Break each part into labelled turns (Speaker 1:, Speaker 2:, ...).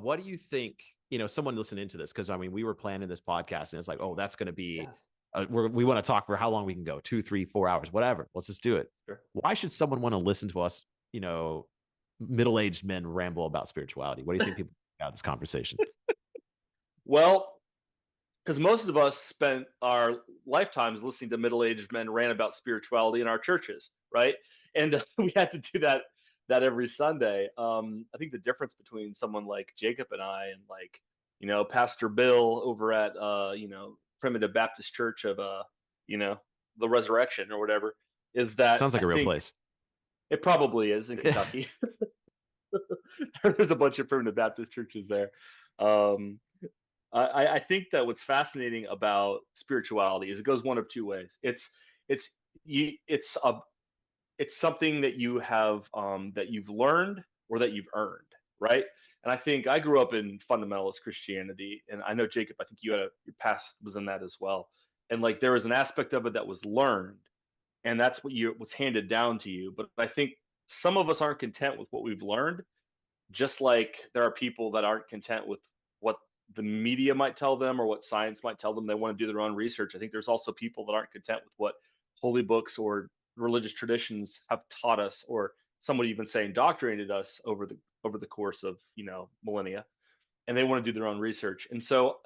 Speaker 1: What do you think, someone listening to this? Because I mean, we were planning this podcast and it's like, oh, that's going to be,
Speaker 2: Yeah,
Speaker 1: we want to talk for how long we can go, 2, 3, 4 hours, whatever. Let's just do it.
Speaker 2: sure.
Speaker 1: Why should someone want to listen to us, middle-aged men ramble about spirituality? What do you think people think about this conversation?
Speaker 2: Well, because most of us spent our lifetimes listening to middle-aged men rant about spirituality in our churches, right? And we had to do that every Sunday. I think the difference between someone like Jacob and I, and like Pastor Bill over at Primitive Baptist Church of you know the Resurrection or whatever, is that
Speaker 1: Sounds like
Speaker 2: I
Speaker 1: a real
Speaker 2: think
Speaker 1: place.
Speaker 2: it probably is in Kentucky. There's a bunch of Primitive Baptist churches there. Um, I think that what's fascinating about spirituality is it goes one of two ways. It's you it's something that you have that you've learned or that you've earned, right? And I think I grew up in fundamentalist Christianity, and I know Jacob, I think your past was in that as well. And like there was an aspect of it that was learned, and that's what you was handed down to you. But I think some of us aren't content with what we've learned, just like there are people that aren't content with what the media might tell them or what science might tell them. They want to do their own research. I think there's also people that aren't content with what holy books or religious traditions have taught us, or someone even say indoctrinated us over the course of millennia, and they want to do their own research. And so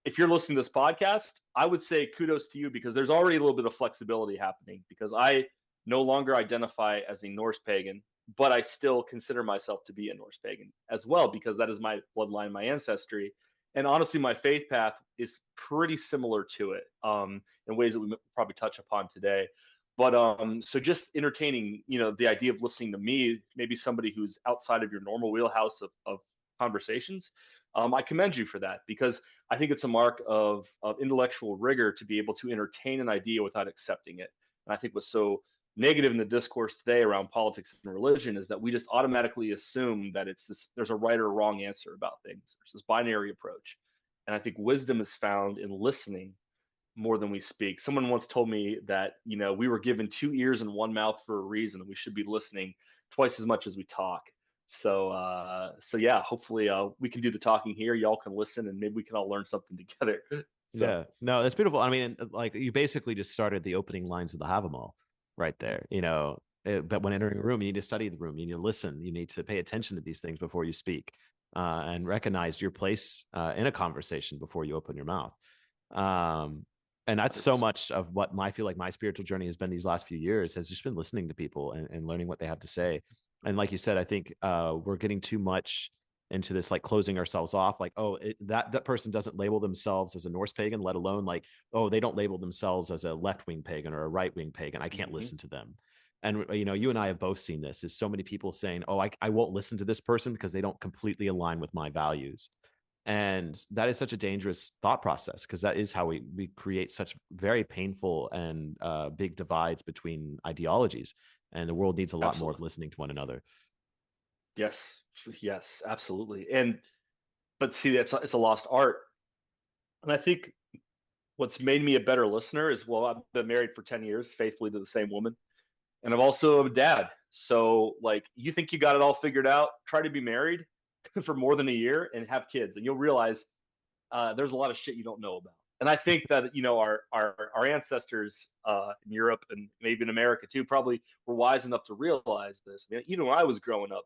Speaker 2: if you're listening to this podcast, I would say kudos to you, because there's already a little bit of flexibility happening, because I no longer identify as a Norse pagan, but I still consider myself to be a Norse pagan as well, because that is my bloodline, my ancestry. And honestly, my faith path is pretty similar to it, in ways that we probably touch upon today. But so just entertaining, the idea of listening to me, maybe somebody who's outside of your normal wheelhouse of conversations, I commend you for that, because I think it's a mark of intellectual rigor to be able to entertain an idea without accepting it. And I think what's so negative in the discourse today around politics and religion is that we just automatically assume that there's a right or wrong answer about things. There's this binary approach. And I think wisdom is found in listening more than we speak. Someone once told me that, we were given two ears and one mouth for a reason, and we should be listening twice as much as we talk. So yeah, hopefully we can do the talking here. Y'all can listen, and maybe we can all learn something together. So
Speaker 1: Yeah, no, that's beautiful. I mean, like you basically just started the opening lines of the Havamal right there. But when entering a room, you need to study the room. You need to listen. You need to pay attention to these things before you speak, and recognize your place in a conversation before you open your mouth. And that's so
Speaker 2: 100%.
Speaker 1: much of what I feel like my spiritual journey has been these last few years, has just been listening to people and learning what they have to say. And like you said, I think we're getting too much into this, like closing ourselves off, like, oh, that person doesn't label themselves as a Norse pagan, let alone like, oh, they don't label themselves as a left-wing pagan or a right-wing pagan, I can't
Speaker 2: Mm-hmm.
Speaker 1: listen to them. And you and I have both seen this, is so many people saying, oh, I won't listen to this person because they don't completely align with my values. And that is such a dangerous thought process, because that is how we create such very painful and big divides between ideologies, and the world needs a lot more of
Speaker 2: Absolutely.
Speaker 1: listening to one another.
Speaker 2: Yes. Yes, absolutely. And but see, it's a lost art. And I think what's made me a better listener is, well, I've been married for 10 years faithfully to the same woman, and I'm also a dad. So like, you think you got it all figured out, try to be married for more than a year and have kids, and you'll realize there's a lot of shit you don't know about. And I think that our ancestors in Europe and maybe in America too probably were wise enough to realize this. I mean, even when I was growing up,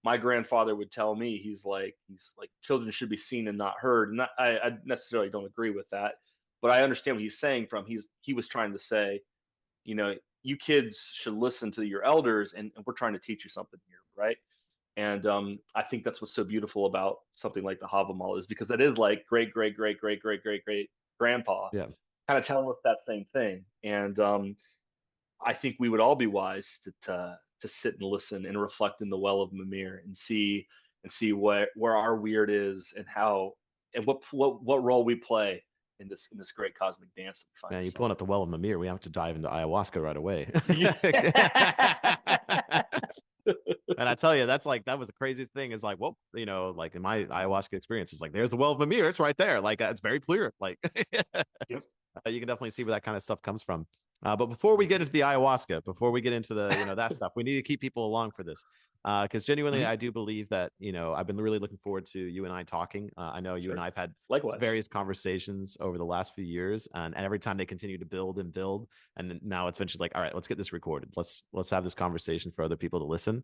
Speaker 2: my grandfather would tell me, he's like children should be seen and not heard, and I necessarily don't agree with that, but I understand what he's saying. He was trying to say, you kids should listen to your elders, and we're trying to teach you something here, right? And I think that's what's so beautiful about something like the Havamal, is because it is like great, great, great, great, great, great, great grandpa
Speaker 1: Yeah.
Speaker 2: kind of telling us that same thing. And I think we would all be wise to sit and listen and reflect in the well of Mimir, and see where our weird is, and how, and what role we play in this great cosmic dance that we find
Speaker 1: Man, you're
Speaker 2: ourselves
Speaker 1: pulling up the well of Mimir. We have to dive into ayahuasca right away.
Speaker 2: in. Yeah.
Speaker 1: And I tell you, that was the craziest thing. Is like, well, like in my ayahuasca experience, it's like there's the well of Mimir. It's right there. Like it's very clear. Like
Speaker 2: Yep.
Speaker 1: you can definitely see where that kind of stuff comes from. But before we get into the ayahuasca, before we get into the, that stuff, we need to keep people along for this. Because genuinely,
Speaker 2: Mhm.
Speaker 1: I do believe that, I've been really looking forward to you and I talking. I know you and
Speaker 2: Sure.
Speaker 1: I have had
Speaker 2: Likewise.
Speaker 1: various conversations over the last few years, and every time they continue to build and build, and now it's eventually like, all right, let's get this recorded. Let's have this conversation for other people to listen.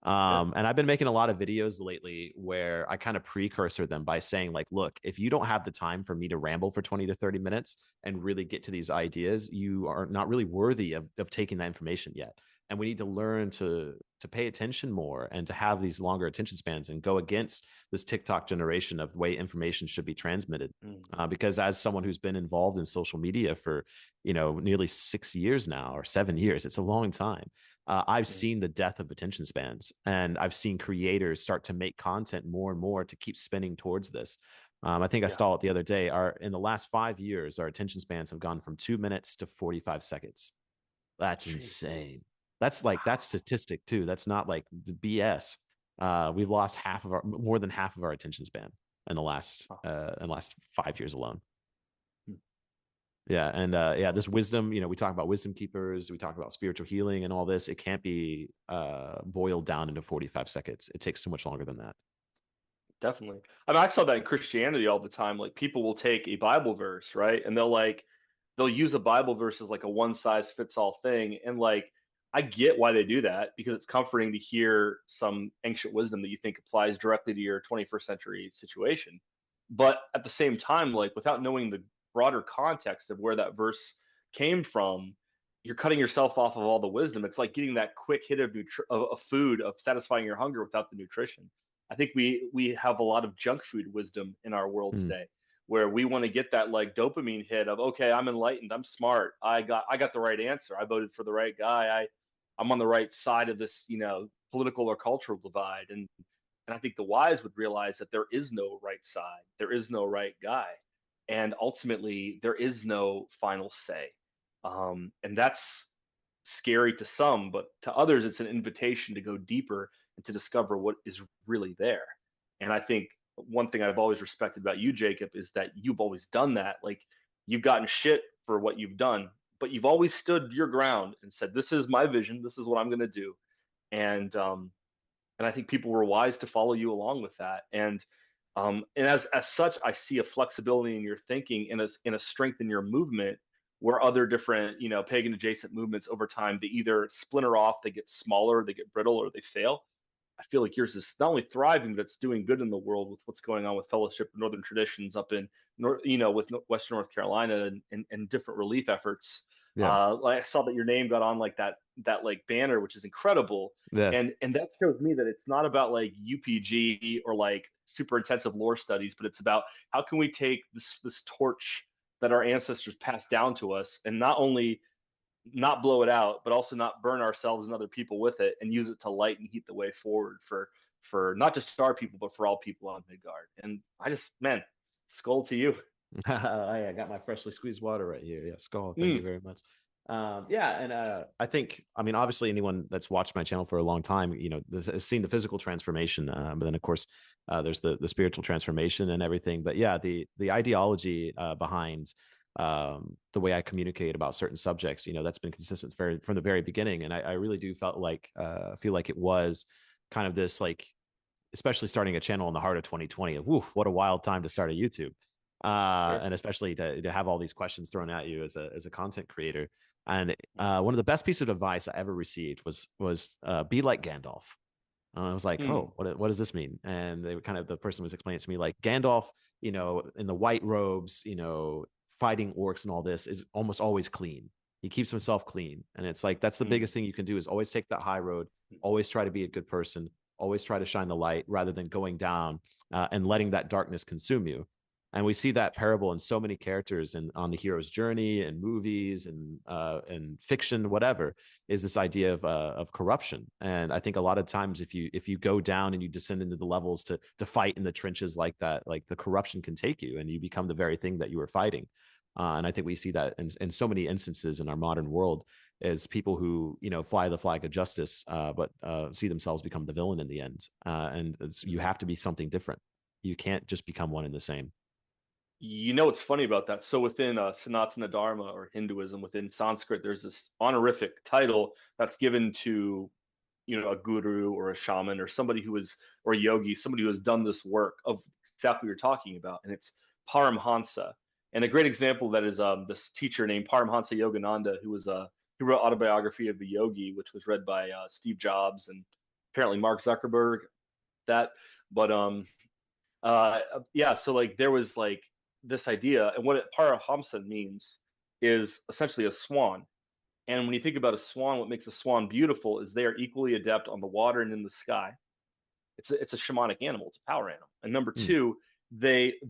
Speaker 2: Yeah.
Speaker 1: And I've been making a lot of videos lately where I kind of precursor them by saying, like, look, if you don't have the time for me to ramble for 20 to 30 minutes and really get to these ideas, you are not really worthy of taking that information yet. And we need to learn to pay attention more and to have these longer attention spans and go against this TikTok generation of the way information should be transmitted.
Speaker 2: Mm.
Speaker 1: Because as someone who's been involved in social media for, nearly 6 years now or 7 years, it's a long time. I've
Speaker 2: Mm.
Speaker 1: seen the death of attention spans, and I've seen creators start to make content more and more to keep spinning towards this. I think I
Speaker 2: Yeah.
Speaker 1: saw it the other day. In the last 5 years, our attention spans have gone from 2 minutes to 45 seconds. That's
Speaker 2: Jeez.
Speaker 1: insane. That's
Speaker 2: Wow.
Speaker 1: statistic too. That's not like the BS. We've lost more than half of our attention span
Speaker 2: Huh.
Speaker 1: in the last 5 years alone.
Speaker 2: Hmm.
Speaker 1: Yeah, and this wisdom, we talk about wisdom keepers, we talk about spiritual healing and all this. It can't be boiled down into 45 seconds. It takes so much longer than that.
Speaker 2: Definitely. I mean, I saw that in Christianity all the time. Like people will take a Bible verse, right? And they'll use a Bible verse as like a one size fits all thing. And like I get why they do that because it's comforting to hear some ancient wisdom that you think applies directly to your 21st century situation. But at the same time, like without knowing the broader context of where that verse came from, you're cutting yourself off of all the wisdom. It's like getting that quick hit of food of satisfying your hunger without the nutrition. I think we have a lot of junk food wisdom in our world
Speaker 1: Mm.
Speaker 2: today, where we want to get that like dopamine hit of okay, I'm enlightened, I'm smart, I got the right answer, I voted for the right guy, I'm on the right side of this political or cultural divide, and I think the wise would realize that there is no right side, there is no right guy, and ultimately there is no final say, and that's scary to some, but to others, it's an invitation to go deeper and to discover what is really there. And I think one thing I've always respected about you, Jacob, is that you've always done that. Like you've gotten shit for what you've done, but you've always stood your ground and said, "This is my vision. This is what I'm going to do." And and I think people were wise to follow you along with that. And as such, I see a flexibility in your thinking and in a strength in your movement where other different pagan adjacent movements over time they either splinter off, they get smaller, they get brittle, or they fail. I feel like yours is not only thriving, but it's doing good in the world with what's going on with Fellowship of Northern Traditions up in with Western North Carolina and different relief efforts.
Speaker 1: Yeah.
Speaker 2: Like I saw that your name got on like that like banner, which is incredible,
Speaker 1: Yeah.
Speaker 2: and that shows me that it's not about like UPG or like super intensive lore studies, but it's about how can we take this torch that our ancestors passed down to us and not only not blow it out, but also not burn ourselves and other people with it, and use it to light and heat the way forward for not just our people, but for all people on Midgard. And I just, man, skull to you.
Speaker 1: I got my freshly squeezed water right here. Yeah, skull. Thank you
Speaker 2: Mm,
Speaker 1: very much. Yeah, and I think, I mean, obviously, anyone that's watched my channel for a long time, has seen the physical transformation, but then of course, there's the spiritual transformation and everything. But yeah, the ideology behind the way I communicate about certain subjects, that's been consistent from the very beginning, and I really do feel like it was kind of this like, especially starting a channel in the heart of 2020. Woof, what a wild time to start a YouTube.
Speaker 2: sure.
Speaker 1: And especially to have all these questions thrown at you as a content creator. And
Speaker 2: Mm,
Speaker 1: one of the best pieces of advice I ever received was be like Gandalf. I was like,
Speaker 2: mm,
Speaker 1: oh, what does this mean? And the person was explaining it to me like Gandalf, in the white robes, fighting orcs and all this is almost always clean. He keeps himself clean, and it's like that's the
Speaker 2: mm,
Speaker 1: biggest thing you can do is always take that high road, always try to be a good person, always try to shine the light rather than going down and letting that darkness consume you. And we see that parable in so many characters and on the hero's journey and movies and fiction, whatever, is this idea of corruption. And I think a lot of times if you go down and you descend into the levels to fight in the trenches like that, like the corruption can take you and you become the very thing that you were fighting. And I think we see that in so many instances in our modern world as people who fly the flag of justice, but see themselves become the villain in the end. And you
Speaker 2: mm.
Speaker 1: have to be something different. You can't just become one and the same.
Speaker 2: You know what's funny about that? So within Sanatana Dharma or Hinduism, within Sanskrit, there's this honorific title that's given to, a guru or a shaman or somebody who is, or a yogi, somebody who has done this work of exactly what you're talking about, and it's Paramhansa. And a great example of that is this teacher named Paramhansa Yogananda, who wrote Autobiography of the Yogi, which was read by Steve Jobs and apparently Mark Zuckerberg. That, but yeah, so like there was like this idea, and what Parahamsa means is essentially a swan. And when you think about a swan, what makes a swan beautiful is they are equally adept on the water and in the sky. It's a shamanic animal, it's a power animal. And number
Speaker 1: Mm,
Speaker 2: two,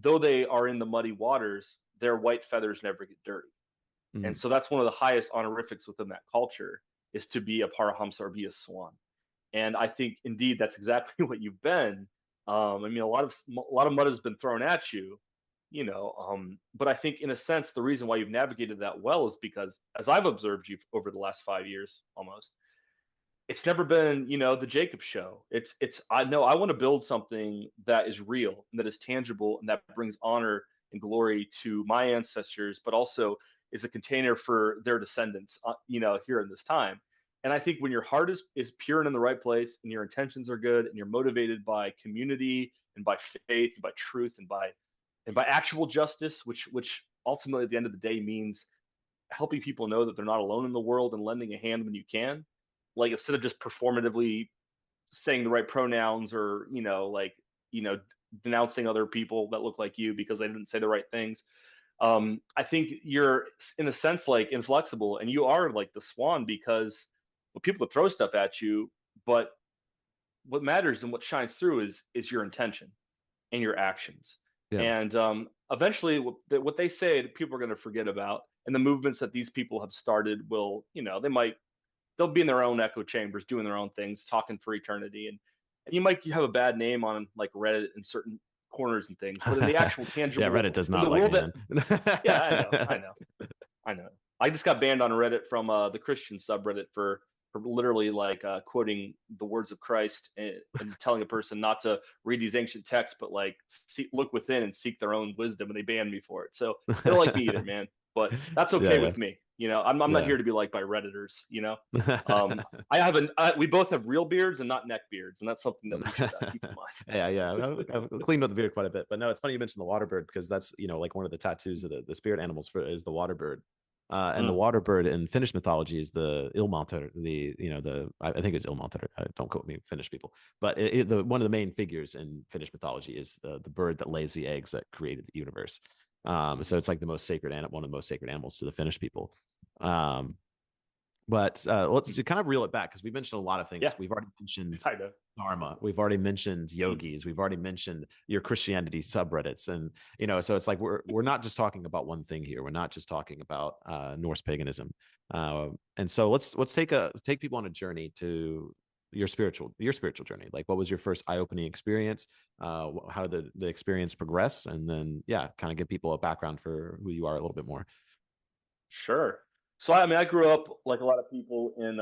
Speaker 2: though they are in the muddy waters, their white feathers never get dirty. And
Speaker 1: mm.
Speaker 2: so that's one of the highest honorifics within that culture, is to be a Parahamsa or be a swan. And I think indeed that's exactly what you've been. I mean, a lot of mud has been thrown at you, but I think in a sense the reason why you've navigated that well is because, as I've observed you over the last 5 years almost, it's never been, the Jacob show. It's I know I want to build something that is real and that is tangible and that brings honor and glory to my ancestors, but also is a container for their descendants, here in this time. And I think when your heart is pure and in the right place, and your intentions are good, and you're motivated by community and by faith and by truth and by actual justice, which ultimately at the end of the day means helping people know that they're not alone in the world and lending a hand when you can, like instead of just performatively saying the right pronouns, or you know denouncing other people that look like you because they didn't say the right things. I think you're in a sense like inflexible, and you are like the swan, because people would throw stuff at you, but what matters and what shines through is your intention and your actions.
Speaker 1: Yeah.
Speaker 2: And eventually, what they say, people are going to forget about, and the movements that these people have started will, they'll be in their own echo chambers, doing their own things, talking for eternity, and you might have a bad name on like Reddit in certain corners and things, but in the actual
Speaker 1: Yeah,
Speaker 2: tangible,
Speaker 1: Reddit does
Speaker 2: in
Speaker 1: not
Speaker 2: the
Speaker 1: like
Speaker 2: world
Speaker 1: me
Speaker 2: that,
Speaker 1: then.
Speaker 2: yeah, I know. I just got banned on Reddit from the Christian subreddit for literally like quoting the words of Christ, and telling a person not to read these ancient texts, but like look within and seek their own wisdom, and they banned me for it. So they don't like me either, man. But that's
Speaker 1: Yeah,
Speaker 2: okay
Speaker 1: yeah.
Speaker 2: with me. I'm not
Speaker 1: Yeah.
Speaker 2: here to be liked by Redditors. Um, we both have real beards and not neck beards, and that's something that we should keep in mind.
Speaker 1: Yeah, yeah. I've cleaned up the beard quite a bit, but no, it's funny you mentioned the water bird, because that's, like one of the tattoos of the spirit animals is the water bird. And the
Speaker 2: Mm,
Speaker 1: water bird in Finnish mythology is the Ilmater, I think it's Ilmater. Don't quote me, Finnish people, but one of the main figures in Finnish mythology is the bird that lays the eggs that created the universe. So it's like the most sacred animal, one of the most sacred animals to the Finnish people. Um, but let's kind of reel it back, because we mentioned a lot of
Speaker 2: yeah,
Speaker 1: things. We've already mentioned
Speaker 2: kind of.
Speaker 1: dharma, we've already mentioned
Speaker 2: Mm,
Speaker 1: yogis, we've already mentioned your Christianity subreddits, and so it's like we're not just talking about one thing here. We're not just talking about Norse paganism. And so let's take people on a journey to your spiritual journey. Like, what was your first eye-opening experience? How did the experience progress? And then, yeah, kind of give people a background for who you are a little bit more.
Speaker 2: sure. So I mean, I grew up like a lot of people in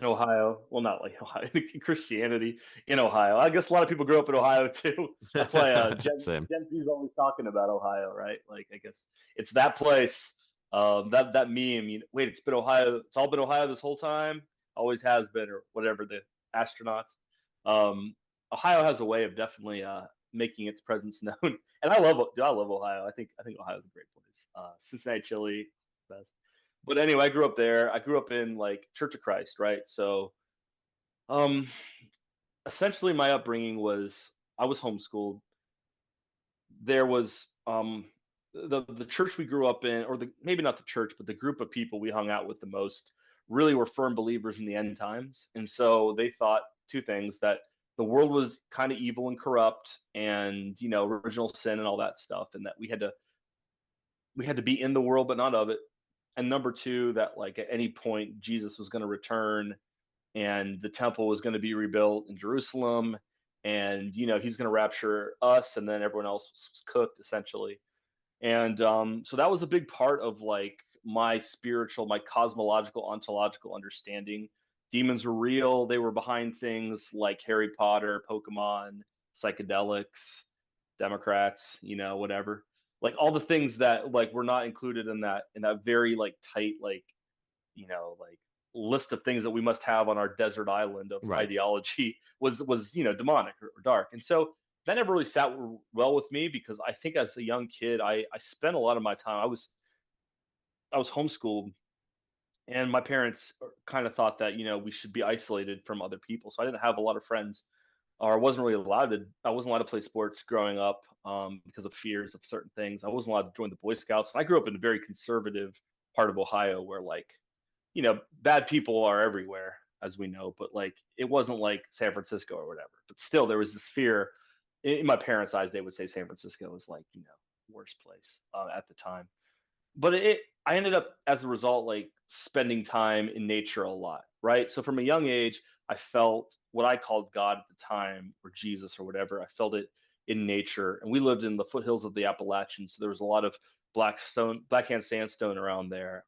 Speaker 2: Ohio. Well, not like Ohio, in Christianity in Ohio. I guess a lot of people grew up in Ohio too. That's why
Speaker 1: Same.
Speaker 2: Gen Z is always talking about Ohio, right? Like, I guess it's that place. That meme. Wait, it's been Ohio. It's all been Ohio this whole time. Always has been, or whatever the astronauts. Um, Ohio has a way of definitely making its presence known, and I love Ohio. I think Ohio is a great place. Cincinnati chili, best. But anyway, I grew up there. I grew up in like Church of Christ, right? So, um, essentially, my upbringing was, I was homeschooled. There was the church we grew up in, or the maybe not the church, but the group of people we hung out with the most, really were firm believers in the end times, and so they thought two things: that the world was kind of evil and corrupt, and original sin and all that stuff, and that we had to be in the world but not of it. And number two, that like at any point Jesus was going to return, and the temple was going to be rebuilt in Jerusalem, and he's going to rapture us, and then everyone else was cooked essentially. And so that was a big part of like my cosmological, ontological understanding. Demons were real. They were behind things like Harry Potter, Pokemon, psychedelics. Democrats, whatever. Like all the things that like were not included in that very like tight like list of things that we must have on our desert island of
Speaker 1: Right.
Speaker 2: ideology was demonic or dark. And so that never really sat well with me because I think as a young kid I spent a lot of my time I was homeschooled, and my parents kind of thought that we should be isolated from other people, so I didn't have a lot of friends, or I wasn't allowed to play sports growing up, because of fears of certain things. I wasn't allowed to join the Boy Scouts, and I grew up in a very conservative part of Ohio where like bad people are everywhere, as we know, but like it wasn't like San Francisco or whatever. But still, there was this fear. In my parents' eyes, they would say San Francisco was like worst place at the time. But I ended up as a result like spending time in nature a lot, right? So from a young age, I felt what I called God at the time, or Jesus or whatever. I felt it in nature, and we lived in the foothills of the Appalachians, so there was a lot of blackhand sandstone around there.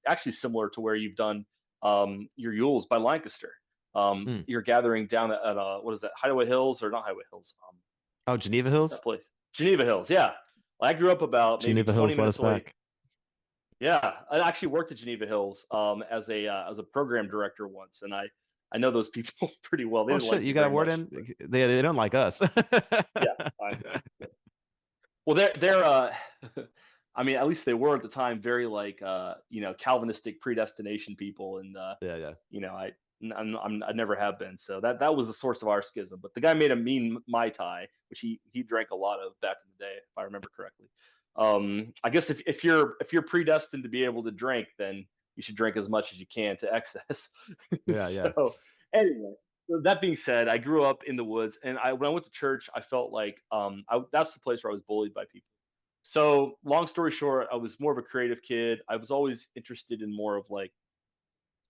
Speaker 2: Actually similar to where you've done your Yules by Lancaster.
Speaker 1: Mm.
Speaker 2: You're gathering down at what is that, Hideaway Hills, or not Hideaway Hills?
Speaker 1: Oh, Geneva
Speaker 2: What's that
Speaker 1: Hills.
Speaker 2: place? Geneva Hills, yeah. I grew up about maybe
Speaker 1: Geneva
Speaker 2: 20
Speaker 1: Hills, let
Speaker 2: minutes
Speaker 1: us
Speaker 2: away.
Speaker 1: back.
Speaker 2: Yeah, I actually worked at Geneva Hills as a program director once, and I know those people pretty well. They
Speaker 1: Oh
Speaker 2: didn't
Speaker 1: shit,
Speaker 2: like
Speaker 1: you
Speaker 2: me
Speaker 1: got a
Speaker 2: very
Speaker 1: word
Speaker 2: much,
Speaker 1: in?
Speaker 2: but
Speaker 1: They don't like us.
Speaker 2: yeah, I know. Well, they're I mean, at least they were at the time very like Calvinistic predestination people, and
Speaker 1: Yeah, yeah.
Speaker 2: I never have been. So that was the source of our schism. But the guy made a mean Mai Tai, which he drank a lot of back in the day, if I remember correctly. I guess if you're predestined to be able to drink, then you should drink as much as you can to excess.
Speaker 1: Yeah, yeah.
Speaker 2: So anyway, so that being said, I grew up in the woods, and when I went to church, I felt like that's the place where I was bullied by people. So long story short, I was more of a creative kid. I was always interested in more of like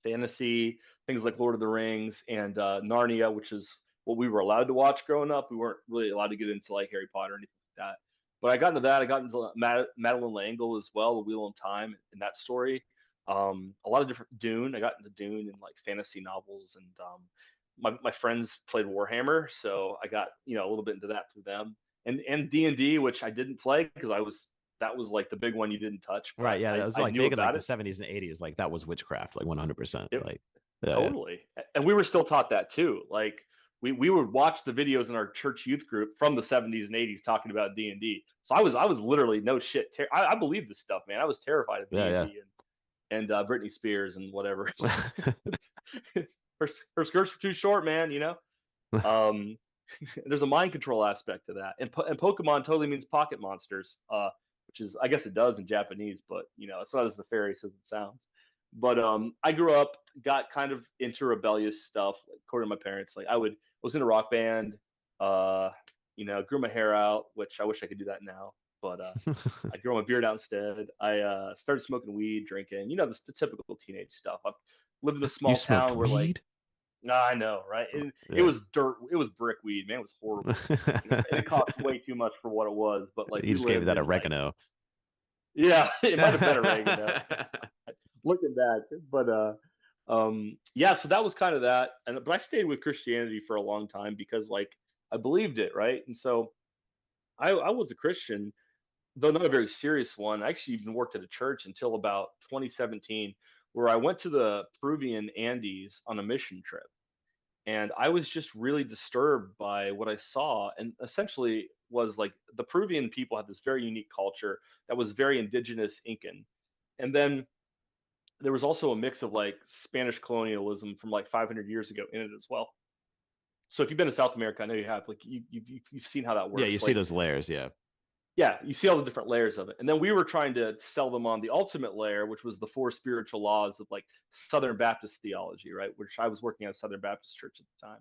Speaker 2: fantasy things like Lord of the Rings and Narnia, which is what we were allowed to watch growing up. We weren't really allowed to get into like Harry Potter or anything like that. But I got into that. I got into Madeline L'Engle as well, The Wheel of Time, in that story. A lot of different Dune. I got into Dune and like fantasy novels, and my friends played Warhammer, so I got a little bit into that through them. And D&D, which I didn't play because that was like the big one you didn't touch, but
Speaker 1: Right. Yeah. That was
Speaker 2: I
Speaker 1: like
Speaker 2: knew
Speaker 1: big in like
Speaker 2: about
Speaker 1: the
Speaker 2: it.
Speaker 1: 70s and 80s. Like that was witchcraft, like 100%.
Speaker 2: It
Speaker 1: Like, yeah, yeah.
Speaker 2: Totally. And we were still taught that too. Like we would watch the videos in our church youth group from the 70s and 80s talking about D&D. So I was literally no shit. I believed this stuff, man. I was terrified of
Speaker 1: Yeah,
Speaker 2: D&D and Britney Spears and whatever.
Speaker 1: yeah.
Speaker 2: her skirts were too short, man. Um, there's a mind control aspect to that, and Pokemon totally means pocket monsters, which is, I guess it does in Japanese, but it's not as nefarious as it sounds. But I grew up, got kind of into rebellious stuff, like, according to my parents. Like was in a rock band, uh, grew my hair out, which I wish I could do that now, but I grew my beard out instead. I started smoking weed, drinking, the typical teenage stuff. I've lived in a
Speaker 1: You
Speaker 2: small
Speaker 1: smoked
Speaker 2: town where like,
Speaker 1: weed?
Speaker 2: nah, I know, right? It
Speaker 1: Yeah.
Speaker 2: was dirt. It was brick weed, man. It was horrible, and it cost way too much for what it was. But like
Speaker 1: You
Speaker 2: we
Speaker 1: just gave me
Speaker 2: lived
Speaker 1: that
Speaker 2: in like,
Speaker 1: oregano.
Speaker 2: yeah, it might have been oregano looking back, but yeah. So that was kind of that, and but I stayed with Christianity for a long time because like I believed it, right? And so I was a Christian, though not a very serious one. I actually even worked at a church until about 2017, where I went to the Peruvian Andes on a mission trip, and I was just really disturbed by what I saw, and essentially was like the Peruvian people had this very unique culture that was very indigenous Incan, and then there was also a mix of like Spanish colonialism from like 500 years ago in it as well. So if you've been to South America, I know you have, like you've seen how that
Speaker 1: Yeah, you
Speaker 2: works.
Speaker 1: see
Speaker 2: Like,
Speaker 1: those layers. Yeah.
Speaker 2: yeah, you see all the different layers of it. And then we were trying to sell them on the ultimate layer, which was the four spiritual laws of like Southern Baptist theology, right? Which I was working at a Southern Baptist church at the time.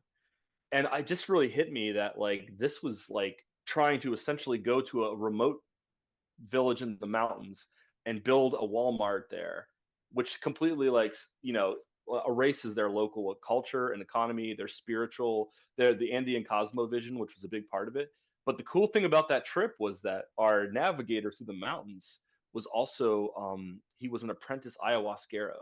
Speaker 2: And I just really hit me that like this was like trying to essentially go to a remote village in the mountains and build a Walmart there, which completely like erases their local culture and economy, their spiritual, their the Andean cosmovision, which was a big part of it. But the cool thing about that trip was that our navigator through the mountains was also he was an apprentice ayahuasquero,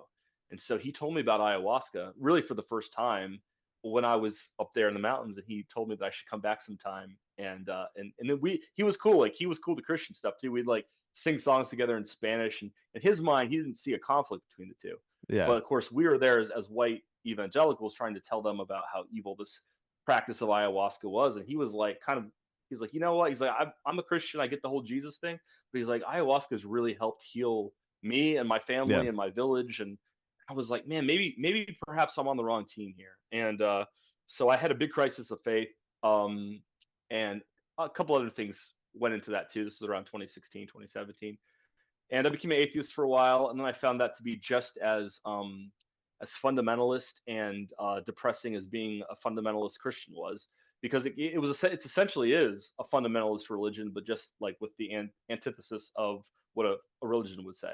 Speaker 2: and so he told me about ayahuasca really for the first time when I was up there in the mountains, and he told me that I should come back sometime And then he was cool. Like he was cool to Christian stuff too. We'd like sing songs together in Spanish, and in his mind, he didn't see a conflict between the two.
Speaker 1: Yeah.
Speaker 2: But of course, we were there as white evangelicals trying to tell them about how evil this practice of ayahuasca was, and he was like, kind of, he's like, you know what? He's like, I'm a Christian. I get the whole Jesus thing, but he's like, ayahuasca has really helped heal me and my
Speaker 1: Yeah.
Speaker 2: family and my village. And I was like, man, maybe perhaps I'm on the wrong team here. And so I had a big crisis of faith. And a couple other things went into that too. This was around 2016, 2017. And I became an atheist for a while, and then I found that to be just as fundamentalist and depressing as being a fundamentalist Christian was, because it essentially is a fundamentalist religion, but just like with the antithesis of what a religion would say.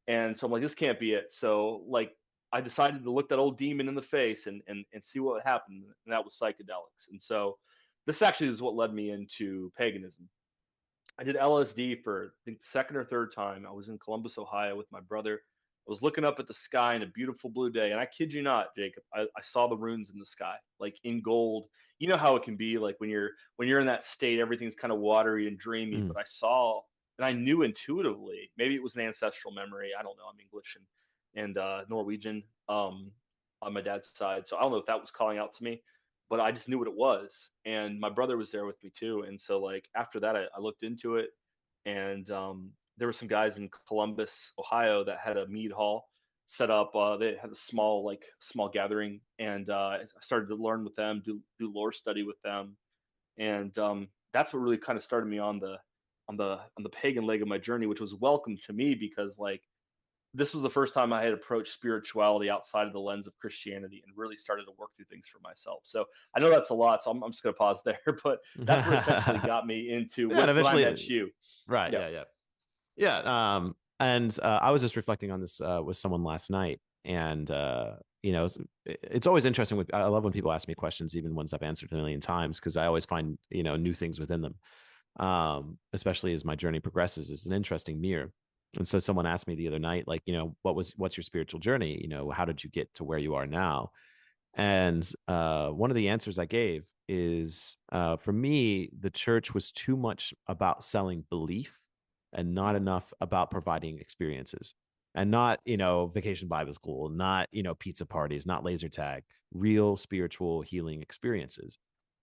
Speaker 2: And so I'm like, this can't be it. So like I decided to look that old demon in the face and see what happened, and that was psychedelics. And so this actually is what led me into paganism. I did LSD for I think the second or third time. I was in Columbus, Ohio with my brother. I was looking up at the sky in a beautiful blue day, and I kid you not, Jacob, I saw the runes in the sky, like in gold. You know how it can be, like when you're in that state, everything's kind of watery and dreamy.
Speaker 1: Mm.
Speaker 2: But I saw, and I knew intuitively. Maybe it was an ancestral memory. I don't know. I'm English and Norwegian on my dad's side, so I don't know if that was calling out to me, but I just knew what it was. And my brother was there with me too. And so like after that, I looked into it, and there were some guys in Columbus, Ohio, that had a mead hall set up. They had a small gathering, and I started to learn with them, do lore study with them, and that's what really kind of started me on the pagan leg of my journey, which was welcome to me because like this was the first time I had approached spirituality outside of the lens of Christianity and really started to work through things for myself. So I know that's a lot, so I'm just going to pause there, but that's what essentially
Speaker 1: Yeah,
Speaker 2: got me into
Speaker 1: and
Speaker 2: when I
Speaker 1: eventually,
Speaker 2: met you.
Speaker 1: right.
Speaker 2: Yeah.
Speaker 1: Yeah. Yeah. Yeah. And I was just reflecting on this with someone last night, and it's always interesting. I love when people ask me questions, even ones I've answered a million times, because I always find new things within them. Especially as my journey progresses, is an interesting mirror. And so someone asked me the other night, like, what's your spiritual journey? How did you get to where you are now? And one of the answers I gave is, for me, the church was too much about selling belief and not
Speaker 2: Mm-hmm.
Speaker 1: enough about providing experiences. And not, vacation Bible school, not, pizza parties, not laser tag, real spiritual healing experiences.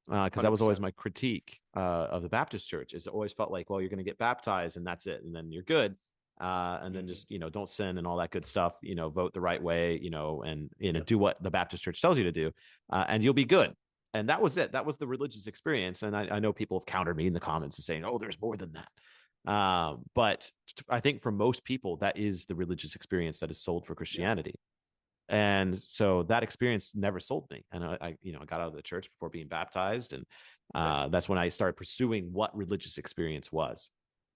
Speaker 1: Because that was always
Speaker 2: 100%.
Speaker 1: my critique of the Baptist church. Is it always felt like, well, you're going to get baptized and that's it, and then you're good, and then
Speaker 2: Mm-hmm.
Speaker 1: just don't sin and all that good stuff. Vote the right way, and
Speaker 2: Yep.
Speaker 1: do what the Baptist church tells you to do, and you'll be good. And that was it. That was the religious experience. And I know people have countered me in the comments and saying, "Oh, there's more than that." But I think for most people, that is the religious experience that is sold for
Speaker 2: Yeah.
Speaker 1: Christianity. And so that experience never sold me. And I got out of the church before being baptized, and
Speaker 2: Yeah.
Speaker 1: that's when I started pursuing what religious experience was.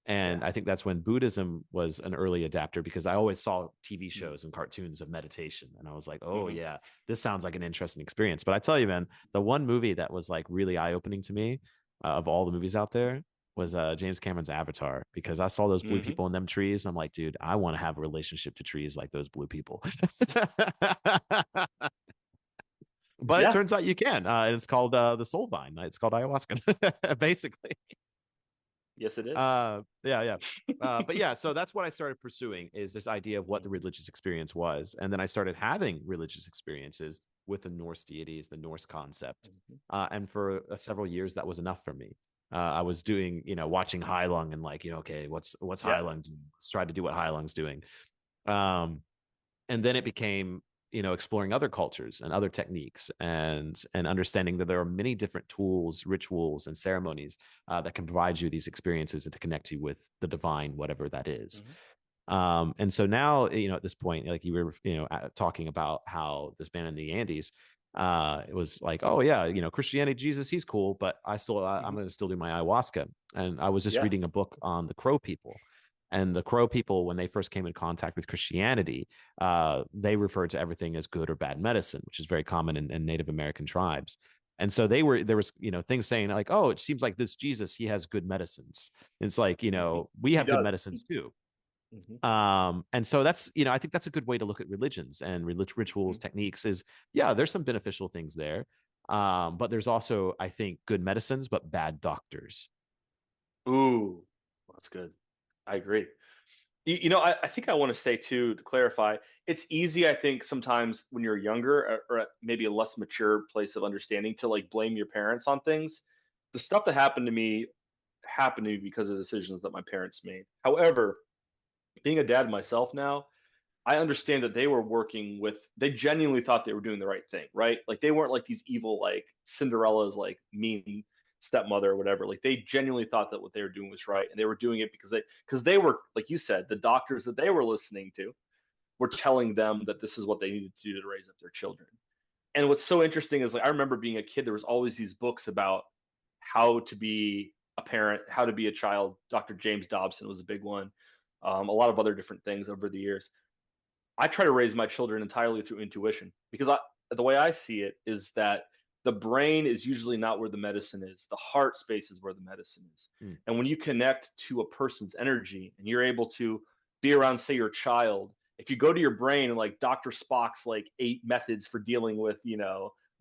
Speaker 2: Yeah.
Speaker 1: And I think that's when Buddhism was an early adapter, because I always saw TV
Speaker 2: Mm-hmm.
Speaker 1: shows and cartoons of meditation, and I was like, oh
Speaker 2: Mm-hmm.
Speaker 1: yeah, this sounds like an interesting experience. But I tell you, man, the one movie that was like really eye opening to me, of all the movies out there, was James Cameron's Avatar, because I saw those blue
Speaker 2: Mm-hmm.
Speaker 1: people in them trees, and I'm like, dude, I want to have a relationship to trees like those blue people. But it
Speaker 2: Yeah.
Speaker 1: turns out you can, and it's called the soul vine. It's called ayahuasca, basically.
Speaker 2: Yes, it is.
Speaker 1: Yeah, yeah. But yeah, so that's what I started pursuing, is this idea of what the
Speaker 2: Mm-hmm.
Speaker 1: religious experience was. And then I started having religious experiences with the Norse deities, the Norse concept.
Speaker 2: Mm-hmm.
Speaker 1: And for several years, that was enough for me. I was doing, watching Heilung and like, okay, what's
Speaker 2: Yeah.
Speaker 1: Heilung doing? Let's try to do what Heilung's doing. Um, and then it became, exploring other cultures and other techniques, and understanding that there are many different tools, rituals, and ceremonies that can provide you these experiences and to connect you with the divine, whatever that is.
Speaker 2: Mm-hmm.
Speaker 1: And so now, at this point, like you were, talking about how this man in the Andes, it was like, oh yeah, Christianity, Jesus, he's cool, but I'm
Speaker 2: Mm-hmm.
Speaker 1: going to still do my ayahuasca. And I was just
Speaker 2: Yeah.
Speaker 1: reading a book on the Crow people. And the Crow people, when they first came in contact with Christianity, they referred to everything as good or bad medicine, which is very common in Native American tribes. And so there was, things saying like, oh, it seems like this Jesus, he has good medicines. It's like,
Speaker 2: Mm-hmm.
Speaker 1: we
Speaker 2: He
Speaker 1: have good
Speaker 2: does.
Speaker 1: medicines too.
Speaker 2: Mm-hmm.
Speaker 1: And so that's, I think that's a good way to look at religions and rituals, techniques, is, yeah, there's some beneficial things there. But there's also, I think, good medicines, but bad doctors.
Speaker 2: Ooh, that's good. I agree. I think I want to say too, to clarify, it's easy, I think, sometimes when you're younger, or at maybe a less mature place of understanding, to like blame your parents on things. The stuff that happened to me because of decisions that my parents made. However, being a dad myself now, I understand that they genuinely thought they were doing the right thing, right? Like they weren't like these evil, like Cinderella's, like mean stepmother or whatever. Like they genuinely thought that what they were doing was right. And they were doing it because they were, like you said, the doctors that they were listening to were telling them that this is what they needed to do to raise up their children. And what's so interesting is, like, I remember being a kid, there was always these books about how to be a parent, how to be a child. Dr. James Dobson was a big one. A lot of other different things over the years. I try to raise my children entirely through intuition, because the way I see it is that the brain is usually not where the medicine is. The heart space is where the medicine is.
Speaker 1: Mm.
Speaker 2: And when you connect to a person's energy and you're able to be around, say, your child, if you go to your brain and like Dr. Spock's like 8 methods for dealing with,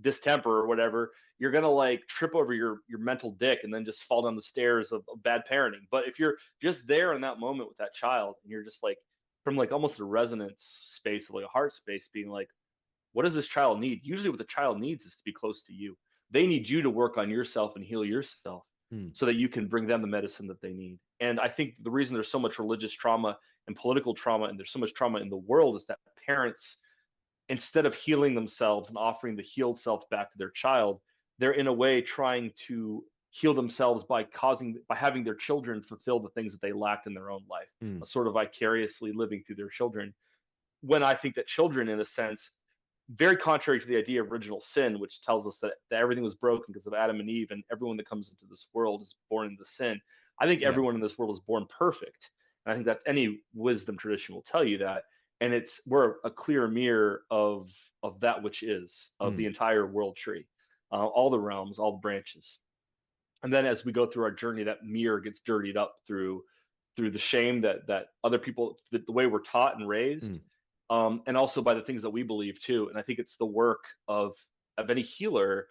Speaker 2: distemper or whatever, you're gonna like trip over your mental dick and then just fall down the stairs of bad parenting. But if you're just there in that moment with that child and you're just like from like almost a resonance space of like a heart space, being like, what does this child need? Usually what the child needs is to be close to you. They need you to work on yourself and heal yourself
Speaker 1: Mm.
Speaker 2: so that you can bring them the medicine that they need. And I think the reason there's so much religious trauma and political trauma and there's so much trauma in the world is that parents, instead of healing themselves and offering the healed self back to their child, they're in a way trying to heal themselves by having their children fulfill the things that they lacked in their own life,
Speaker 1: Mm.
Speaker 2: sort of vicariously living through their children. When I think that children, in a sense, very contrary to the idea of original sin, which tells us that everything was broken because of Adam and Eve, and everyone that comes into this world is born into sin. I think
Speaker 1: Yeah.
Speaker 2: everyone in this world is born perfect. And I think that's any wisdom tradition will tell you that. And we're a clear mirror of that which is, of
Speaker 1: Mm.
Speaker 2: the entire world tree, all the realms, all the branches. And then as we go through our journey, that mirror gets dirtied up through the shame that other people, the way we're taught and raised,
Speaker 1: Mm.
Speaker 2: and also by the things that we believe too. And I think it's the work of any healer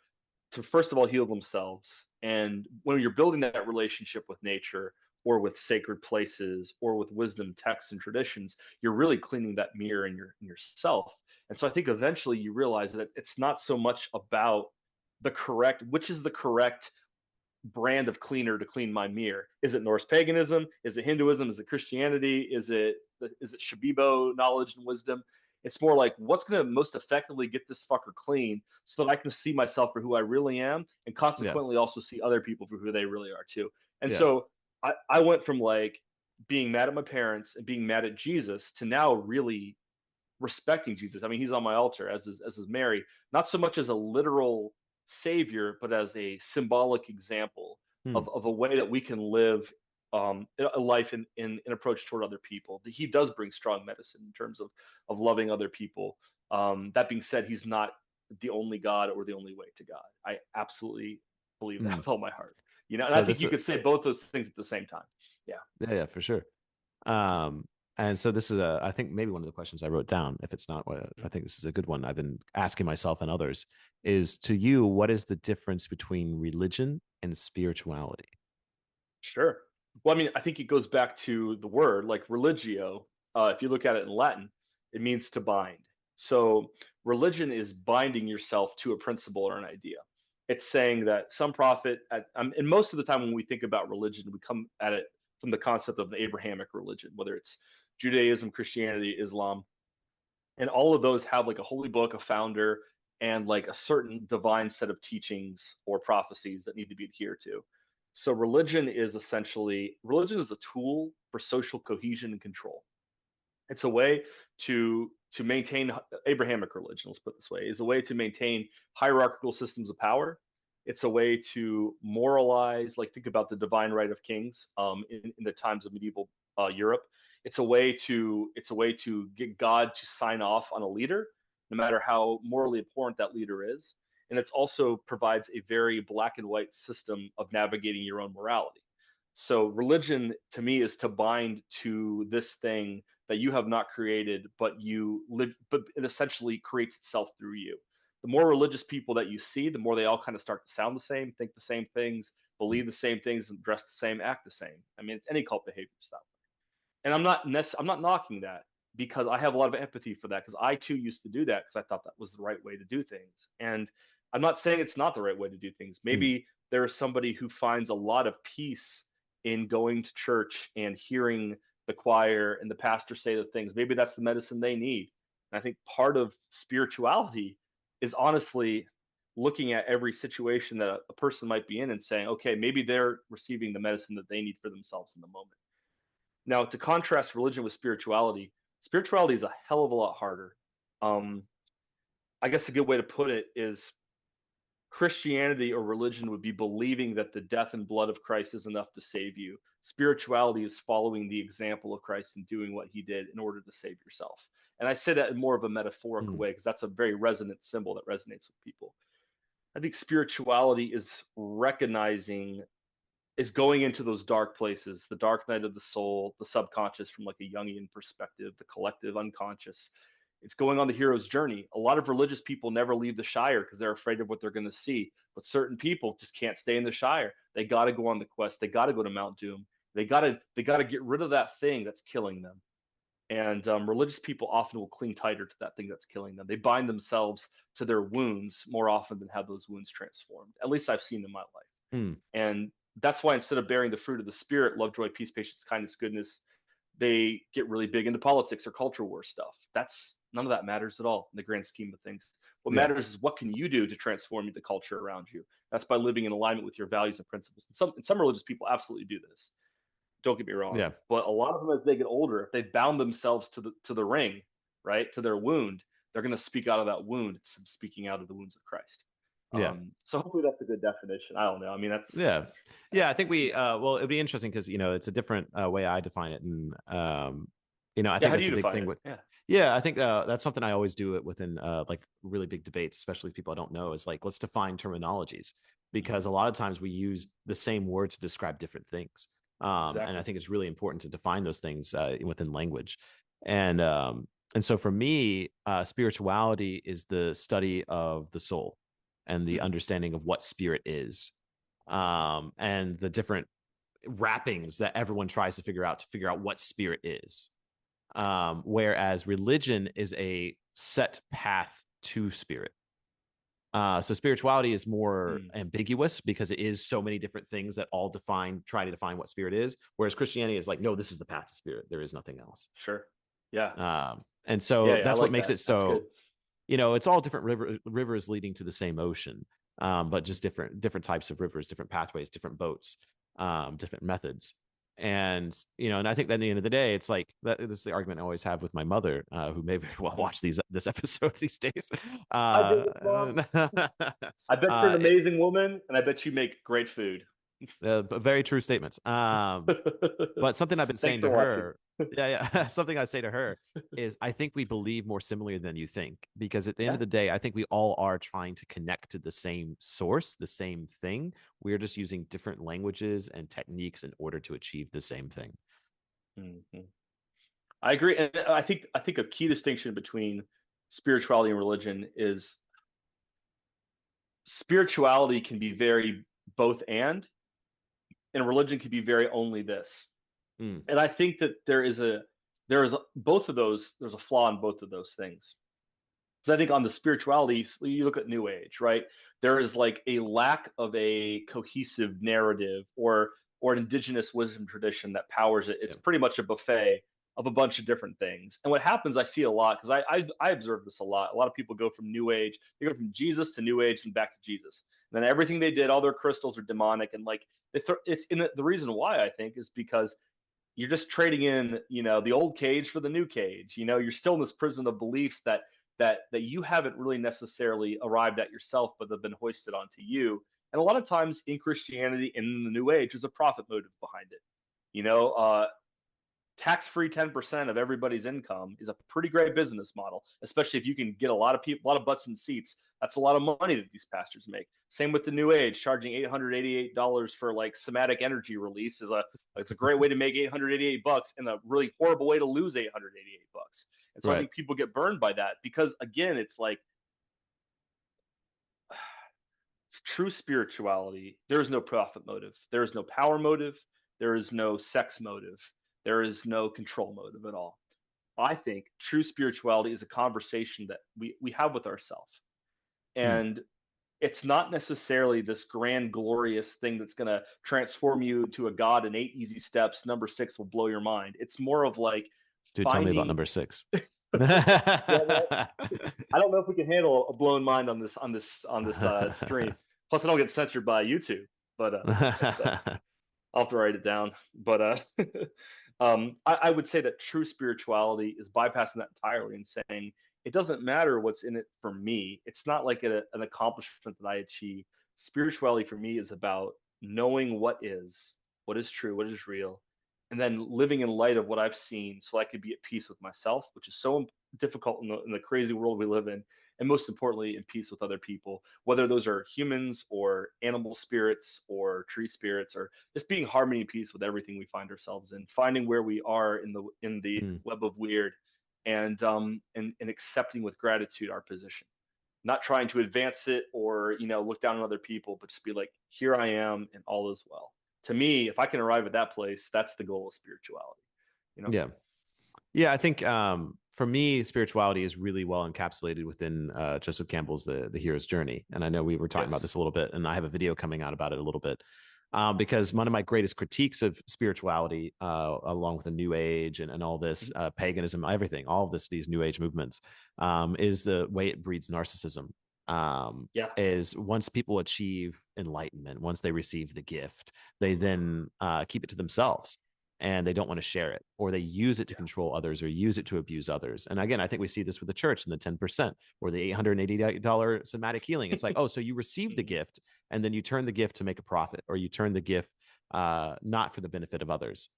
Speaker 2: to first of all heal themselves. And when you're building that relationship with nature or with sacred places or with wisdom texts and traditions, you're really cleaning that mirror in yourself. And so I think eventually you realize that it's not so much about which is the correct brand of cleaner to clean my mirror. Is it Norse paganism? Is it Hinduism? Is it Christianity? Is it Shabibo knowledge and wisdom? It's more like, what's going to most effectively get this fucker clean so that I can see myself for who I really am, and
Speaker 1: Yeah.
Speaker 2: consequently also see other people for who they really are too. And
Speaker 1: Yeah.
Speaker 2: so I went from like being mad at my parents and being mad at Jesus to now really respecting Jesus. I mean, he's on my altar, as is Mary, not so much as a literal savior, but as a symbolic example
Speaker 1: Mm.
Speaker 2: of a way that we can live a life in approach toward other people. He does bring strong medicine in terms of loving other people. That being said, he's not the only God or the only way to God. I absolutely believe that
Speaker 1: Mm.
Speaker 2: with all my heart. And I
Speaker 1: So
Speaker 2: think
Speaker 1: this
Speaker 2: you
Speaker 1: is,
Speaker 2: could say both those things at the same time. Yeah,
Speaker 1: yeah, yeah, for sure. Um, and so this is I think maybe one of the questions I wrote down. If it's not what I think this is a good one I've been asking myself and others is, to you, what is the difference between religion and spirituality?
Speaker 2: sure. Well, I mean, I think it goes back to the word, like religio. If you look at it in Latin, it means to bind. So religion is binding yourself to a principle or an idea. It's saying that some prophet, and most of the time when we think about religion, we come at it from the concept of the Abrahamic religion, whether it's Judaism, Christianity, Islam, and all of those have like a holy book, a founder, and like a certain divine set of teachings or prophecies that need to be adhered to. So religion is a tool for social cohesion and control. It's a way to maintain Abrahamic religion, let's put it this way, is a way to maintain hierarchical systems of power. It's a way to moralize, like think about the divine right of kings in the times of medieval Europe. It's a way to get God to sign off on a leader, no matter how morally abhorrent that leader is. And it also provides a very black and white system of navigating your own morality. So religion to me is to bind to this thing that you have not created, but you live, but it essentially creates itself through you. the more religious people that you see, the more they all kind of start to sound the same, think the same things, believe the same things, and dress the same, act the same. I mean, it's any cult behavior stuff. And I'm not knocking that, because I have a lot of empathy for that, because I too used to do that because I thought that was the right way to do things. And I'm not saying it's not the right way to do things.
Speaker 1: Mm.
Speaker 2: Maybe there is somebody who finds a lot of peace in going to church and hearing the choir and the pastor say the things. Maybe that's the medicine they need. And I think part of spirituality is honestly looking at every situation that a person might be in and saying, okay, maybe they're receiving the medicine that they need for themselves in the moment. Now, to contrast religion with spirituality, spirituality is a hell of a lot harder. Um, I guess a good way to put it is Christianity or religion would be believing that the death and blood of Christ is enough to save you. Spirituality is following the example of Christ and doing what he did in order to save yourself. And I say that in more of a metaphorical
Speaker 1: Mm.
Speaker 2: way because that's a very resonant symbol that resonates with people. I think spirituality is recognizing, is going into those dark places, the dark night of the soul, the subconscious from like a Jungian perspective, the collective unconscious. It's going on the hero's journey. A lot of religious people never leave the Shire because they're afraid of what they're going to see. But certain people just can't stay in the Shire. They got to go on the quest. They got to go to Mount Doom. They got to get rid of that thing that's killing them. And religious people often will cling tighter to that thing that's killing them. They bind themselves to their wounds more often than have those wounds transformed. At least I've seen in my life.
Speaker 1: Mm.
Speaker 2: And that's why instead of bearing the fruit of the spirit, love, joy, peace, patience, kindness, goodness, they get really big into politics or culture war stuff. That's none of that matters at all in the grand scheme of things. What
Speaker 1: Yeah.
Speaker 2: matters is what can you do to transform the culture around you. That's by living in alignment with your values and principles. And some religious people absolutely do this. Don't get me wrong,
Speaker 1: Yeah.
Speaker 2: but a lot of them, as they get older, if they bound themselves to the ring, right, to their wound, they're going to speak out of that wound. It's speaking out of the wounds of Christ.
Speaker 1: Yeah.
Speaker 2: So hopefully that's a good definition. I don't know. I mean,
Speaker 1: Yeah. Yeah. I think we, well, it'd be interesting because, it's a different way I define it. And, I
Speaker 2: yeah.
Speaker 1: think
Speaker 2: How do
Speaker 1: that's
Speaker 2: you
Speaker 1: a big
Speaker 2: define
Speaker 1: thing
Speaker 2: it?
Speaker 1: with,
Speaker 2: Yeah.
Speaker 1: yeah, I think that's something I always do it within like really big debates, especially with people I don't know, is like, let's define terminologies because
Speaker 2: Mm-hmm.
Speaker 1: a lot of times we use the same words to describe different things. And I
Speaker 2: Exactly.
Speaker 1: think it's really important to define those things within language. And so for me, spirituality is the study of the soul and the
Speaker 2: Mm,
Speaker 1: understanding of what spirit is, and the different wrappings that everyone tries to figure out what spirit is. Whereas religion is a set path to spirit. So spirituality is more
Speaker 2: mm,
Speaker 1: ambiguous because it is so many different things that all try to define what spirit is. Whereas Christianity is like, no, this is the path to spirit. There is nothing else.
Speaker 2: sure. Yeah.
Speaker 1: And
Speaker 2: Yeah.
Speaker 1: so
Speaker 2: Yeah. I
Speaker 1: that's what
Speaker 2: like
Speaker 1: makes
Speaker 2: that.
Speaker 1: it
Speaker 2: That's good.
Speaker 1: so, it's all different rivers leading to the same ocean, but just different types of rivers, different pathways, different boats, different methods. And I think that at the end of the day, it's like that. This is the argument I always have with my mother, who may very well
Speaker 2: Mhm.
Speaker 1: watch this episode these days.
Speaker 2: I did it, Mom. I bet you're an
Speaker 1: It,
Speaker 2: amazing woman, and I bet you make great food.
Speaker 1: very true statements. But something I've been
Speaker 2: Thanks
Speaker 1: saying
Speaker 2: for
Speaker 1: to
Speaker 2: watching.
Speaker 1: her, yeah, yeah, something I say to her is I think we believe more similarly than you think, because at the end
Speaker 2: Yeah.
Speaker 1: of the day, I think we all are trying to connect to the same source, the same thing. We're just using different languages and techniques in order to achieve the same thing.
Speaker 2: Mhm. I agree, and I think a key distinction between spirituality and religion is spirituality can be very both and religion can be very only this.
Speaker 1: Mm,
Speaker 2: And I think that both of those, there's a flaw in both of those things. Because I think on the spirituality, you look at New Age, right? There is like a lack of a cohesive narrative or an indigenous wisdom tradition that powers it.
Speaker 1: yeah,
Speaker 2: It's pretty much a buffet of a bunch of different things. And what happens, I see a lot because I observe this a lot. A lot of people go from New Age, they go from Jesus to New Age and back to Jesus. And then everything they did, all their crystals are demonic, and like it's in the reason why I think is because you're just trading in, the old cage for the new cage. You're still in this prison of beliefs that you haven't really necessarily arrived at yourself, but have been hoisted onto you. And a lot of times in Christianity and in the New Age, there's a profit motive behind it. You know, tax-free 10% of everybody's income is a pretty great business model, especially if you can get a lot of people, a lot of butts in seats. That's a lot of money that these pastors make. Same with the New Age, charging $888 for like somatic energy release it's a great way to make $888 and a really horrible way to lose $888. And so I
Speaker 1: right.
Speaker 2: think people get burned by that because again, it's like true spirituality, there is no profit motive, there is no power motive, there is no sex motive, there is no control motive at all. I think true spirituality is a conversation that we have with ourselves.
Speaker 1: Mm.
Speaker 2: And it's not necessarily this grand, glorious thing that's going to transform you to a god in 8 easy steps. Number 6 will blow your mind. It's more of like
Speaker 1: Dude, tell me about
Speaker 2: finding.
Speaker 1: number 6.
Speaker 2: Well, I don't know if we can handle a blown mind on this stream. Plus, I don't get censored by YouTube, but I'll have to write it down. But I would say that true spirituality is bypassing that entirely and saying it doesn't matter what's in it for me. It's not like an accomplishment that I achieve. Spirituality for me is about knowing what is true, what is real, and then living in light of what I've seen so I could be at peace with myself, which is so difficult in the crazy world we live in, and most importantly, in peace with other people, whether those are humans or animal spirits or tree spirits, or just being harmony and peace with everything we find ourselves in, finding where we are in the
Speaker 1: Mm.
Speaker 2: web of weird, and accepting with gratitude our position, not trying to advance it or look down on other people, but just be like, here I am and all is well. To me, if I can arrive at that place, that's the goal of spirituality. you know
Speaker 1: Yeah. Yeah, I think for me, spirituality is really well encapsulated within Joseph Campbell's the Hero's Journey. And I know we were talking about
Speaker 2: yes.
Speaker 1: this a little bit, and I have a video coming out about it a little bit. Because one of my greatest critiques of spirituality, along with the New Age and all this paganism, everything, all of this, these New Age movements, is the way it breeds narcissism.
Speaker 2: Yeah.
Speaker 1: Is once people achieve enlightenment, once they receive the gift, they then keep it to themselves and they don't want to share it, or they use it to control others or use it to abuse others. And again, I think we see this with the church and the 10% or the $880 somatic healing. It's like, oh, so you received the gift and then you turn the gift to make a profit, or you turn the gift not for the benefit of others.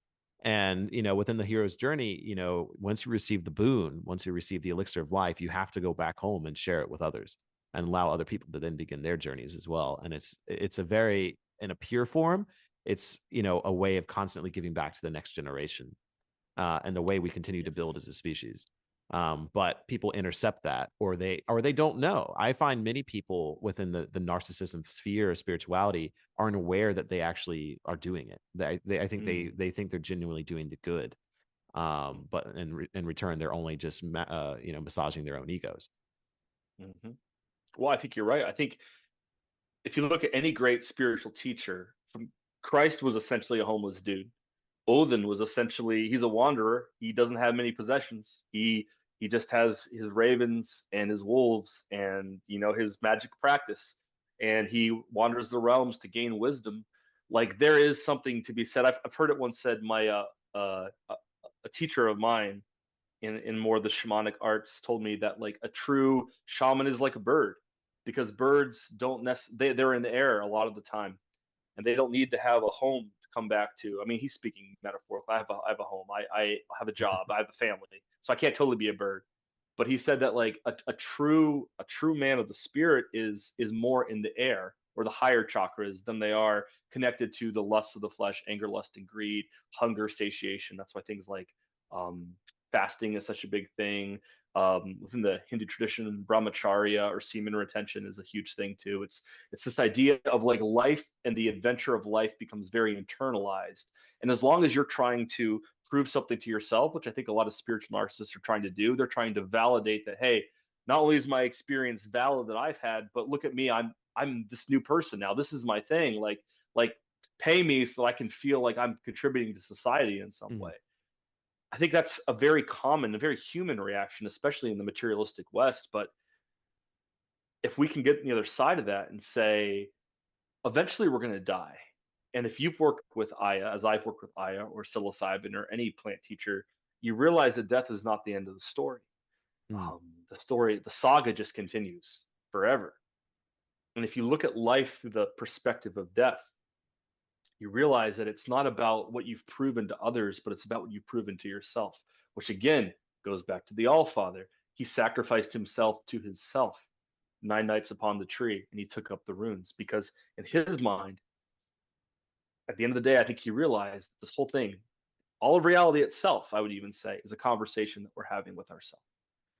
Speaker 1: And within the hero's journey, once you receive the boon, once you receive the elixir of life, you have to go back home and share it with others and allow other people to then begin their journeys as well. And it's a very, in a pure form, it's a way of constantly giving back to the next generation, and the way we continue to build as a species. But people intercept that, or they don't know. I find many people within the narcissism sphere of spirituality aren't aware that they actually are doing it. I think they think they're genuinely doing the good, but in return they're only just massaging their own egos.
Speaker 2: Mm-hmm. Well, I think you're right. I think if you look at any great spiritual teacher, from Christ was essentially a homeless dude. Odin was essentially, he's a wanderer. He doesn't have many possessions. He just has his ravens and his wolves and his magic practice, and he wanders the realms to gain wisdom. Like, there is something to be said. I've heard it once said. A teacher of mine in more of the shamanic arts told me that, like, a true shaman is like a bird, because birds don't they're in the air a lot of the time, and they don't need to have a home to come back to. I mean, he's speaking metaphorically. I have a home. I have a job. I have a family, so I can't totally be a bird. But he said that, like, a true man of the spirit is more in the air or the higher chakras than they are connected to the lusts of the flesh, anger, lust, and greed, hunger, satiation. That's why things like um, fasting is such a big thing. Within the Hindu tradition, brahmacharya or semen retention is a huge thing too. It's this idea of, like, life and the adventure of life becomes very internalized. And as long as you're trying to prove something to yourself, which I think a lot of spiritual narcissists are trying to do, they're trying to validate that, hey, not only is my experience valid that I've had, but look at me, I'm this new person now. This is my thing. Like pay me so I can feel like I'm contributing to society in some
Speaker 1: Mm-hmm.
Speaker 2: way. I think that's a very common, a very human reaction, especially in the materialistic West. But if we can get on the other side of that and say, eventually we're going to die. And if you've worked with Aya, as I've worked with Aya or psilocybin or any plant teacher, you realize that death is not the end of the story.
Speaker 1: Mm.
Speaker 2: The saga just continues forever. And if you look at life through the perspective of death, you realize that it's not about what you've proven to others, but it's about what you've proven to yourself, which again goes back to the All Father. He sacrificed himself to his self 9 nights upon the tree, and he took up the runes because in his mind, at the end of the day, I think he realized this whole thing, all of reality itself, I would even say, is a conversation that we're having with ourselves.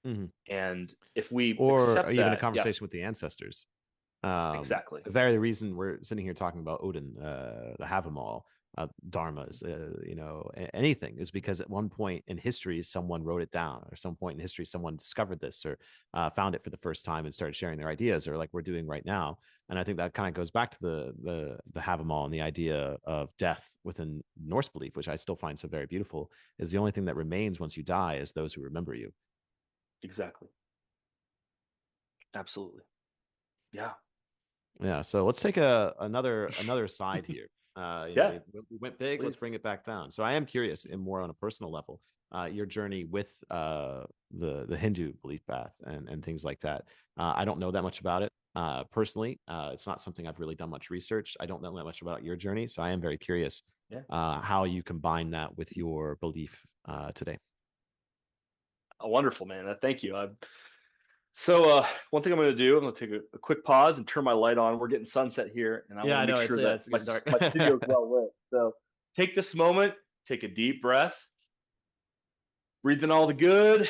Speaker 1: Mm-hmm.
Speaker 2: And if we
Speaker 1: Or
Speaker 2: accept
Speaker 1: even a
Speaker 2: that, yeah,
Speaker 1: conversation with the ancestors.
Speaker 2: Exactly.
Speaker 1: The very reason we're sitting here talking about Odin, the Havamal, dharmas, anything is because at one point in history, someone wrote it down, or some point in history, someone discovered this or found it for the first time and started sharing their ideas, or like we're doing right now. And I think that kind of goes back to the Havamal and the idea of death within Norse belief, which I still find so very beautiful. Is the only thing that remains once you die is those who remember you.
Speaker 2: Exactly. Absolutely. Yeah.
Speaker 1: Yeah. So let's take another side here.
Speaker 2: Yeah.
Speaker 1: We went big. Let's
Speaker 2: Please.
Speaker 1: bring it back down. So I am curious, and more on a personal level, your journey with the Hindu belief path and things like that. I don't know that much about it personally. It's not something I've really done much research. I don't know that much about your journey, so I am very curious
Speaker 2: Yeah.
Speaker 1: how you combine that with your belief today.
Speaker 2: Oh, wonderful, man. Thank you. One thing I'm going to do, I'm going to take a quick pause and turn my light on. We're getting sunset here, and I
Speaker 1: Yeah,
Speaker 2: want to
Speaker 1: I
Speaker 2: make
Speaker 1: know
Speaker 2: sure that
Speaker 1: it's getting dark.
Speaker 2: my studio is well lit. So take this moment, take a deep breath, breathe in all the good,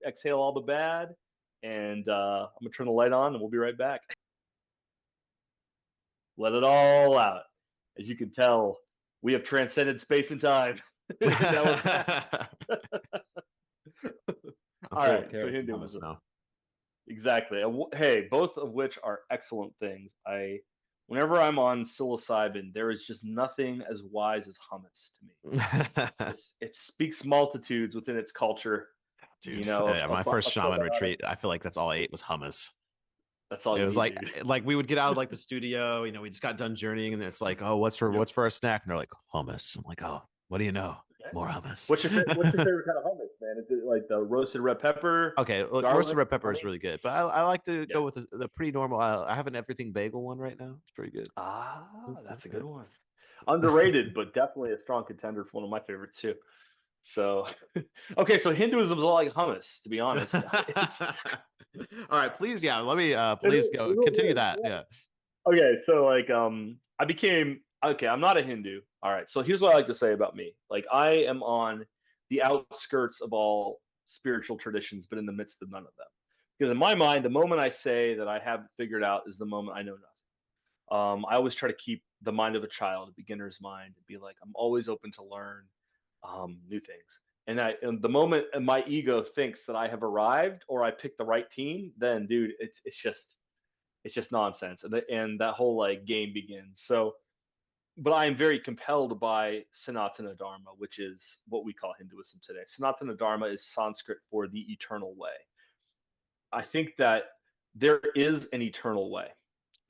Speaker 2: exhale all the bad, and I'm going to turn the light on, and we'll be right back. Let it all out. As you can tell, we have transcended space and time. Now we're back.
Speaker 1: I'm
Speaker 2: All
Speaker 1: full of
Speaker 2: right, so
Speaker 1: carrots and hummus
Speaker 2: Hinduism.
Speaker 1: now.
Speaker 2: Exactly. Hey, both of which are excellent things. Whenever I'm on psilocybin, there is just nothing as wise as hummus to me. It speaks multitudes within its culture.
Speaker 1: Dude,
Speaker 2: Of,
Speaker 1: yeah,
Speaker 2: of,
Speaker 1: my first
Speaker 2: of
Speaker 1: shaman
Speaker 2: probiotics.
Speaker 1: retreat, I feel like that's all I ate was hummus.
Speaker 2: That's all
Speaker 1: It
Speaker 2: you
Speaker 1: was
Speaker 2: need, dude.
Speaker 1: like we would get out of like the studio, we just got done journeying, and it's like, oh,
Speaker 2: Yep.
Speaker 1: what's for our snack? And they're like, hummus. I'm like, oh, what do you know?
Speaker 2: Okay.
Speaker 1: More hummus.
Speaker 2: What's your favorite kind of hummus, man? Is it like the roasted red pepper,
Speaker 1: Okay, look, roasted
Speaker 2: garlic,
Speaker 1: red pepper is
Speaker 2: honey?
Speaker 1: really good, but I like to
Speaker 2: Yeah.
Speaker 1: go with the pretty normal. I have an everything bagel one right now. It's pretty good.
Speaker 2: Ah, that's a good one. Underrated, but definitely a strong contender for one of my favorites too. So, okay, so Hinduism is all like hummus, to be honest. It's
Speaker 1: All right, please, yeah, let me
Speaker 2: it,
Speaker 1: please
Speaker 2: it
Speaker 1: go
Speaker 2: really
Speaker 1: continue
Speaker 2: is.
Speaker 1: that.
Speaker 2: Yeah.
Speaker 1: Yeah.
Speaker 2: Okay, so like I became okay, I'm not a Hindu. All right. So here's what I like to say about me. Like I am on the outskirts of all spiritual traditions, but in the midst of none of them. Because in my mind, the moment I say that I have it figured out is the moment I know nothing. I always try to keep the mind of a child, a beginner's mind, and be like, I'm always open to learn new things. And the moment my ego thinks that I have arrived or I picked the right team, then dude, it's just nonsense, and that whole like game begins. So, but I am very compelled by Sanatana Dharma, which is what we call Hinduism today. Sanatana Dharma is Sanskrit for the eternal way. I think that there is an eternal way,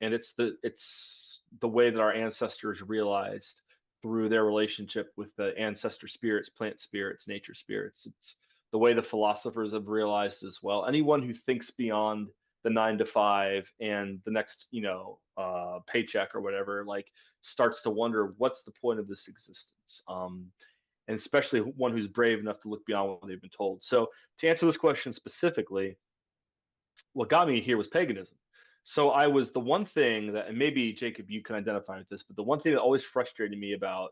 Speaker 2: and it's the way that our ancestors realized through their relationship with the ancestor spirits, plant spirits, nature spirits. It's the way the philosophers have realized as well. Anyone who thinks beyond the 9 to 5 and the next, paycheck or whatever, like starts to wonder what's the point of this existence. And especially one who's brave enough to look beyond what they've been told. So to answer this question specifically, what got me here was paganism. So I was the one thing that, and maybe Jacob, you can identify with this, but the one thing that always frustrated me about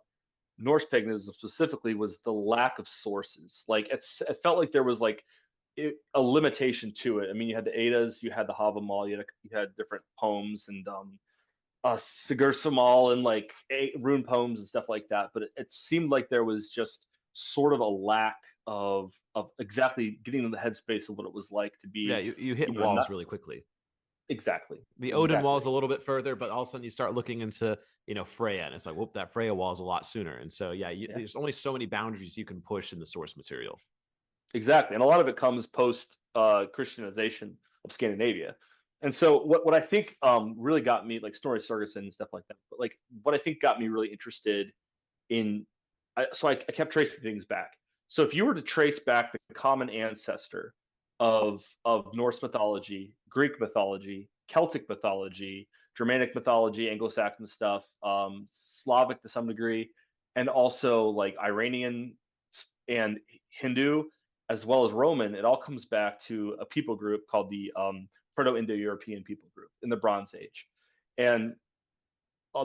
Speaker 2: Norse paganism specifically was the lack of sources. Like it felt like there was like a limitation to it. I mean, you had the Eddas, you had the Havamal, you had different poems and Sigur Samal and like rune poems and stuff like that. But it seemed like there was just sort of a lack of exactly getting in the headspace of what it was like to
Speaker 1: Yeah,
Speaker 2: be,
Speaker 1: you hit walls
Speaker 2: not
Speaker 1: really quickly.
Speaker 2: exactly,
Speaker 1: The Odin wall
Speaker 2: exactly,
Speaker 1: is a little bit further, but all of a sudden you start looking into, Freya, and it's like, whoop, that Freya wall is a lot sooner. And so, yeah,
Speaker 2: yeah,
Speaker 1: there's only so many boundaries you can push in the source material.
Speaker 2: exactly. And a lot of it comes post Christianization of Scandinavia. And so what I think really got me, like Snorri Sturluson and stuff like that, but like what I think got me really interested in I kept tracing things back. So if you were to trace back the common ancestor of Norse mythology, Greek mythology, Celtic mythology, Germanic mythology, Anglo-Saxon stuff, Slavic to some degree, and also like Iranian and Hindu, as well as Roman, it all comes back to a people group called the Proto-Indo-European people group in the Bronze Age, and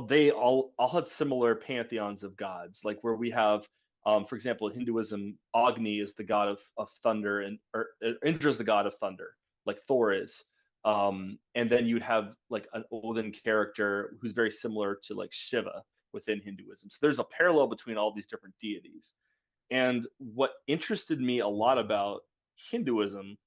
Speaker 2: they all had similar pantheons of gods, like where we have, for example, in Hinduism, Agni is the god of thunder, and or Indra is the god of thunder, like Thor is. And then you'd have like an Odin character who's very similar to like Shiva within Hinduism. So there's a parallel between all these different deities. And what interested me a lot about Hinduism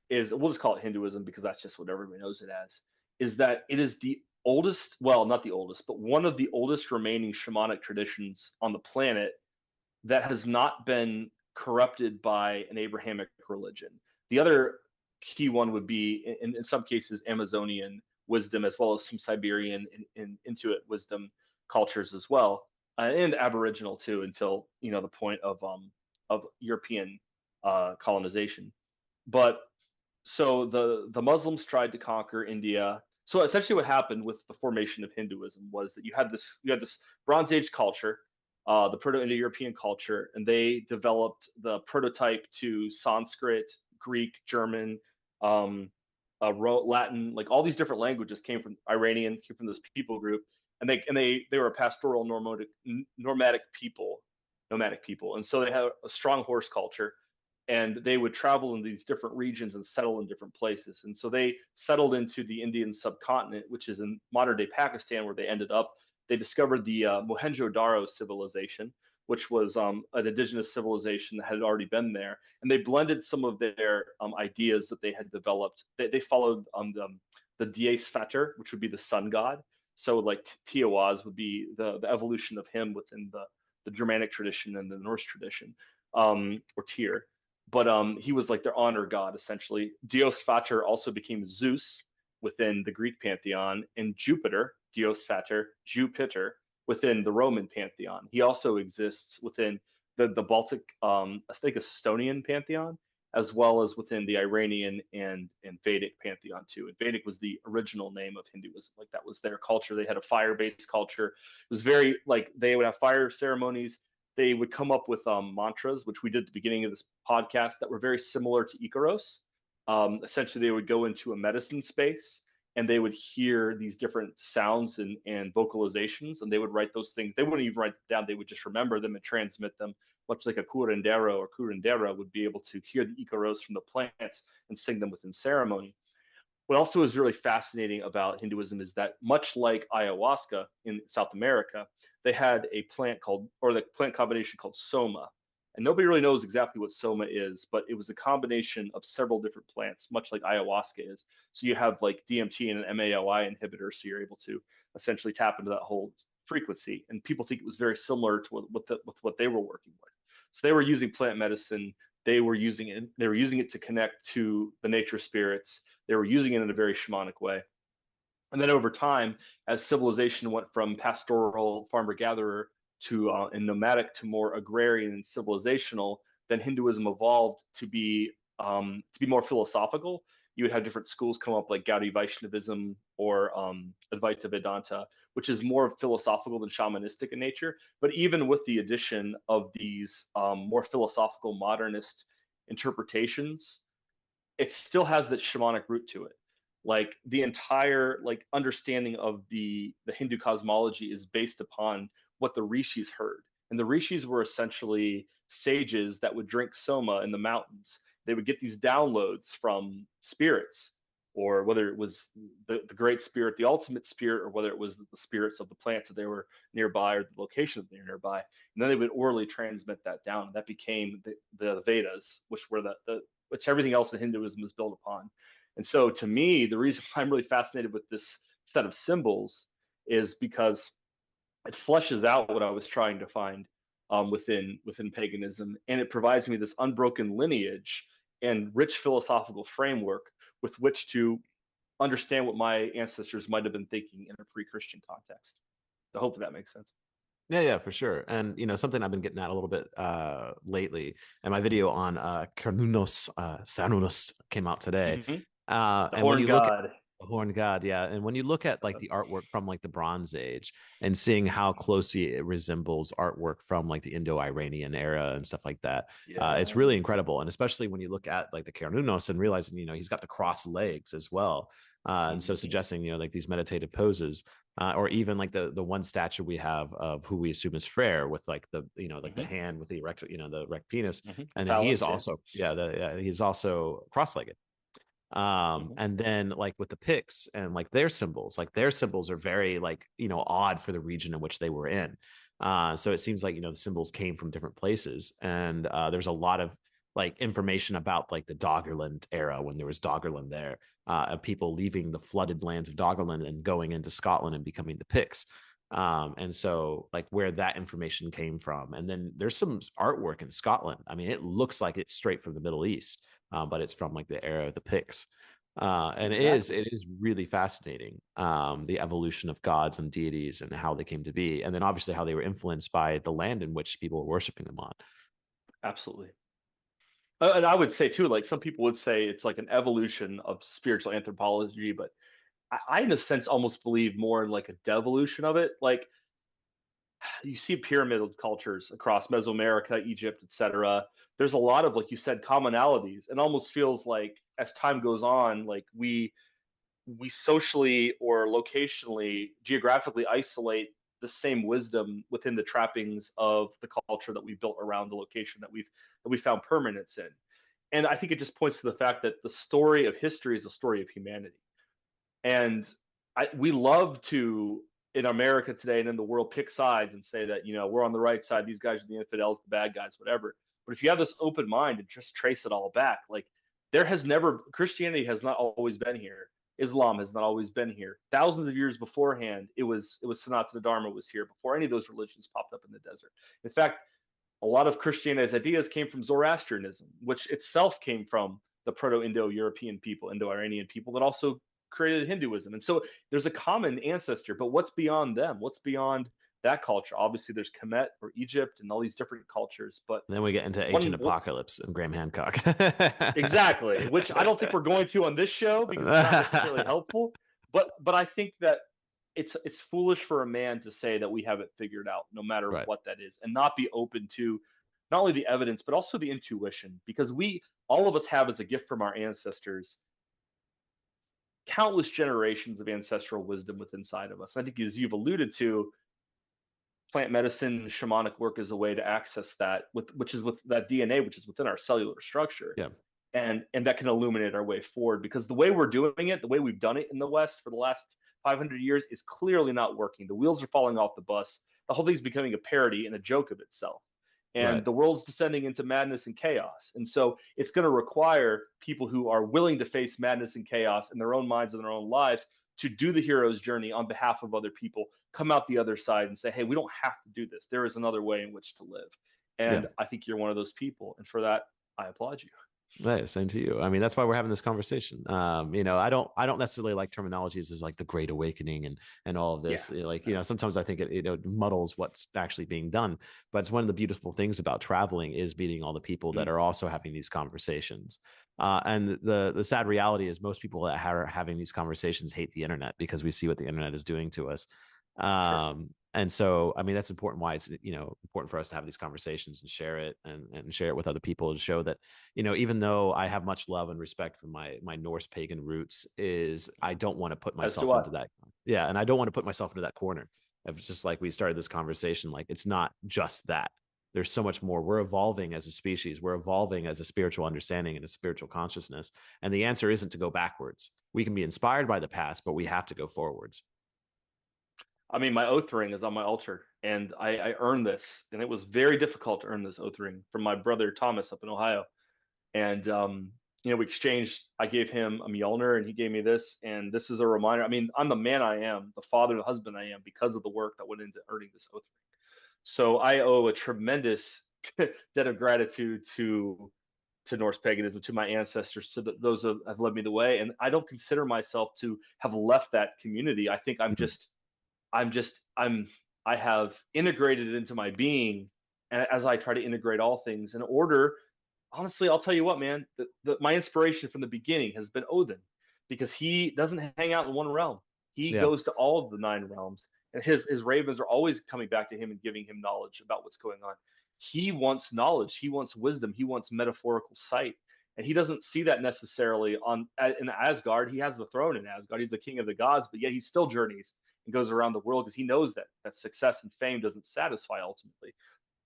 Speaker 2: is, we'll just call it Hinduism because that's just what everybody knows it as, is that it is the oldest, well, not the oldest, but one of the oldest remaining shamanic traditions on the planet that has not been corrupted by an Abrahamic religion. The other key one would be, in some cases, Amazonian wisdom, as well as some Siberian and Inuit wisdom cultures as well, and Aboriginal too, until the point of European colonization. But so the Muslims tried to conquer India. So essentially, what happened with the formation of Hinduism was that you had this Bronze Age culture, the Proto-Indo-European culture, and they developed the prototype to Sanskrit, Greek, German, um, Latin, like all these different languages came from Iranian, came from this people group, and they were a pastoral nomadic people, and so they had a strong horse culture, and they would travel in these different regions and settle in different places. And so they settled into the Indian subcontinent, which is in modern day Pakistan, where they ended up. They discovered the Mohenjo-Daro civilization, which was an indigenous civilization that had already been there, and they blended some of their ideas that they had developed. They followed the Dies Fater, which would be the sun god. So like Tiawaz would be the evolution of him within the Germanic tradition and the Norse tradition, or Tyr. But he was like their honor god essentially. Dios Fater also became Zeus within the Greek pantheon, and Jupiter, Dios Fater, Jupiter, within the Roman pantheon. He also exists within the Baltic, I think, Estonian pantheon, as well as within the Iranian and Vedic pantheon too. And Vedic was the original name of Hinduism. Like that was their culture. They had a fire-based culture. It was very like they would have fire ceremonies. They would come up with mantras, which we did at the beginning of this podcast, that were very similar to Icaros. Essentially, they would go into a medicine space and they would hear these different sounds and vocalizations, and they would write those things. They wouldn't even write them down. They would just remember them and transmit them, much like a curandero or curandera would be able to hear the Icaros from the plants and sing them within ceremony. What also is really fascinating about Hinduism is that, much like ayahuasca in South America, they had a plant called, or the plant combination called soma. And nobody really knows exactly what soma is, but it was a combination of several different plants, much like ayahuasca is. So you have like DMT and an MAOI inhibitor, so you're able to essentially tap into that whole frequency. And people think it was very similar to what they were working with. So they were using plant medicine. They were using it. They were using it to connect to the nature spirits. They were using it in a very shamanic way. And then over time, as civilization went from pastoral farmer-gatherer to and nomadic to more agrarian and civilizational, then Hinduism evolved to be more philosophical. You would have different schools come up like Gaudiya Vaishnavism or Advaita Vedanta, which is more philosophical than shamanistic in nature. But even with the addition of these more philosophical modernist interpretations, it still has that shamanic root to it. Like the entire like understanding of the Hindu cosmology is based upon what the rishis heard, and the rishis were essentially sages that would drink soma in the mountains. They would get these downloads from spirits, or whether it was the great spirit, the ultimate spirit, or whether it was the spirits of the plants that they were nearby or the location that they were nearby. And then they would orally transmit that down. That became the Vedas, which were which everything else in Hinduism is built upon. And so to me, the reason I'm really fascinated with this set of symbols is because it fleshes out what I was trying to find within paganism, and it provides me this unbroken lineage and rich philosophical framework with which to understand what my ancestors might have been thinking in a pre-Christian context. So hopefully that makes sense.
Speaker 1: Yeah, for sure. And something I've been getting at a little bit lately, and my video on Carnunos Sanunus came out today.
Speaker 2: Mm-hmm. The
Speaker 1: And when
Speaker 2: horn
Speaker 1: you look at
Speaker 2: god.
Speaker 1: the horn god, yeah, and when you look at like the artwork from like the Bronze Age and seeing how closely it resembles artwork from like the Indo-Iranian era and stuff like that, it's
Speaker 2: Yeah.
Speaker 1: really incredible. And especially when you look at like the Carnunos and realizing he's got the crossed legs as well, and so
Speaker 2: Mm-hmm.
Speaker 1: suggesting like these meditative poses. Or even like the one statue we have of who we assume is Freyr with like the like the
Speaker 2: Mm-hmm.
Speaker 1: hand with the erect the erect penis,
Speaker 2: Mm-hmm. The
Speaker 1: and then he is
Speaker 2: phallus, yeah.
Speaker 1: also he's also cross-legged.
Speaker 2: Hmm.
Speaker 1: And then like with the Picts and like their symbols are very like, odd for the region in which they were in. So it seems like, the symbols came from different places. And there's a lot of like information about like the Doggerland era when there was Doggerland there, of people leaving the flooded lands of Doggerland and going into Scotland and becoming the Picts. And so like where that information came from. And then there's some artwork in Scotland. I mean, it looks like it's straight from the Middle East, but it's from like the era of the Picts. And it is
Speaker 2: Exactly.
Speaker 1: it is really fascinating, the evolution of gods and deities and how they came to be, and then obviously how they were influenced by the land in which people were worshiping them on.
Speaker 2: Absolutely. And I would say too, like some people would say it's like an evolution of spiritual anthropology, but I in a sense almost believe more in like a devolution of it. Like you see pyramidal cultures across Mesoamerica, Egypt, etc. There's a lot of, like you said, commonalities, and almost feels like as time goes on, like we socially or locationally, geographically isolate the same wisdom within the trappings of the culture that we built around the location that we found permanence in. And I think it just points to the fact that the story of history is a story of humanity. And we love to, in America today and in the world, pick sides and say that, we're on the right side, these guys are the infidels, the bad guys, whatever. But if you have this open mind and just trace it all back, like Christianity has not always been here. Islam has not always been here. Thousands of years beforehand, it was Sanatana Dharma was here before any of those religions popped up in the desert. In fact, a lot of Christianity's ideas came from Zoroastrianism, which itself came from the Proto-Indo-European people, Indo-Iranian people that also created Hinduism. And so there's a common ancestor, but what's beyond them? What's beyond that culture? Obviously, there's Kemet or Egypt and all these different cultures, but
Speaker 1: And then we get into Agent
Speaker 2: one
Speaker 1: Apocalypse and Graham Hancock.
Speaker 2: exactly, which I don't think we're going to on this show because it's not necessarily helpful. But I think that it's foolish for a man to say that we have it figured out, no matter
Speaker 1: Right.
Speaker 2: what that is, and not be open to not only the evidence but also the intuition, because we all of us have as a gift from our ancestors countless generations of ancestral wisdom within inside of us. I think, as you've alluded to, plant medicine, shamanic work is a way to access that, which is with that DNA, which is within our cellular structure,
Speaker 1: Yeah.
Speaker 2: and that can illuminate our way forward. Because the way we're doing it, the way we've done it in the West for the last 500 years, is clearly not working. The wheels are falling off the bus. The whole thing's becoming a parody and a joke of itself.
Speaker 1: Right.
Speaker 2: And the world's descending into madness and chaos. And so it's going to require people who are willing to face madness and chaos in their own minds and their own lives to do the hero's journey on behalf of other people, come out the other side and say, hey, we don't have to do this. There is another way in which to live.
Speaker 1: Yeah.
Speaker 2: And I think you're one of those people. And for that, I applaud you.
Speaker 1: Yeah, same to you. I mean, that's why we're having this conversation. I don't necessarily like terminologies as like the Great Awakening and all of
Speaker 2: Yeah.
Speaker 1: this. Like,
Speaker 2: No.
Speaker 1: sometimes I think it muddles what's actually being done. But it's one of the beautiful things about traveling is meeting all the people that
Speaker 2: Mm.
Speaker 1: are also having these conversations. And the sad reality is most people that are having these conversations hate the internet because we see what the internet is doing to us.
Speaker 2: Sure.
Speaker 1: And so, I mean, that's important why it's, important for us to have these conversations and share it and share it with other people to show that, even though I have much love and respect for my Norse pagan roots, is I don't want to put
Speaker 2: As do
Speaker 1: myself
Speaker 2: I.
Speaker 1: into that. Yeah. And I don't want to put myself into that corner of just like we started this conversation. Like it's not just that. There's so much more. We're evolving as a species. We're evolving as a spiritual understanding and a spiritual consciousness. And the answer isn't to go backwards. We can be inspired by the past, but we have to go forwards.
Speaker 2: I mean, my oath ring is on my altar, and I earned this, and it was very difficult to earn this oath ring from my brother Thomas up in Ohio. And we exchanged. I gave him a Mjolnir, and he gave me this. And this is a reminder. I mean, I'm the man I am, the father, the husband I am, because of the work that went into earning this oath ring. So I owe a tremendous debt of gratitude to Norse paganism, to my ancestors, to those that have led me the way. And I don't consider myself to have left that community. I think
Speaker 1: Mhm.
Speaker 2: I have integrated it into my being, and as I try to integrate all things in order. Honestly, I'll tell you what, man. My inspiration from the beginning has been Odin, because he doesn't hang out in one realm. He
Speaker 1: Yeah.
Speaker 2: goes to all of the nine realms, and his ravens are always coming back to him and giving him knowledge about what's going on. He wants knowledge. He wants wisdom. He wants metaphorical sight, and he doesn't see that necessarily in Asgard. He has the throne in Asgard. He's the king of the gods, but yet he still journeys and goes around the world because he knows that success and fame doesn't satisfy ultimately.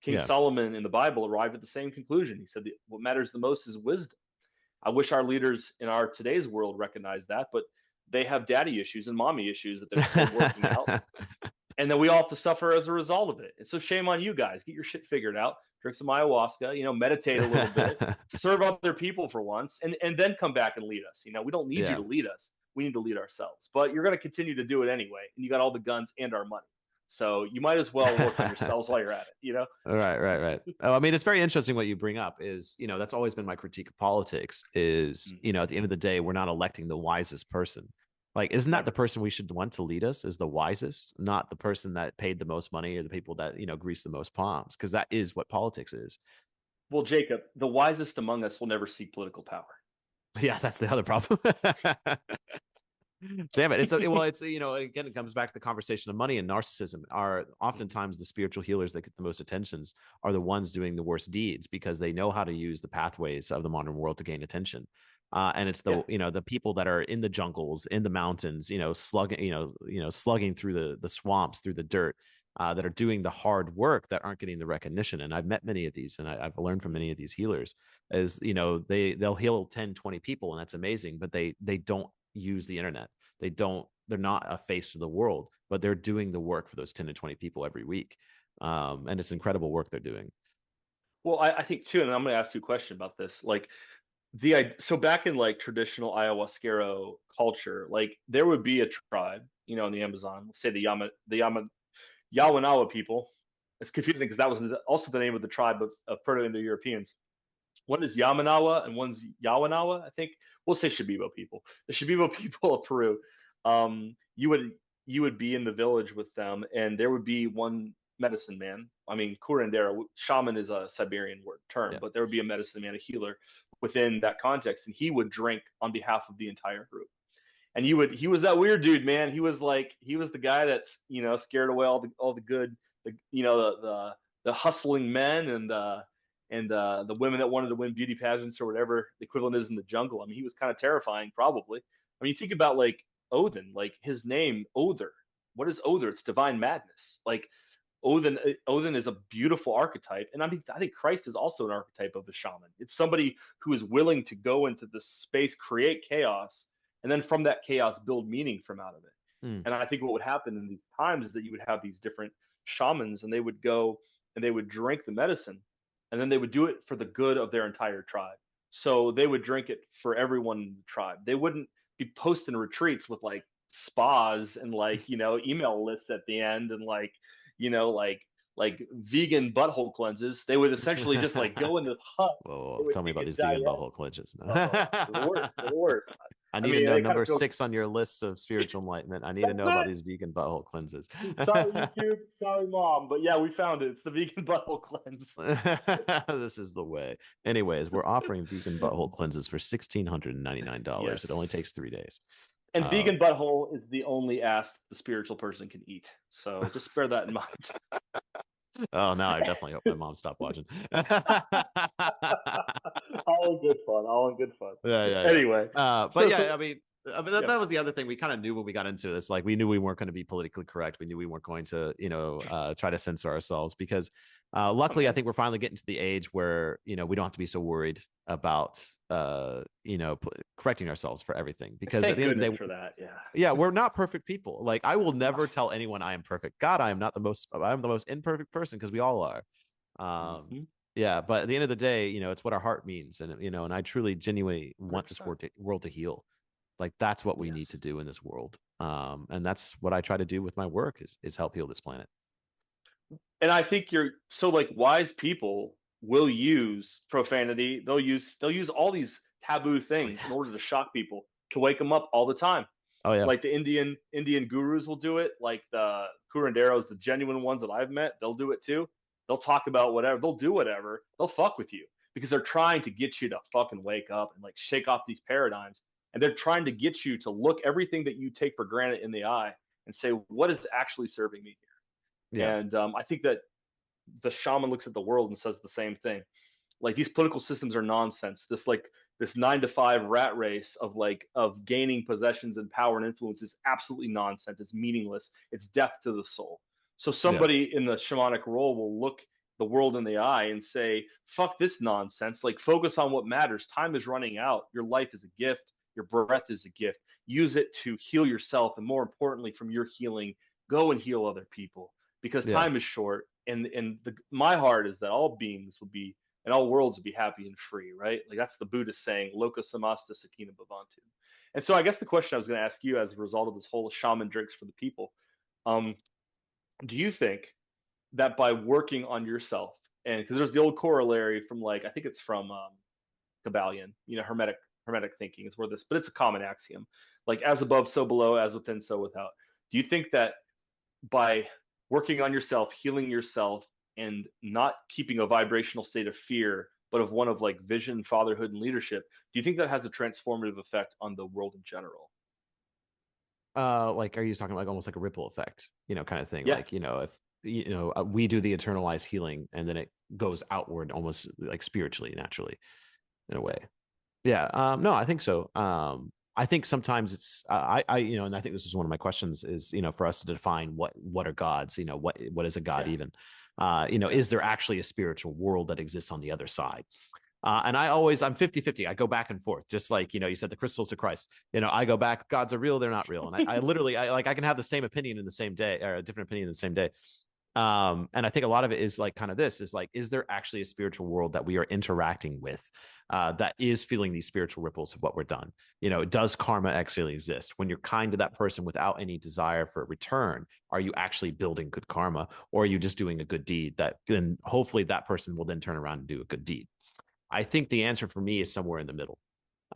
Speaker 2: King
Speaker 1: Yeah.
Speaker 2: Solomon in the Bible arrived at the same conclusion. He said that what matters the most is wisdom. I wish our leaders in our today's world recognize that, but they have daddy issues and mommy issues that they're still working out. And then we all have to suffer as a result of it. And so shame on you guys. Get your shit figured out. Drink some ayahuasca, meditate a little bit, serve other people for once, and then come back and lead us. We don't need you
Speaker 1: Yeah.
Speaker 2: to lead us. We need to lead ourselves. But you're going to continue to do it anyway. And you got all the guns and our money. So you might as well work on yourselves while you're at it.
Speaker 1: Right. Oh, I mean, it's very interesting what you bring up is, that's always been my critique of politics is,
Speaker 2: Mm,
Speaker 1: at the end of the day, we're not electing the wisest person. Like, isn't that the
Speaker 2: never.
Speaker 1: person we should want to lead us is the wisest, not the person that paid the most money or the people that, grease the most palms? Because that is what politics is.
Speaker 2: Well, Jacob, the wisest among us will never seek political power.
Speaker 1: Yeah, that's the other problem. Damn it. It's again, it comes back to the conversation of money and narcissism. Are oftentimes the spiritual healers that get the most attentions are the ones doing the worst deeds because they know how to use the pathways of the modern world to gain attention. And it's
Speaker 2: Yeah.
Speaker 1: the people that are in the jungles, in the mountains, slugging through the swamps, through the dirt, that are doing the hard work that aren't getting the recognition. And I've met many of these, and I've learned from many of these healers. As they'll heal 10, 20 people, and that's amazing, but they don't use the internet. They're not a face to the world, but they're doing the work for those 10 to 20 people every week. And it's incredible work they're doing.
Speaker 2: Well, I think too, and I'm going to ask you a question about this. Like so back in like traditional ayahuasquero culture, like there would be a tribe, in the Amazon, let's say the Yawanawa people. It's confusing because that was also the name of the tribe of Proto-Indo-Europeans. One is Yamanawa and one's Yawanawa, I think. We'll say Shipibo people. The Shipibo people of Peru. You would be in the village with them, and there would be one medicine man. I mean, curandero, shaman is a Siberian word term,
Speaker 1: Yeah.
Speaker 2: but there would be a medicine man, a healer within that context, and he would drink on behalf of the entire group. And he was that weird dude, man. He was the guy that's scared away all the good, the hustling men and the women that wanted to win beauty pageants or whatever the equivalent is in the jungle. I mean, he was kind of terrifying, probably. I mean, you think about like Odin, like his name Other. What is Other? It's divine madness. Like Odin is a beautiful archetype, and I think Christ is also an archetype of a shaman. It's somebody who is willing to go into this space, create chaos, and then from that chaos build meaning from out of it.
Speaker 1: Mm.
Speaker 2: And I think what would happen in these times is that you would have these different shamans, and they would go and they would drink the medicine, and then they would do it for the good of their entire tribe. So they would drink it for everyone in the tribe. They wouldn't be posting retreats with like spas and like email lists at the end and like vegan butthole cleanses. They would essentially just like go in this hut. They
Speaker 1: Whoa,
Speaker 2: would
Speaker 1: tell me
Speaker 2: take
Speaker 1: about
Speaker 2: a
Speaker 1: these vegan
Speaker 2: diet.
Speaker 1: butthole clenches.
Speaker 2: Oh, the worst, the worst.
Speaker 1: I
Speaker 2: I
Speaker 1: need to
Speaker 2: mean,
Speaker 1: know
Speaker 2: they kind
Speaker 1: number
Speaker 2: of feel
Speaker 1: 6 on your list of spiritual enlightenment. I need to
Speaker 2: that's
Speaker 1: know about
Speaker 2: it.
Speaker 1: these vegan butthole cleanses.
Speaker 2: Sorry, YouTube. Sorry, mom. But yeah, we found it. It's the vegan butthole cleanse.
Speaker 1: This is the way. Anyways, we're offering vegan butthole cleanses for $1,699. It only
Speaker 2: Yes.
Speaker 1: takes 3 days.
Speaker 2: And
Speaker 1: Um,
Speaker 2: vegan butthole is the only ass the spiritual person can eat. So just bear that in mind.
Speaker 1: oh, now I definitely hope my mom stopped watching.
Speaker 2: All in good fun. All in good fun.
Speaker 1: Yeah.
Speaker 2: Anyway,
Speaker 1: But
Speaker 2: so
Speaker 1: yeah,
Speaker 2: so
Speaker 1: I mean
Speaker 2: yeah.
Speaker 1: that was the other thing we kind of knew when we got into this. Like we knew we weren't going to be politically correct. We knew we weren't going to, try to censor ourselves because, luckily, I think we're finally getting to the age where we don't have to be so worried about, correcting ourselves for everything. Because at
Speaker 2: Thank
Speaker 1: the end of the
Speaker 2: goodness
Speaker 1: day,
Speaker 2: for that. Yeah.
Speaker 1: yeah, we're not perfect people. Like I will never tell anyone I am perfect. God, I am not the most. I'm the most imperfect person because we all are.
Speaker 2: Mm-hmm.
Speaker 1: Yeah, but at the end of the day, it's what our heart means, and and I truly, genuinely want this
Speaker 2: 100%.
Speaker 1: world to heal. Like that's what we need
Speaker 2: Yes.
Speaker 1: to do in this world, and that's what I try to do with my work is help heal this planet.
Speaker 2: And I think you're so like wise people will use profanity. They'll use all these taboo
Speaker 1: Oh
Speaker 2: things in
Speaker 1: yeah,
Speaker 2: order to shock people to wake them up all the time.
Speaker 1: oh yeah,
Speaker 2: Like the Indian gurus will do it. Like the curanderos, the genuine ones that I've met, they'll do it too. They'll talk about whatever. They'll do whatever. They'll fuck with you because they're trying to get you to fucking wake up and like shake off these paradigms. And they're trying to get you to look everything that you take for granted in the eye and say, what is actually serving me here?
Speaker 1: yeah,
Speaker 2: And I think that the shaman looks at the world and says the same thing. Like these political systems are nonsense. This 9 to 5 rat race of gaining possessions and power and influence is absolutely nonsense. It's meaningless. It's death to the soul. So
Speaker 1: yeah.
Speaker 2: somebody in the shamanic role will look the world in the eye and say, fuck this nonsense. Like, focus on what matters. Time is running out. Your life is a gift. Your breath is a gift. Use it to heal yourself. And more importantly, from your healing, go and heal other people because
Speaker 1: Yeah.
Speaker 2: time is short. My heart is that all beings will be, and all worlds will be happy and free, right? Like, that's the Buddhist saying, Loka samasta sakina bhavantu. And so I guess the question I was going to ask you as a result of this whole shaman drinks for the people, um, do you think that by working on yourself, and because there's the old corollary from, like, I think it's from Kabbalion, hermetic thinking is where this, but it's a common axiom, like as above, so below, as within, so without. Do you think that by working on yourself, healing yourself, and not keeping a vibrational state of fear, but of one of like vision, fatherhood, and leadership, do you think that has a transformative effect on the world in general?
Speaker 1: Like, are you talking like almost like a ripple effect, kind of thing?
Speaker 2: Yeah.
Speaker 1: Like, if we do the internalized healing, and then it goes outward, almost like spiritually, naturally, in a way. Yeah. No, I think so. I think sometimes it's and I think this is one of my questions is, for us to define what are gods, what is a god
Speaker 2: Yeah.
Speaker 1: even?
Speaker 2: Yeah.
Speaker 1: Is there actually a spiritual world that exists on the other side? And I'm 50-50. I go back and forth, just like, you said the crystals to Christ. I go back, gods are real, they're not real. And I literally, I can have the same opinion in the same day, or a different opinion in the same day. And I think a lot of it is like kind of this is like, is there actually a spiritual world that we are interacting with that is feeling these spiritual ripples of what we're done? Does karma actually exist? When you're kind to that person without any desire for a return, are you actually building good karma, or are you just doing a good deed that then hopefully that person will then turn around and do a good deed? I think the answer for me is somewhere in the middle.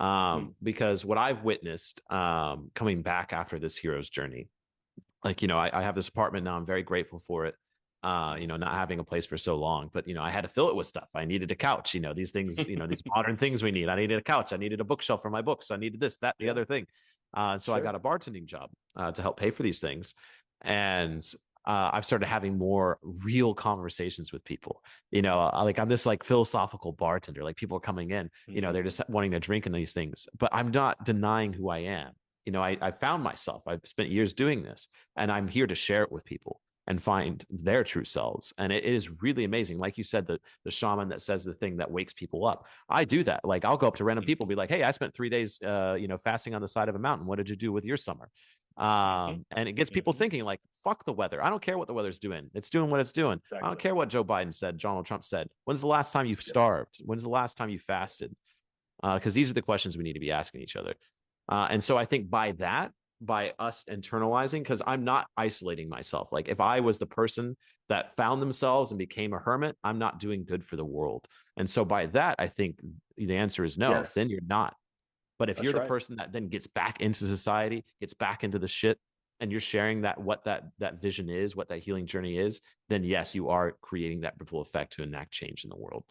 Speaker 2: Hmm.
Speaker 1: Because what I've witnessed coming back after this hero's journey, like, I have this apartment now. I'm very grateful for it. Not having a place for so long, but, I had to fill it with stuff. I needed a couch, these things, these modern things we need. I needed a couch. I needed a bookshelf for my books. I needed this, that, the
Speaker 2: Yeah.
Speaker 1: other thing. So I
Speaker 2: Sure.
Speaker 1: got a bartending job to help pay for these things. And I've started having more real conversations with people. Like, I'm this like philosophical bartender. Like, people are coming in, they're
Speaker 2: Hmm.
Speaker 1: just wanting to drink in these things, but I'm not denying who I am. I found myself. I've spent years doing this, and I'm here to share it with people and find their true selves. And it is really amazing. Like you said, the shaman that says the thing that wakes people up. I do that. Like, I'll go up to random people and be like, hey, I spent 3 days, fasting on the side of a mountain. What did you do with your summer?
Speaker 2: Hmm.
Speaker 1: And it gets people
Speaker 2: Hmm.
Speaker 1: thinking, like, fuck the weather. I don't care what the weather's doing. It's doing what it's doing. I don't
Speaker 2: Exactly.
Speaker 1: care what Joe Biden said, Donald Trump said. When's the last time you
Speaker 2: Yep.
Speaker 1: starved? When's the last time you fasted? Because these are the questions we need to be asking each other. And so I think by us internalizing, because I'm not isolating myself. Like, if I was the person that found themselves and became a hermit, I'm not doing good for the world. And so by that, I think the answer is no, then
Speaker 2: Yes,
Speaker 1: you're not. But if you're
Speaker 2: that's
Speaker 1: the
Speaker 2: right.
Speaker 1: person that then gets back into society, gets back into the shit, and you're sharing what that vision is, what that healing journey is, then yes, you are creating that ripple effect to enact change in the world.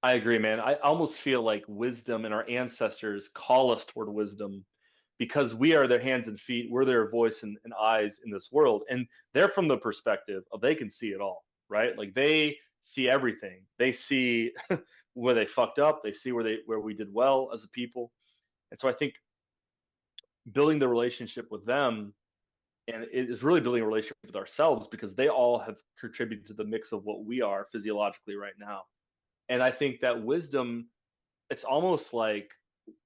Speaker 2: I agree, man. I almost feel like wisdom and our ancestors call us toward wisdom because we are their hands and feet. We're their voice and eyes in this world. And they're from the perspective of they can see it all, right? Like, they see everything. They see where they fucked up. They see where we did well as a people. And so I think building the relationship with them, and it is really building a relationship with ourselves because they all have contributed to the mix of what we are physiologically right now. And I think that wisdom, it's almost like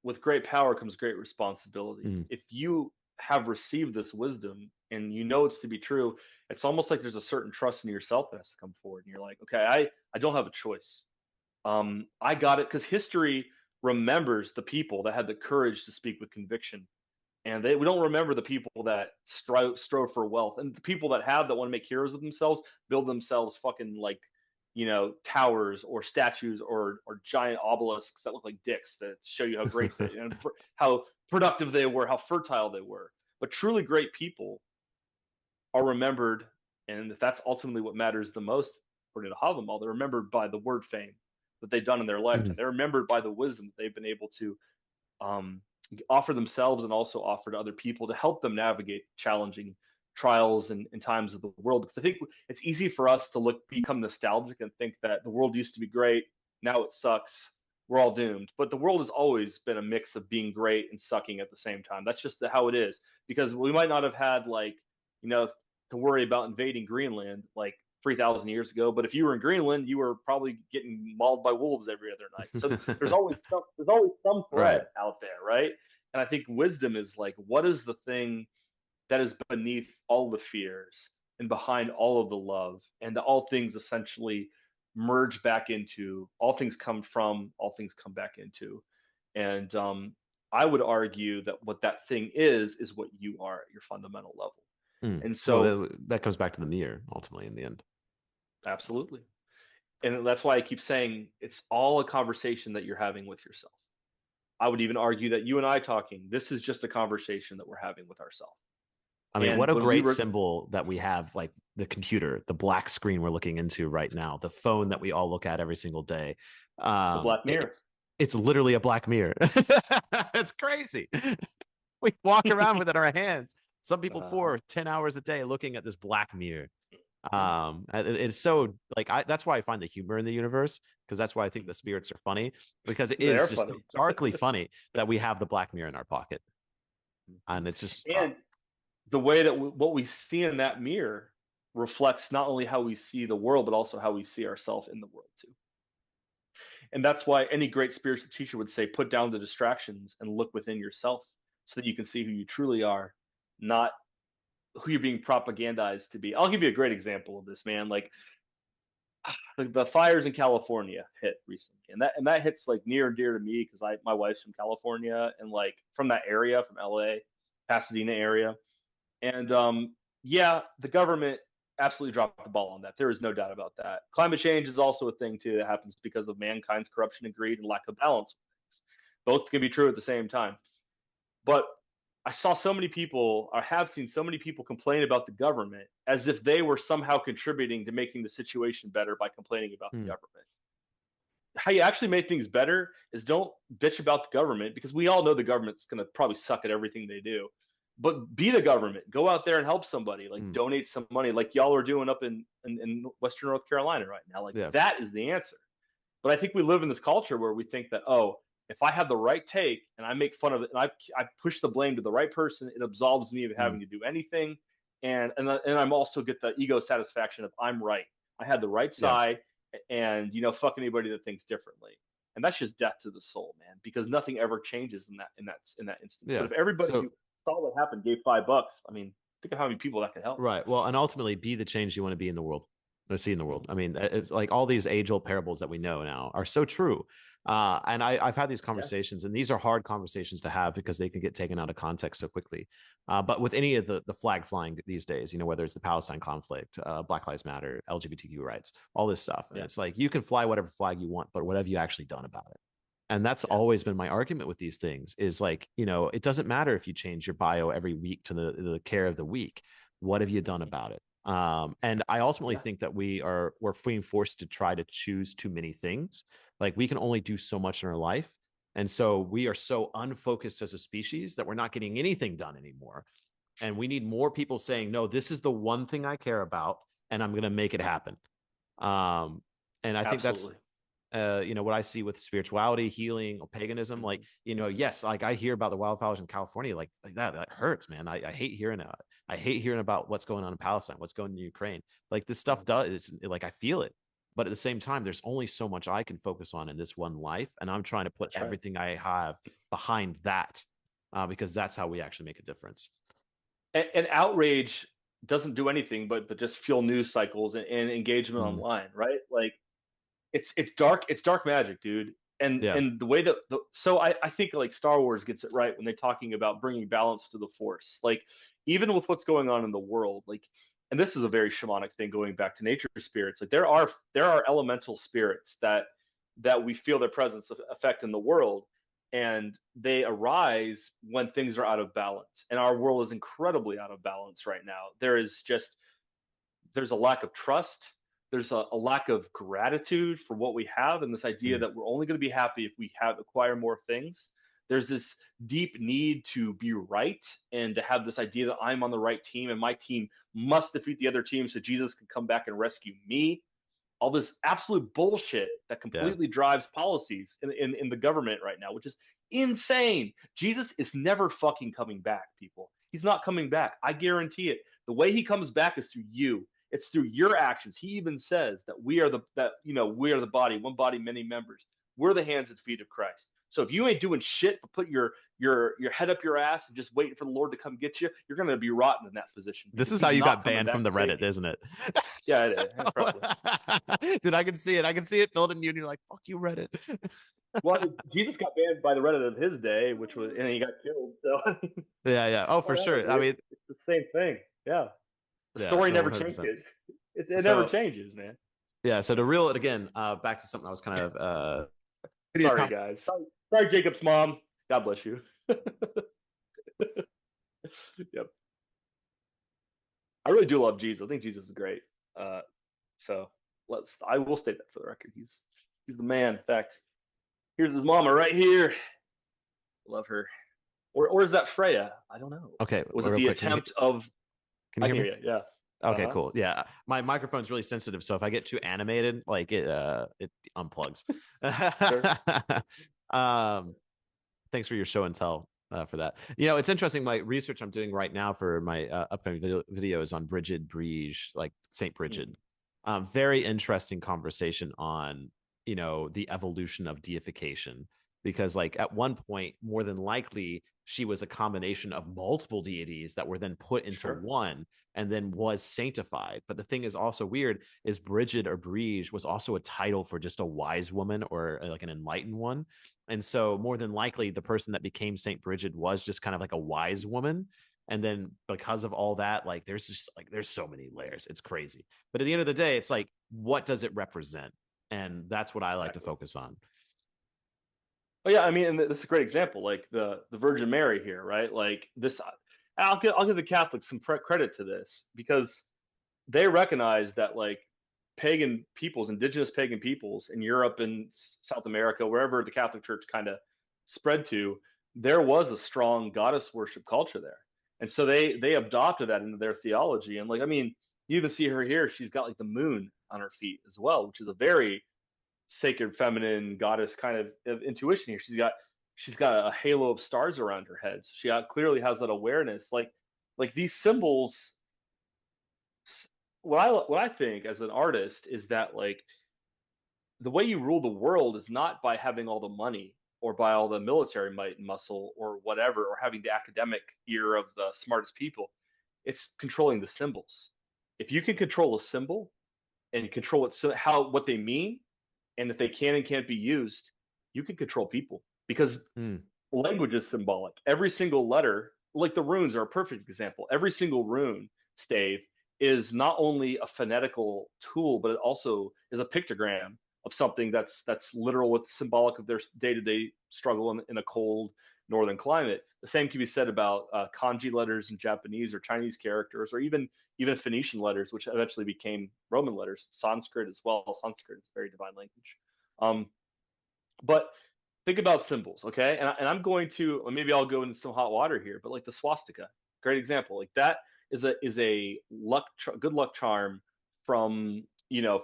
Speaker 2: with great power comes great responsibility.
Speaker 1: Mm.
Speaker 2: If you have received this wisdom and you know it's to be true, it's almost like there's a certain trust in yourself that has to come forward. And you're like, okay, I don't have a choice. I got it because history remembers the people that had the courage to speak with conviction, and we don't remember the people that strove for wealth, and the people that have that want to make heroes of themselves build themselves fucking like, towers or statues or giant obelisks that look like dicks that show you how great they and how productive they were, how fertile they were. But truly great people are remembered, and if that's ultimately what matters the most, according to Havamal, they're remembered by the word fame that they've done in their lifetime.
Speaker 1: Mhm.
Speaker 2: They're remembered by the wisdom that they've been able to um, offer themselves and also offer to other people to help them navigate challenging trials and times of the world. Because I think it's easy for us to become nostalgic and think that the world used to be great, now it sucks, we're all doomed. But the world has always been a mix of being great and sucking at the same time. That's just how it is. Because we might not have had, like, you know, to worry about invading Greenland like 3,000 years ago. But if you were in Greenland, you were probably getting mauled by wolves every other night. So there's always some
Speaker 1: Right.
Speaker 2: threat out there, right? And I think wisdom is like, what is the thing that is beneath all the fears and behind all of the love, and that all things essentially merge back into, all things come from, all things come back into. And I would argue that what that thing is what you are at your fundamental level.
Speaker 1: Mm.
Speaker 2: And
Speaker 1: Well,
Speaker 2: so,
Speaker 1: that comes back to the mirror ultimately in the end.
Speaker 2: absolutely. And that's why I keep saying it's all a conversation that you're having with yourself. I would even argue that you and I talking, this is just a conversation that we're having with ourselves.
Speaker 1: I mean,
Speaker 2: And
Speaker 1: what a
Speaker 2: when we
Speaker 1: great
Speaker 2: were
Speaker 1: symbol that we have, like the computer, the black screen we're looking into right now, the phone that we all look at every single day.
Speaker 2: the Black Mirror,
Speaker 1: It's literally a black mirror. It's crazy. We walk around with it in our hands. Some people
Speaker 2: uh,
Speaker 1: for 10 hours a day looking at this black mirror.
Speaker 2: yeah,
Speaker 1: It's so like that's why I find the humor in the universe, because that's why I think the spirits are funny, because it
Speaker 2: they
Speaker 1: is
Speaker 2: are
Speaker 1: just so
Speaker 2: funny.
Speaker 1: darkly funny that we have the black mirror in our pocket, and it's just
Speaker 2: And the way that what we see in that mirror reflects not only how we see the world, but also how we see ourselves in the world too. And that's why any great spiritual teacher would say, put down the distractions and look within yourself so that you can see who you truly are, not who you're being propagandized to be. I'll give you a great example of this, man. Like the fires in California hit recently, and that hits like near and dear to me because my wife's from California and like from that area, from LA, Pasadena area. And yeah, the government absolutely dropped the ball on that. There is no doubt about that. Climate change is also a thing too that happens because of mankind's corruption and greed and lack of balance. Both can be true at the same time. But I saw so many people, or have seen so many people complain about the government as if they were somehow contributing to making the situation better by complaining about the
Speaker 1: mm,
Speaker 2: government. How you actually make things better is don't bitch about the government, because we all know the government's going to probably suck at everything they do. But be the government. Go out there and help somebody. Like
Speaker 1: mm,
Speaker 2: donate some money, like y'all are doing up in Western North Carolina right now. Like
Speaker 1: yeah,
Speaker 2: that is the answer. But I think we live in this culture where we think that, oh, if I have the right take and I make fun of it and I push the blame to the right person, it absolves me of
Speaker 1: mm,
Speaker 2: having to do anything. And I'm also get the ego satisfaction of I'm right. I had the right
Speaker 1: yeah,
Speaker 2: side, and fuck anybody that thinks differently. And that's just death to the soul, man, because nothing ever changes in that instance. But
Speaker 1: yeah.
Speaker 2: if everybody
Speaker 1: So
Speaker 2: who saw what happened gave $5, I mean, think of how many people that could help.
Speaker 1: right. Well, and ultimately be the change you want to be in the world or see in the world. I mean, it's like all these age old parables that we know now are so true. And I've had these
Speaker 2: Yeah,
Speaker 1: conversations, and these are hard conversations to have because they can get taken out of context so quickly. But with any of the flag flying these days, whether it's the Palestine conflict, Black Lives Matter, LGBTQ rights, all this stuff, and
Speaker 2: yeah,
Speaker 1: it's like you can fly whatever flag you want, but what have you actually done about it? And that's
Speaker 2: yeah.
Speaker 1: always been my argument with these things is like, it doesn't matter if you change your bio every week to the care of the week. What have you done
Speaker 2: Mhm.
Speaker 1: about it? And I ultimately
Speaker 2: Yeah,
Speaker 1: think that we're being forced to try to choose too many things. Like we can only do so much in our life. And so we are so unfocused as a species that we're not getting anything done anymore. And we need more people saying, no, this is the one thing I care about, and I'm going to make it happen. Um, and I think that's
Speaker 2: absolutely.
Speaker 1: what I see with spirituality, healing, or paganism. Like,
Speaker 2: Mhm.
Speaker 1: yes, like I hear about the wildfires in California, like that hurts, man. I hate hearing it. I hate hearing about what's going on in Palestine, what's going on in Ukraine. Like this stuff
Speaker 2: Mhm.
Speaker 1: does, like I feel it. But at the same time, there's only so much I can focus on in this one life. And I'm trying to put
Speaker 2: That's right.
Speaker 1: everything I have behind that because that's how we actually make a difference.
Speaker 2: And outrage doesn't do anything but just fuel news cycles and engagement
Speaker 1: Mm,
Speaker 2: online, right? Like it's dark magic, dude. And
Speaker 1: yeah.
Speaker 2: and the way that so I think like Star Wars gets it right when they're talking about bringing balance to the Force. Like even with what's going on in the world, like, and this is a very shamanic thing going back to nature spirits. Like there are elemental spirits that we feel their presence effect in the world, and they arise when things are out of balance. And our world is incredibly out of balance right now. There's a lack of trust. There's a lack of gratitude for what we have, and this idea
Speaker 1: Mm,
Speaker 2: that we're only going to be happy if we acquire more things. There's this deep need to be right, and to have this idea that I'm on the right team and my team must defeat the other team so Jesus can come back and rescue me. All this absolute bullshit that
Speaker 1: yeah.
Speaker 2: completely drives policies in the government right now, which is insane. Jesus is never fucking coming back, people. He's not coming back. I guarantee it. The way he comes back is through you. It's through your actions. He even says that we are the body, one body, many members. We're the hands and feet of Christ. So if you ain't doing shit but put your head up your ass and just waiting for the Lord to come get you, you're going to be rotten in that position
Speaker 1: This
Speaker 2: because
Speaker 1: is how
Speaker 2: he's
Speaker 1: you got
Speaker 2: not coming
Speaker 1: banned from
Speaker 2: back
Speaker 1: the
Speaker 2: to save
Speaker 1: Reddit,
Speaker 2: you.
Speaker 1: isn't it?
Speaker 2: Yeah, it is. Probably.
Speaker 1: Dude, I can see it. I can see it filled in you, and you're like, "Fuck you, Reddit."
Speaker 2: Well, Jesus got banned by the Reddit of his day, and he got killed. So,
Speaker 1: Yeah, yeah. Oh, for
Speaker 2: whatever,
Speaker 1: sure. I
Speaker 2: dude.
Speaker 1: mean,
Speaker 2: It's the same thing. Yeah, the
Speaker 1: yeah,
Speaker 2: story
Speaker 1: no,
Speaker 2: never
Speaker 1: 100%.
Speaker 2: changes. It never
Speaker 1: So,
Speaker 2: changes, man.
Speaker 1: yeah, so to reel it again, back to something I was kind of
Speaker 2: Sorry, guys. Sorry, Jacob's mom. God bless you. Yep. I really do love Jesus. I think Jesus is great. Uh, so I will state that for the record. He's the man. In fact, here's his mama right here. Love her. Or is that Freya? I don't know.
Speaker 1: Okay,
Speaker 2: Was it
Speaker 1: real
Speaker 2: the
Speaker 1: quick.
Speaker 2: attempt of?
Speaker 1: Can you
Speaker 2: I
Speaker 1: hear
Speaker 2: can hear
Speaker 1: me?
Speaker 2: you. Yeah. Uh
Speaker 1: Okay,
Speaker 2: huh.
Speaker 1: cool. Yeah, my microphone's really sensitive, so if I get too animated, like it unplugs.
Speaker 2: Sure.
Speaker 1: um, Thanks for your show and tell for that. You know, it's interesting. My research I'm doing right now for my upcoming video is on Bridget Brige, like Saint Bridget.
Speaker 2: Hmm.
Speaker 1: Very interesting conversation on the evolution of deification, because like at one point, more than likely, she was a combination of multiple deities that were then put into
Speaker 2: Sure.
Speaker 1: one and then was sanctified. But the thing is also weird is Bridget or Brige was also a title for just a wise woman or like an enlightened one. And so more than likely the person that became Saint Bridget was just kind of like a wise woman. And then because of all that, like there's so many layers. It's crazy. But at the end of the day, it's like, what does it represent? And that's what I like to
Speaker 2: Exactly.
Speaker 1: focus on.
Speaker 2: Oh yeah, I mean, and this is a great example, like the Virgin Mary here, right? Like this, I'll give the Catholics some credit to this because they recognize that like pagan peoples, indigenous pagan peoples in Europe and South America, wherever the Catholic Church kind of spread to, there was a strong goddess worship culture there, and so they adopted that into their theology. And like, I mean, you even see her here; she's got like the moon on her feet as well, which is a very sacred feminine goddess kind of intuition here. She's got a halo of stars around her head. So clearly has that awareness. Like these symbols. What I think as an artist is that like the way you rule the world is not by having all the money or by all the military might and muscle or whatever or having the academic ear of the smartest people. It's controlling the symbols. If you can control a symbol and control what they mean, and if they can and can't be used, you can control people because
Speaker 1: Mm,
Speaker 2: language is symbolic. Every single letter, like the runes are a perfect example. Every single rune stave is not only a phonetical tool, but it also is a pictogram of something that's literal, with symbolic of their day-to-day struggle in a cold northern climate. The same can be said about kanji letters in Japanese or Chinese characters, or even Phoenician letters, which eventually became Roman letters. Sanskrit as well. Sanskrit is a very divine language. But think about symbols, okay? And I'm going to maybe I'll go into some hot water here, but like the swastika, great example. Like that is a good luck charm from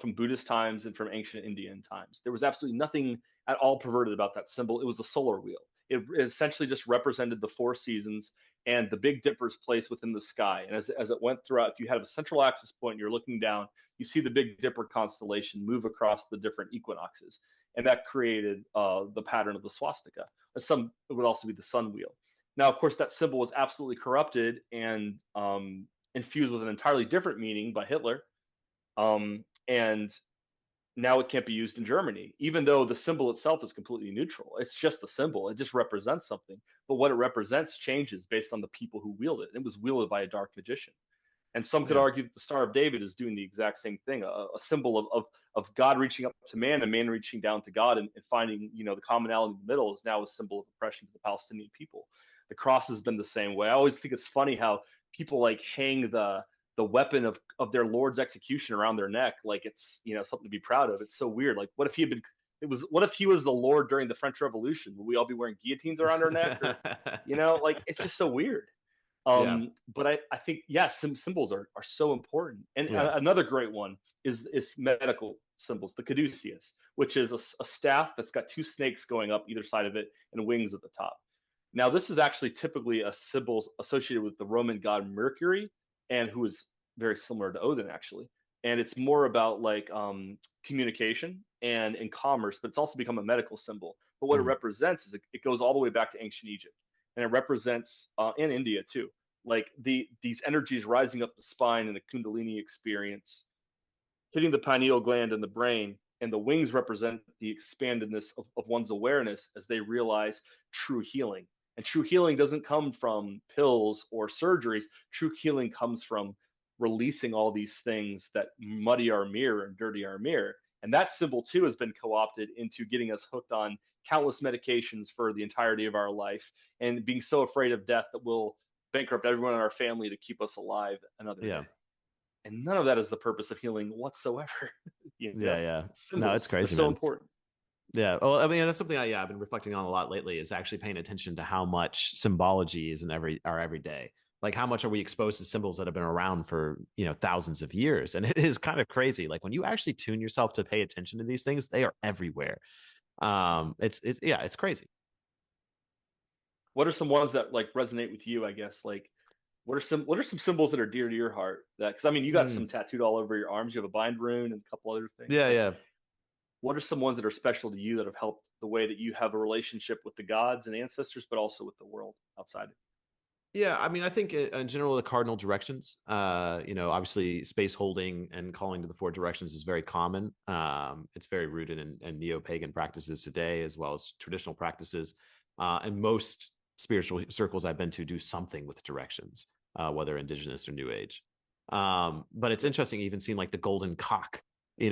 Speaker 2: from Buddhist times and from ancient Indian times. There was absolutely nothing at all perverted about that symbol. It was the solar wheel. It essentially just represented the four seasons and the Big Dipper's place within the sky. And as it went throughout, if you had a central axis point, you're looking down, you see the Big Dipper constellation move across the different equinoxes, and that created the pattern of the swastika. It would also be the sun wheel. Now, of course, that symbol was absolutely corrupted and infused with an entirely different meaning by Hitler, and now it can't be used in Germany, even though the symbol itself is completely neutral. It's just a symbol; it just represents something. But what it represents changes based on the people who wield it. It was wielded by a dark magician. And some could
Speaker 1: yeah.
Speaker 2: argue that the Star of David is doing the exact same thing, a symbol of God reaching up to man and man reaching down to God, and finding the commonality in the middle is now a symbol of oppression to the Palestinian people. The cross has been the same way. I always think it's funny how people like hang the weapon of their Lord's execution around their neck like it's something to be proud of. It's so weird. Like what if he was the Lord during the French Revolution? Would we all be wearing guillotines around our neck? Or like it's just so weird.
Speaker 1: Yeah.
Speaker 2: But I think, yeah, symbols are so important. And
Speaker 1: Yeah.
Speaker 2: another great one is medical symbols, the caduceus, which is a staff that's got two snakes going up either side of it and wings at the top. Now, this is actually typically a symbol associated with the Roman god Mercury, and who is very similar to Odin actually, and it's more about like communication and commerce, but it's also become a medical symbol. But what it
Speaker 1: Mm.
Speaker 2: represents is it goes all the way back to ancient Egypt, and it represents in India too, like these energies rising up the spine in the Kundalini experience, hitting the pineal gland in the brain, and the wings represent the expandedness of one's awareness as they realize true healing. And true healing doesn't come from pills or surgeries. True healing comes from releasing all these things that muddy our mirror and dirty our mirror. And that symbol too has been co-opted into getting us hooked on countless medications for the entirety of our life and being so afraid of death that we'll bankrupt everyone in our family to keep us alive another day.
Speaker 1: Yeah.
Speaker 2: And none of that is the purpose of healing whatsoever. you know,
Speaker 1: Yeah. Yeah. No, it's
Speaker 2: Symbols, they're
Speaker 1: crazy,
Speaker 2: so
Speaker 1: man.
Speaker 2: important.
Speaker 1: Yeah. Well, I mean, that's something I've been reflecting on a lot lately is actually paying attention to how much symbology is in our everyday. Like how much are we exposed to symbols that have been around for, thousands of years? And it is kind of crazy. Like when you actually tune yourself to pay attention to these things, they are everywhere. It's crazy.
Speaker 2: What are some ones that like resonate with you, I guess? Like what are some symbols that are dear to your heart? That because I mean you got
Speaker 1: Mm.
Speaker 2: some tattooed all over your arms. You have a bind rune and a couple other things.
Speaker 1: Yeah.
Speaker 2: Like
Speaker 1: Yeah.
Speaker 2: what are some ones that are special to you that have helped the way that you have a relationship with the gods and ancestors, but also with the world outside?
Speaker 1: Yeah, I mean, I think in general, the cardinal directions, obviously space holding and calling to the four directions is very common. It's very rooted in neo-pagan practices today, as well as traditional practices. And most spiritual circles I've been to do something with directions, whether indigenous or new age. But it's interesting, even seeing like the golden cock,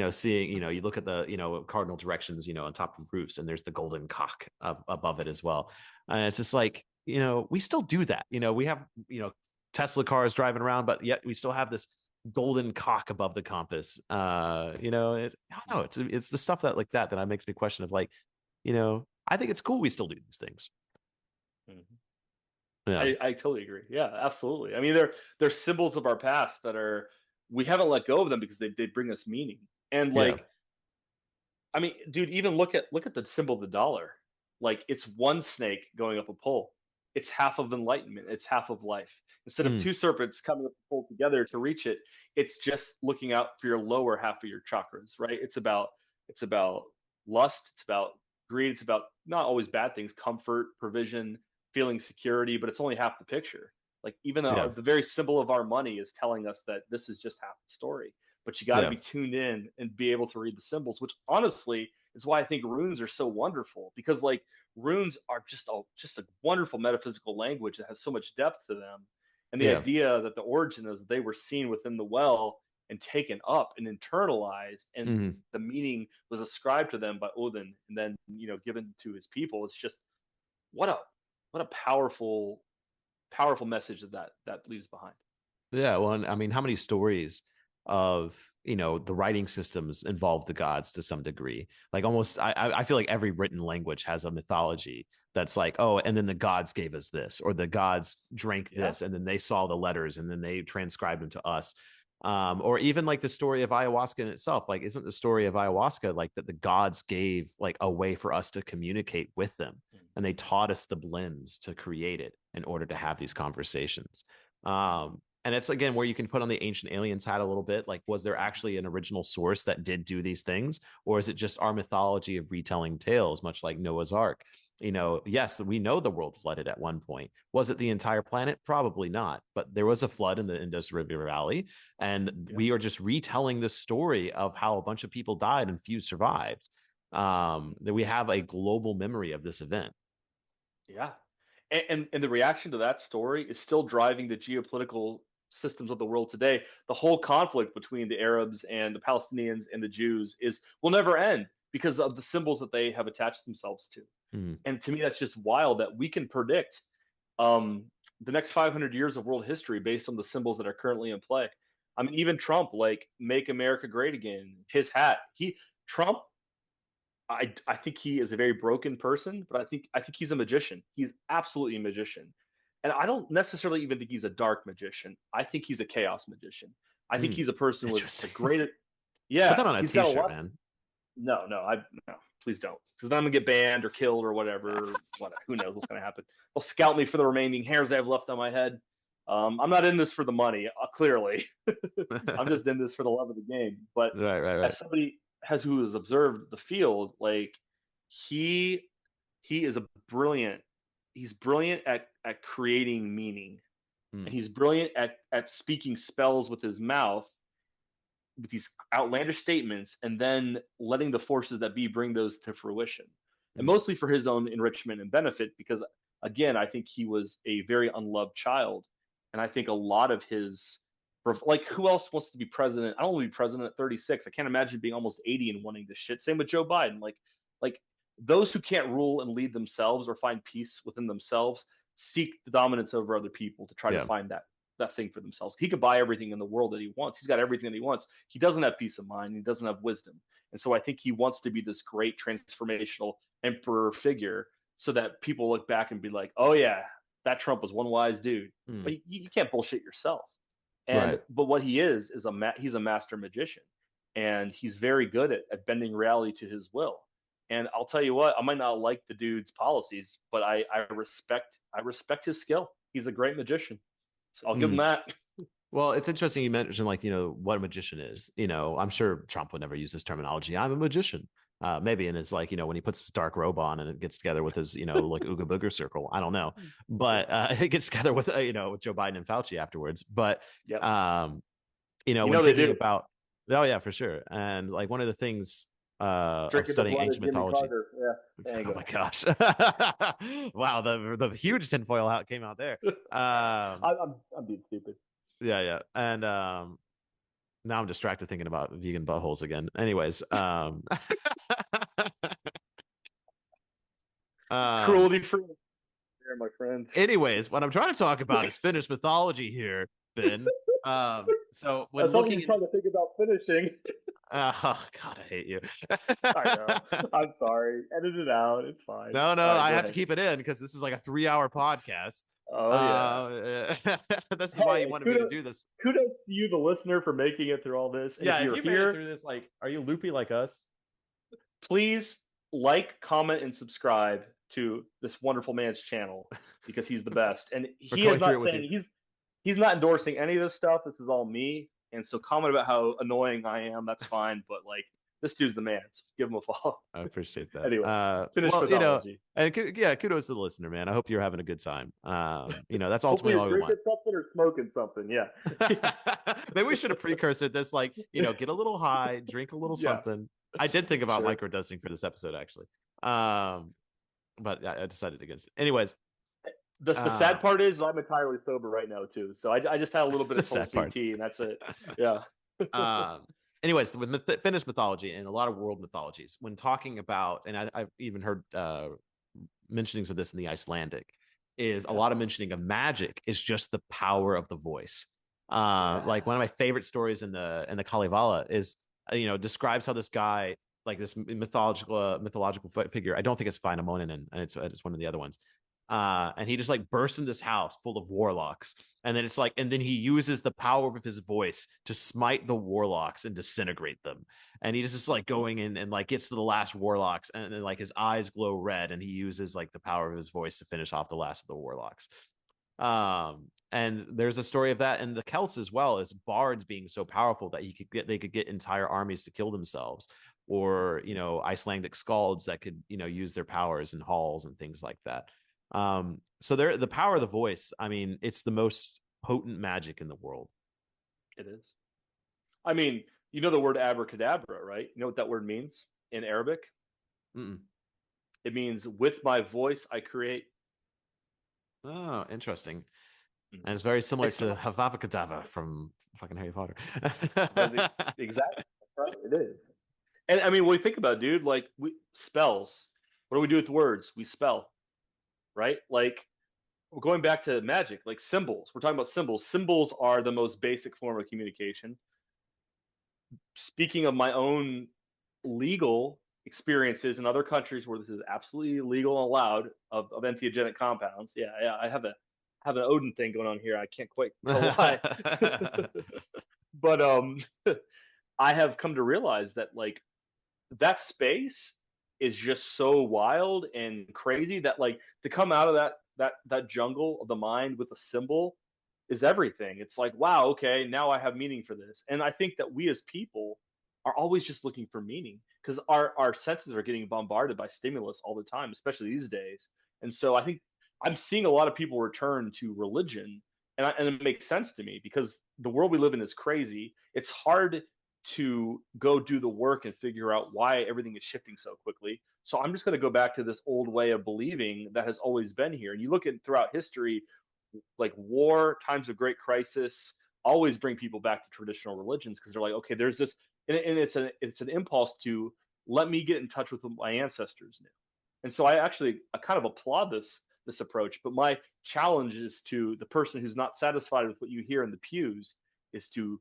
Speaker 1: seeing, you look at the, cardinal directions, on top of roofs, and there's the golden cock above it as well. And it's just like, we still do that. We have, Tesla cars driving around, but yet we still have this golden cock above the compass. I don't know. It's the stuff that like that makes me question of like, I think it's cool we still do these things.
Speaker 2: Mm-hmm.
Speaker 1: Yeah.
Speaker 2: I totally agree. Yeah, absolutely. I mean, they're symbols of our past that are we haven't let go of them because they bring us meaning. And
Speaker 1: Yeah.
Speaker 2: like, I mean, dude, even look at the symbol of the dollar. Like, it's one snake going up a pole. It's half of enlightenment. It's half of life. Instead of
Speaker 1: Mm,
Speaker 2: two serpents coming up the pole together to reach it, it's just looking out for your lower half of your chakras, right? It's about lust. It's about greed. It's about not always bad things, comfort, provision, feeling security, but it's only half the picture. Like even
Speaker 1: yeah.
Speaker 2: the very symbol of our money is telling us that this is just half the story. But you got to
Speaker 1: Yeah.
Speaker 2: be tuned in and be able to read the symbols, which honestly is why I think runes are so wonderful because like runes are just a wonderful metaphysical language that has so much depth to them. And the
Speaker 1: Yeah.
Speaker 2: idea that the origin is they were seen within the well and taken up and internalized, and
Speaker 1: Mm,
Speaker 2: the meaning was ascribed to them by Odin and then given to his people. It's just what a what a powerful message that leaves behind.
Speaker 1: yeah. Well, and I mean, how many stories of the writing systems involve the gods to some degree? Like almost, I feel like every written language has a mythology that's like, oh, and then the gods gave us this, or the gods drank
Speaker 2: Yeah,
Speaker 1: this, and then they saw the letters, and then they transcribed them to us. Or even like the story of ayahuasca in itself. Like, isn't the story of ayahuasca like that the gods gave like a way for us to communicate with them, and they taught us the blends to create it in order to have these conversations. And it's again where you can put on the ancient aliens hat a little bit. Like, was there actually an original source that did do these things, or is it just our mythology of retelling tales, much like Noah's Ark? Yes, we know the world flooded at one point. Was it the entire planet? Probably not. But there was a flood in the Indus River Valley, and
Speaker 2: yeah,
Speaker 1: we are just retelling the story of how a bunch of people died and few survived. That we have a global memory of this event.
Speaker 2: yeah. And the reaction to that story is still driving the geopolitical systems of the world today. The whole conflict between the Arabs and the Palestinians and the Jews is will never end because of the symbols that they have attached themselves to.
Speaker 1: Mm,
Speaker 2: And to me, that's just wild that we can predict um, the next 500 years of world history based on the symbols that are currently in play. I mean, even Trump, like "Make America Great Again," his hat. Trump I think he is a very broken person, but I think he's a magician. He's absolutely a magician. And I don't necessarily even think he's a dark magician. I think he's a chaos magician. I think
Speaker 1: mm.
Speaker 2: he's a person with a
Speaker 1: Interesting.
Speaker 2: great
Speaker 1: Put
Speaker 2: yeah,
Speaker 1: that on a
Speaker 2: he's got a
Speaker 1: t-shirt,
Speaker 2: lot.
Speaker 1: man.
Speaker 2: No, please don't. Because then I'm gonna get banned or killed or whatever. What who knows what's gonna happen. They'll scout me for the remaining hairs I have left on my head. I'm not in this for the money, clearly. I'm just in this for the love of the game. But
Speaker 1: Right, right, right.
Speaker 2: as somebody has who has observed the field, like he he is a brilliant. He's brilliant at creating meaning,
Speaker 1: Mm,
Speaker 2: and he's brilliant at speaking spells with his mouth with these outlandish statements, and then letting the forces that be bring those to fruition, and
Speaker 1: mm,
Speaker 2: mostly for his own enrichment and benefit. Because again, I think he was a very unloved child, and I think a lot of his, like, who else wants to be president? I don't want to be president at 36. I can't imagine being almost 80 and wanting this shit. Same with Joe Biden. Like those who can't rule and lead themselves or find peace within themselves seek the dominance over other people to try to
Speaker 1: yeah.
Speaker 2: find that thing for themselves. He could buy everything in the world that he wants. He's got everything that he wants. He doesn't have peace of mind. He doesn't have wisdom. And so I think he wants to be this great transformational emperor figure so that people look back and be like, oh, yeah, that Trump was one wise dude.
Speaker 1: Mm,
Speaker 2: But you can't bullshit yourself. And
Speaker 1: right.
Speaker 2: but what he is he's a master magician, and he's very good at bending reality to his will. And I'll tell you what, I might not like the dude's policies, but I respect his skill. He's a great magician. So I'll give him
Speaker 1: Mm.
Speaker 2: that.
Speaker 1: Well, it's interesting you mentioned, like, what a magician is. I'm sure Trump would never use this terminology. I'm a magician. Maybe in his, like, when he puts his dark robe on and it gets together with his, like, Ooga Booger circle. I don't know. But it gets together with, with Joe Biden and Fauci afterwards. But,
Speaker 2: Yep.
Speaker 1: when
Speaker 2: They
Speaker 1: thinking
Speaker 2: do.
Speaker 1: about, oh, yeah, for sure. And like one of the things of
Speaker 2: Drinking the
Speaker 1: studying
Speaker 2: blood of
Speaker 1: ancient
Speaker 2: Jimmy
Speaker 1: mythology.
Speaker 2: Carter. Yeah.
Speaker 1: Oh my
Speaker 2: Anyway.
Speaker 1: gosh. Wow. The huge tinfoil out came out there.
Speaker 2: I'm being stupid.
Speaker 1: Yeah, yeah. And now I'm distracted thinking about vegan buttholes again. Anyways, um,
Speaker 2: Cruelty free there, my friend.
Speaker 1: anyways, what I'm trying to talk about is Finnish mythology here, Ben. So when
Speaker 2: That sounds like
Speaker 1: looking
Speaker 2: you're
Speaker 1: into,
Speaker 2: trying to think about finishing.
Speaker 1: oh God, I hate you.
Speaker 2: I know. I'm sorry. Edit it out. It's fine.
Speaker 1: No,
Speaker 2: All
Speaker 1: no,
Speaker 2: right,
Speaker 1: I
Speaker 2: go
Speaker 1: have to
Speaker 2: ahead.
Speaker 1: keep it in because this is like a 3 hour podcast.
Speaker 2: Oh yeah.
Speaker 1: Uh, this is why you
Speaker 2: Hey,
Speaker 1: wanted me to do this.
Speaker 2: kudos to you, the listener, for making it through all this. And if
Speaker 1: Yeah, if
Speaker 2: you're
Speaker 1: you made it
Speaker 2: here,
Speaker 1: through this, like, are you loopy like us?
Speaker 2: please like, comment, and subscribe to this wonderful man's channel because he's the best. And
Speaker 1: For
Speaker 2: he is
Speaker 1: going through it
Speaker 2: not
Speaker 1: with you.
Speaker 2: saying he's not endorsing any of this stuff. This is all me. And so comment about how annoying I am. That's fine. But like, this dude's the man. So give him a follow.
Speaker 1: I appreciate that.
Speaker 2: Anyway, finish
Speaker 1: Well,
Speaker 2: mythology.
Speaker 1: and yeah, kudos to the listener, man. I hope you're having a good time. That's
Speaker 2: Hopefully
Speaker 1: ultimately
Speaker 2: you're
Speaker 1: all we
Speaker 2: drinking
Speaker 1: want.
Speaker 2: something or smoking something. Yeah.
Speaker 1: Maybe we should have precursored this, like, get a little high, drink a little
Speaker 2: Yeah.
Speaker 1: something. I did think about
Speaker 2: Sure.
Speaker 1: microdosing for this episode, actually. But I decided against it. Anyways,
Speaker 2: The sad part is I'm entirely sober right now too. So I just had a little bit
Speaker 1: the
Speaker 2: of
Speaker 1: sad
Speaker 2: Tulsi
Speaker 1: part.
Speaker 2: tea and that's it. Yeah.
Speaker 1: um, Anyways, with Finnish mythology and a lot of world mythologies, when talking about, and I've even heard mentionings of this in the Icelandic, is a lot of mentioning of magic is just the power of the voice.
Speaker 2: Yeah.
Speaker 1: Like one of my favorite stories in the Kalevala is, describes how this guy, like this mythological figure. I don't think it's Wainamoinen, and it's one of the other ones. And he just like bursts into this house full of warlocks, and then it's like, and then he uses the power of his voice to smite the warlocks and disintegrate them. And he just like going in and like gets to the last warlocks, and then like his eyes glow red, and he uses like the power of his voice to finish off the last of the warlocks. And there's a story of that in the Celts as well, as bards being so powerful that they could get entire armies to kill themselves, or Icelandic skalds that could use their powers in halls and things like that. So the power of the voice, I mean, it's the most potent magic in the world.
Speaker 2: It is. I mean, you know the word abracadabra, right? You know what that word means in Arabic?
Speaker 1: Mm-mm.
Speaker 2: It means with my voice I create.
Speaker 1: Oh, interesting.
Speaker 2: Mm-hmm.
Speaker 1: And it's very similar
Speaker 2: It's
Speaker 1: to Havava Kedavra from fucking Harry Potter.
Speaker 2: exactly right. It is. And I mean, when we think about it, dude, like we spells. What do we do with words? We spell, right? Like we're going back to magic, like symbols. We're talking about symbols. Symbols are the most basic form of communication. Speaking of my own legal experiences in other countries where this is absolutely legal and allowed of entheogenic compounds. Yeah, yeah, I have an Odin thing going on here. I can't quite tell why. But I have come to realize that like that space is just so wild and crazy that like to come out of that jungle of the mind with a symbol is everything. It's like, wow, okay, now I have meaning for this. And I think that we as people are always just looking for meaning because our senses are getting bombarded by stimulus all the time, especially these days. And so I think I'm seeing a lot of people return to religion, and it makes sense to me because the world we live in is crazy. It's hard to go do the work and figure out why everything is shifting so quickly. So I'm just going to go back to this old way of believing that has always been here. And you look at throughout history, like war, times of great crisis, always bring people back to traditional religions because they're like, okay, there's this, and it's an impulse to let me get in touch with what my ancestors knew. And so I kind of applaud this approach. But my challenge is to the person who's not satisfied with what you hear in the pews is to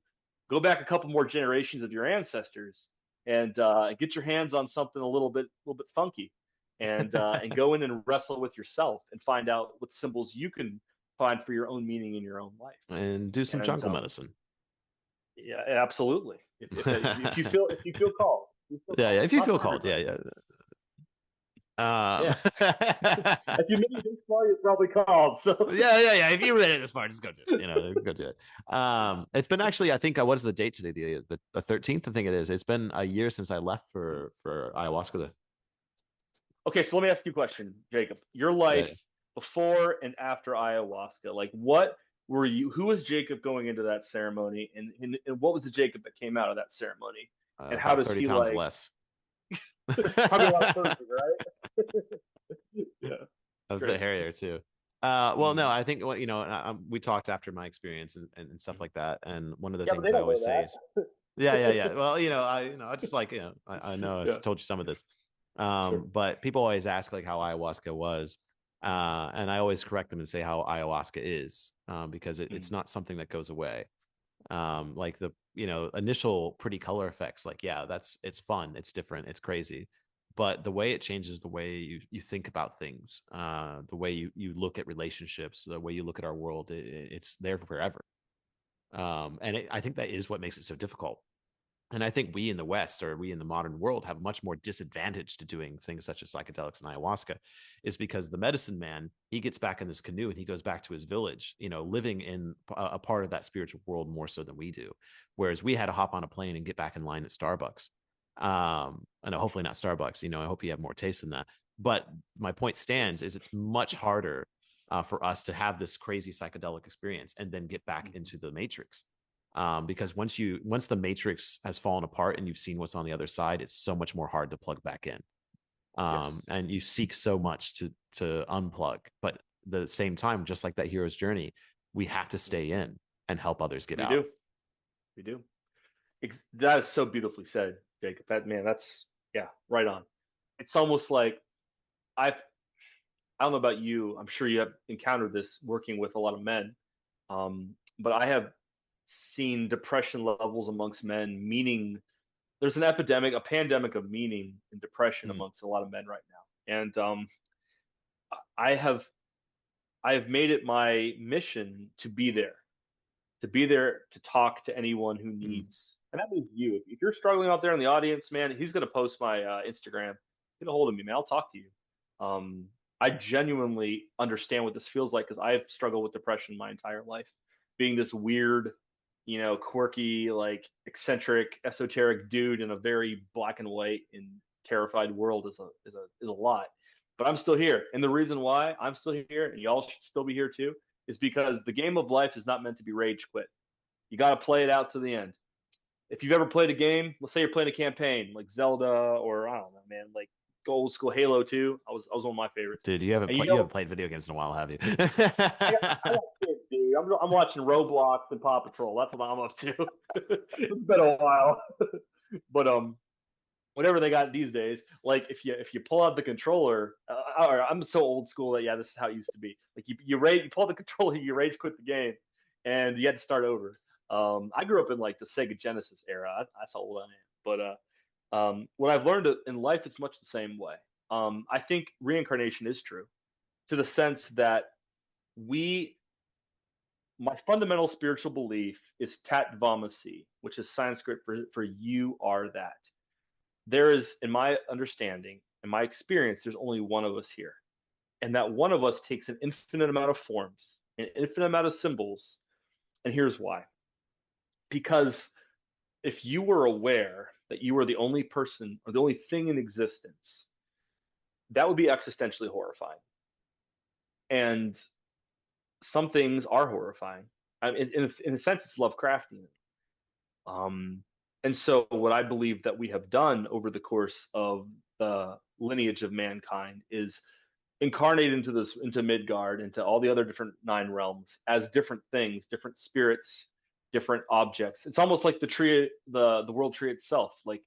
Speaker 2: go back a couple more generations of your ancestors and get your hands on something a little bit funky, and go in and wrestle with yourself and find out what symbols you can find for your own meaning in your own life.
Speaker 1: And do some
Speaker 2: And
Speaker 1: jungle medicine.
Speaker 2: yeah, absolutely. If you feel called, you feel
Speaker 1: Yeah,
Speaker 2: called.
Speaker 1: yeah. If
Speaker 2: It's
Speaker 1: you
Speaker 2: not
Speaker 1: feel
Speaker 2: for
Speaker 1: called, yeah,
Speaker 2: everybody.
Speaker 1: yeah.
Speaker 2: Yeah.
Speaker 1: Yeah,
Speaker 2: If you made it this far, you're probably called. So
Speaker 1: yeah. If you read it this far, just go do it. Go do it. It's been actually, I think, what is the date today? The 13th, I think it is. It's been a year since I left for ayahuasca.
Speaker 2: okay, so let me ask you a question, Jacob. Your
Speaker 1: Yeah,
Speaker 2: life before and after ayahuasca, like what were you? Who was Jacob going into that ceremony, and what was the Jacob that came out of that ceremony, and how
Speaker 1: about
Speaker 2: does
Speaker 1: 30
Speaker 2: he
Speaker 1: pounds
Speaker 2: like?
Speaker 1: less.
Speaker 2: Probably a lot of Persian, right? Yeah,
Speaker 1: A bit
Speaker 2: great.
Speaker 1: hairier too. Well, no,
Speaker 2: Mm.
Speaker 1: I think what we talked after my experience and stuff like that, and one of the
Speaker 2: Yeah, but
Speaker 1: things
Speaker 2: they
Speaker 1: I
Speaker 2: don't
Speaker 1: always
Speaker 2: know
Speaker 1: say is, yeah, yeah,
Speaker 2: that.
Speaker 1: yeah. Well, I just like I know I
Speaker 2: Yeah,
Speaker 1: told you some of this,
Speaker 2: sure.
Speaker 1: but people always ask like how ayahuasca was, and I always correct them and say how ayahuasca is, because it's
Speaker 2: Mm.
Speaker 1: not something that goes away. Like the initial pretty color effects, like yeah, it's fun, it's different, it's crazy, but the way it changes the way you think about things, the way you look at relationships, the way you look at our world, it's there forever. And I think that is what makes it so difficult. And I think we in the West, or we in the modern world, have much more disadvantage to doing things such as psychedelics and ayahuasca, is because the medicine man, he gets back in this canoe and he goes back to his village, living in a part of that spiritual world more so than we do. Whereas we had to hop on a plane and get back in line at Starbucks. I know, hopefully not Starbucks. I hope you have more taste than that. But my point stands is it's much harder for us to have this crazy psychedelic experience and then get back
Speaker 2: Mhm.
Speaker 1: into the matrix, because once the matrix has fallen apart and you've seen what's on the other side, it's so much more hard to plug back in,
Speaker 2: Yes,
Speaker 1: and you seek so much to unplug, but at the same time, just like that hero's journey, we have to
Speaker 2: Mhm.
Speaker 1: stay in and help others get
Speaker 2: We
Speaker 1: out.
Speaker 2: do. We do. That is so beautifully said, Jacob. That man, that's yeah, right on. It's almost like I've I don't know about you. I'm sure you have encountered this working with a lot of men, but I have seen depression levels amongst men. Meaning, there's an epidemic, a pandemic of meaning and depression
Speaker 1: Mm.
Speaker 2: amongst a lot of men right now. And I have I have made it my mission to be there to talk to anyone who
Speaker 1: Mm.
Speaker 2: needs. And that means you. If you're struggling out there in the audience, man, he's going to post my Instagram. Get a hold of me, man. I'll talk to you. Um, I genuinely understand what this feels like because I've struggled with depression my entire life. Being this weird, quirky, like eccentric, esoteric dude in a very black and white and terrified world is a lot. But I'm still here, and the reason why I'm still here, and y'all should still be here too, is because the game of life is not meant to be rage quit. You got to play it out to the end. If you've ever played a game, let's say you're playing a campaign like Zelda or I don't know, man, like old school Halo 2. I was one of my favorites.
Speaker 1: Dude,
Speaker 2: And you
Speaker 1: you
Speaker 2: go,
Speaker 1: haven't played video games in a while, have you?
Speaker 2: I got kids, dude. I'm watching Roblox and Paw Patrol. That's what I'm up to. It's been a while, but whatever they got these days. Like if you pull out the controller, I'm so old school that yeah, this is how it used to be. Like you pull out the controller, you rage quit the game, and you had to start over. I grew up in like the Sega Genesis era. That's how old I am. But what I've learned in life, it's much the same way. I think reincarnation is true to the sense that we. My fundamental spiritual belief is tat vamasi, which is Sanskrit for you are that. There is, in my understanding, in my experience, there's only one of us here. And that one of us takes an infinite amount of forms, an infinite amount of symbols And here's why. Because if you were aware that you were the only person or the only thing in existence, that would be existentially horrifying. And some things are horrifying. I mean, in a sense, it's Lovecraftian. Um, and so, what I believe that we have done over the course of the lineage of mankind is incarnate into Midgard, into all the other different nine realms as different things, different spirits, different objects. It's almost like the tree, the world tree itself. Like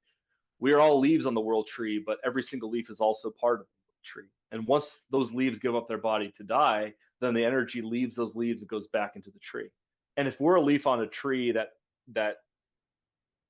Speaker 2: we are all leaves on the world tree, but every single leaf is also part of the tree. And once those leaves give up their body to die, then the energy leaves those leaves and goes back into the tree. And if we're a leaf on a tree that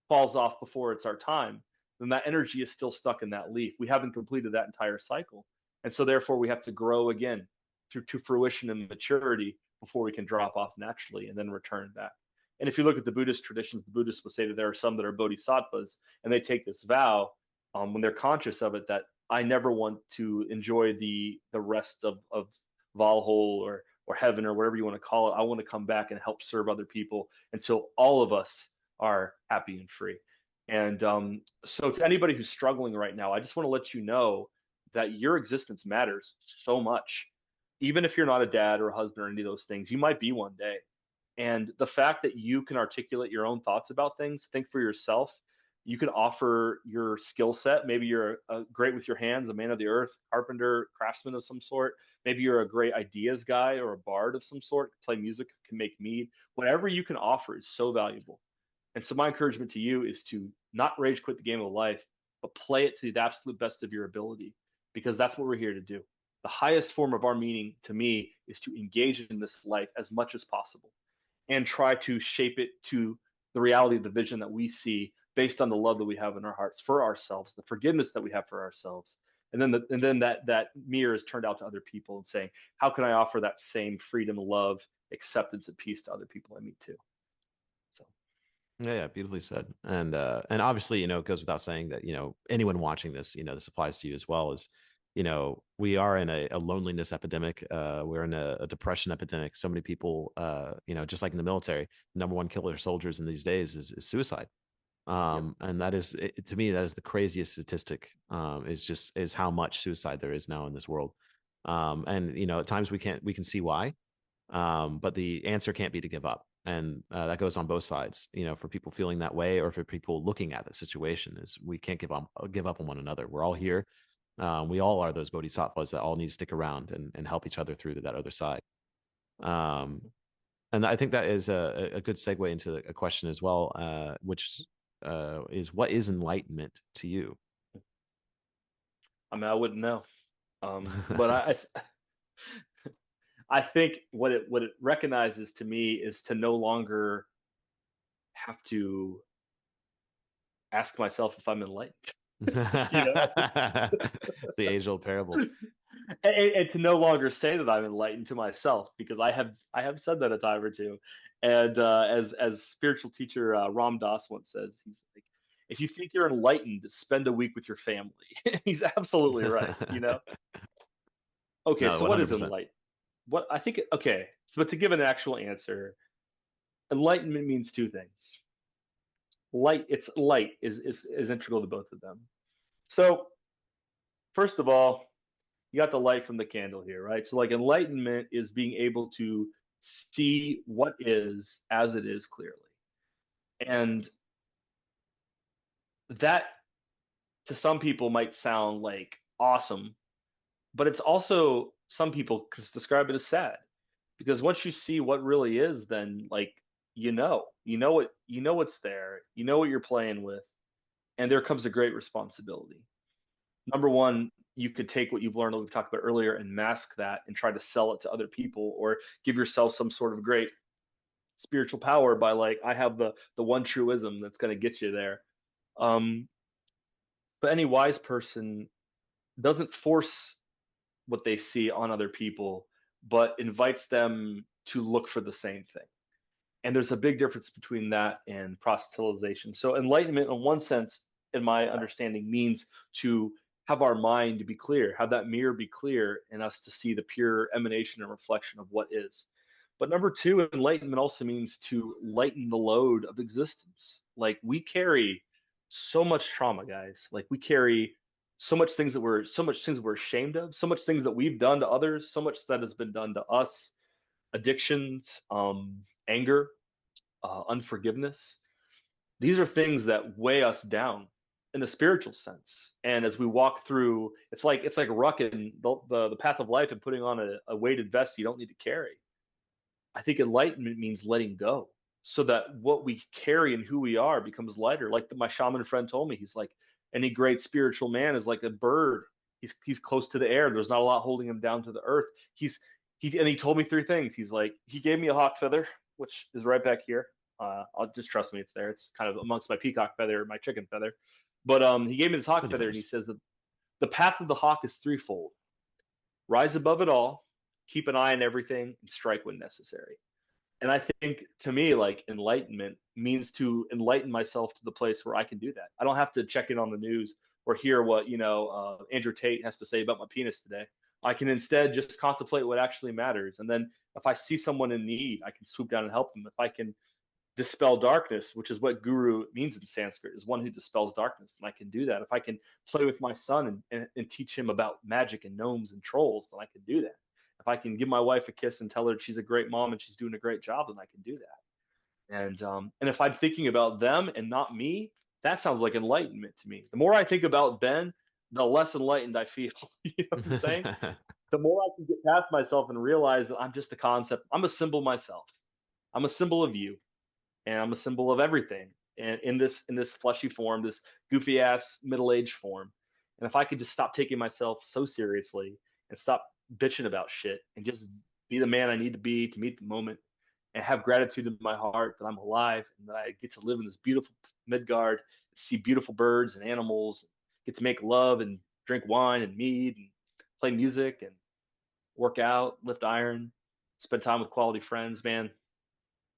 Speaker 2: falls off before it's our time, then that energy is still stuck in that leaf. We haven't completed that entire cycle. And so therefore we have to grow again through to fruition and maturity before we can drop off naturally and then return back. And if you look at the Buddhist traditions, the Buddhists will say that there are some that are bodhisattvas, and they take this vow when they're conscious of it that I never want to enjoy the rest of Valhalla or heaven or whatever you want to call it. I want to come back and help serve other people until all of us are happy and free. And so, to anybody who's struggling right now, I just want to let you know that your existence matters so much. Even if you're not a dad or a husband or any of those things, you might be one day. And the fact that you can articulate your own thoughts about things, think for yourself, you can offer your skill set. Maybe you're great with your hands, a man of the earth, carpenter, craftsman of some sort. Maybe you're a great ideas guy or a bard of some sort, play music, can make mead. Whatever you can offer is so valuable. And so my encouragement to you is to not rage quit the game of life, but play it to the absolute best of your ability, because that's what we're here to do. The highest form of our meaning to me is to engage in this life as much as possible and try to shape it to the reality of the vision that we see based on the love that we have in our hearts for ourselves, the forgiveness that we have for ourselves. And then that mirror is turned out to other people and saying, how can I offer that same freedom, love, acceptance, and peace to other people I meet too? So
Speaker 1: Yeah, beautifully said. And obviously, it goes without saying that, anyone watching this, this applies to you as well. As we are in a loneliness epidemic. We're in a depression epidemic. So many people, just like in the military, number one killer of soldiers in these days is suicide.
Speaker 2: yep.
Speaker 1: And that is, to me, that is the craziest statistic. Is how much suicide there is now in this world. And at times we can see why, but the answer can't be to give up. And that goes on both sides, for people feeling that way or for people looking at the situation. Is we can't give up on one another. We're all here. We all are those bodhisattvas that all need to stick around and help each other through to that other side. Um, and I think that is a good segue into a question as well, which is, what is enlightenment to you?
Speaker 2: I mean, I wouldn't know. But I think what it recognizes to me is to no longer have to ask myself if I'm enlightened. you know,
Speaker 1: It's the age-old parable.
Speaker 2: and to no longer say that I'm enlightened to myself, because I have said that a time or two. And as spiritual teacher Ram Dass once says, he's like, if you think you're enlightened, spend a week with your family. He's absolutely right. Okay,
Speaker 1: No,
Speaker 2: so what is
Speaker 1: 100%.
Speaker 2: enlightened? What I think, okay, so but to give an actual answer, enlightenment means two things. Light is integral to both of them. So first of all, you got the light from the candle here, right? So like enlightenment is being able to see what is as it is clearly. And that to some people might sound like awesome, but it's also, some people describe it as sad, because once you see what really is, then like you know what's there, you know what you're playing with, and there comes a great responsibility. Number one, you could take what you've learned that we've talked about earlier and mask that and try to sell it to other people, or give yourself some sort of great spiritual power by like, I have the one truism that's going to get you there. um but any wise person doesn't force what they see on other people, but invites them to look for the same thing. And there's a big difference between that and proselytization. So enlightenment, in one sense, in my understanding, means to have our mind to be clear, have that mirror be clear in us to see the pure emanation and reflection of what is. But number two, enlightenment also means to lighten the load of existence. Like we carry so much trauma, guys. Like we carry so much things we're ashamed of, so much things that we've done to others, so much that has been done to us, addictions, anger, unforgiveness. These are things that weigh us down in a spiritual sense. And as we walk through, it's like rucking the path of life and putting on a weighted vest you don't need to carry. I think enlightenment means letting go so that what we carry and who we are becomes lighter. Like my shaman friend told me, he's like, any great spiritual man is like a bird. He's close to the air. There's not a lot holding him down to the earth. He told me three things. He's like, he gave me a hawk feather, which is right back here. I'll just trust me, it's there. It's kind of amongst my peacock feather, my chicken feather. But he gave me this hawk feather, and he says that the path of the hawk is threefold: rise above it all, keep an eye on everything, and strike when necessary. And I think to me, like enlightenment means to enlighten myself to the place where I can do that. I don't have to check in on the news or hear what Andrew Tate has to say about my penis today. I can instead just contemplate what actually matters. And then if I see someone in need, I can swoop down and help them. If I can dispel darkness, which is what guru means in Sanskrit, is one who dispels darkness, and I can do that. If I can play with my son and teach him about magic and gnomes and trolls, then I can do that. If I can give my wife a kiss and tell her she's a great mom and she's doing a great job, then I can do that. And if I'm thinking about them and not me, that sounds like enlightenment to me. The more I think about Ben, the less enlightened I feel. You know what I'm saying? The more I can get past myself and realize that I'm just a concept. I'm a symbol myself. I'm a symbol of you, and I'm a symbol of everything. And in this fleshy form, this goofy ass middle-aged form. And if I could just stop taking myself so seriously and stop bitching about shit and just be the man I need to be to meet the moment and have gratitude in my heart that I'm alive and that I get to live in this beautiful Midgard, see beautiful birds and animals, get to make love and drink wine and mead and play music and work out, lift iron, spend time with quality friends, man.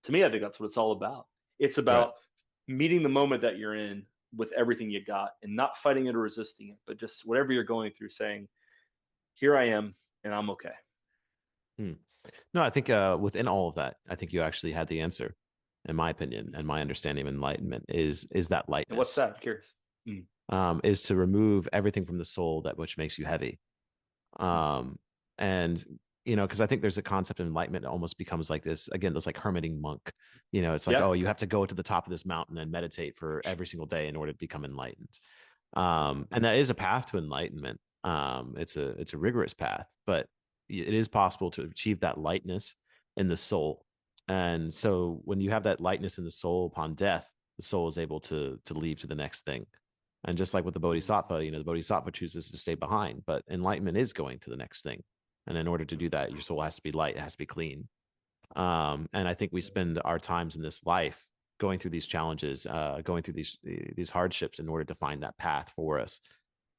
Speaker 2: To me, I think that's what it's all about. It's
Speaker 1: Right.
Speaker 2: about meeting the moment that you're in with everything you got and not fighting it or resisting it, but just whatever you're going through, saying, here I am and I'm okay.
Speaker 1: Hmm. No, I think within all of that, I think you actually had the answer, in my opinion, and my understanding of enlightenment is that
Speaker 2: And what's
Speaker 1: lightness,
Speaker 2: that? I'm curious. Mm,
Speaker 1: is to remove everything from the soul that which makes you heavy.
Speaker 2: mm.
Speaker 1: And because I think there's a concept of enlightenment that almost becomes like this again, this like hermiting monk. It's like,
Speaker 2: Yeah.
Speaker 1: oh, you have to go to the top of this mountain and meditate for every single day in order to become enlightened. And that is a path to enlightenment. It's a rigorous path, but it is possible to achieve that lightness in the soul. And so when you have that lightness in the soul upon death, the soul is able to leave to the next thing. And just like with the bodhisattva, the bodhisattva chooses to stay behind, but enlightenment is going to the next thing. And in order to do that, your soul has to be light, it has to be clean. And I think we spend our times in this life going through these challenges, going through these hardships in order to find that path for us,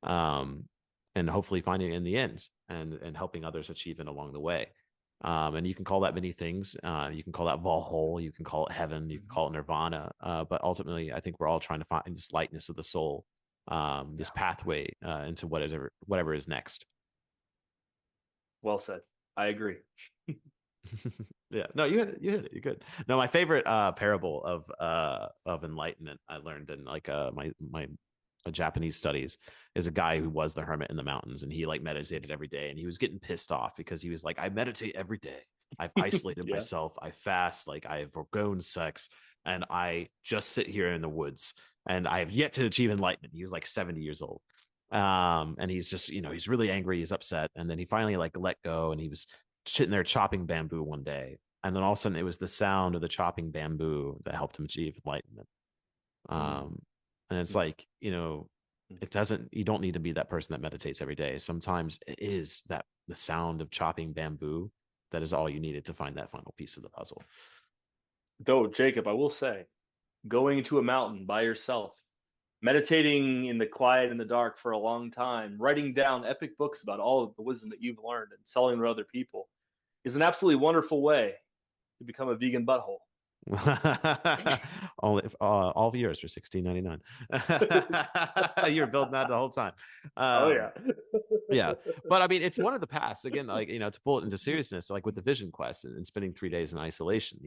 Speaker 1: and hopefully finding it in the end, and helping others achieve it along the way. And you can call that many things. You can call that Valhalla, you can call it heaven, you can call it nirvana. But ultimately, I think we're all trying to find this lightness of the soul, this pathway into whatever is next.
Speaker 2: Well said. I agree.
Speaker 1: Yeah, no, you hit it, you're good. No, my favorite parable of enlightenment I learned in like my Japanese studies is a guy who was the hermit in the mountains, and he like meditated every day, and he was getting pissed off because he was like, I meditate every day, I've isolated
Speaker 2: Yeah.
Speaker 1: myself, I fast, like I have forgone sex, and I just sit here in the woods, and I have yet to achieve enlightenment. He was like 70 years old. And he's just, he's really angry, he's upset, and then he finally like let go, and he was sitting there chopping bamboo one day, and then all of a sudden it was the sound of the chopping bamboo that helped him achieve enlightenment.
Speaker 2: Mm,
Speaker 1: And it's
Speaker 2: mm,
Speaker 1: like,
Speaker 2: mm.
Speaker 1: you don't need to be that person that meditates every day. Sometimes it is that the sound of chopping bamboo that is all you needed to find that final piece of the puzzle.
Speaker 2: Though, Jacob, I will say, going to a mountain by yourself, meditating in the quiet and the dark for a long time, writing down epic books about all of the wisdom that you've learned and selling to other people is an absolutely wonderful way to become a vegan butthole.
Speaker 1: Only all of yours for $16.99. You were building that the whole time.
Speaker 2: Oh
Speaker 1: Um,
Speaker 2: yeah.
Speaker 1: Yeah, but I mean, it's one of the paths. Again, like, to pull it into seriousness, like with the vision quest and spending 3 days in isolation,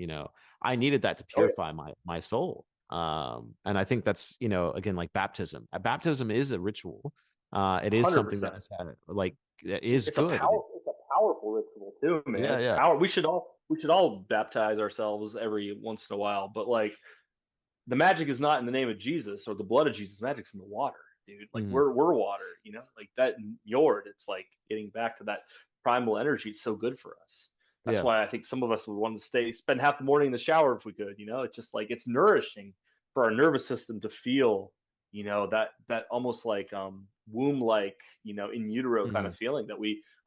Speaker 1: I needed that to
Speaker 2: Oh yeah,
Speaker 1: purify my soul. And I think that's, again, like baptism. Baptism is a ritual. It is
Speaker 2: hundred
Speaker 1: something that
Speaker 2: percent.
Speaker 1: has had, like, it is
Speaker 2: It's a
Speaker 1: good.
Speaker 2: powerful ritual too, man.
Speaker 1: Yeah,
Speaker 2: It's
Speaker 1: yeah.
Speaker 2: power. We should all baptize ourselves every once in a while, but like the magic is not in the name of Jesus or the blood of Jesus. Magic's in the water, dude. Like
Speaker 1: Mhm.
Speaker 2: we're water, like that Yord. It's like getting back to that primal energy. It's so good for us. That's
Speaker 1: Yeah,
Speaker 2: why I think some of us would want to spend half the morning in the shower if we could. It's just like it's nourishing for our nervous system to feel, that almost like womb like, in utero kind of
Speaker 1: Mhm.
Speaker 2: feeling that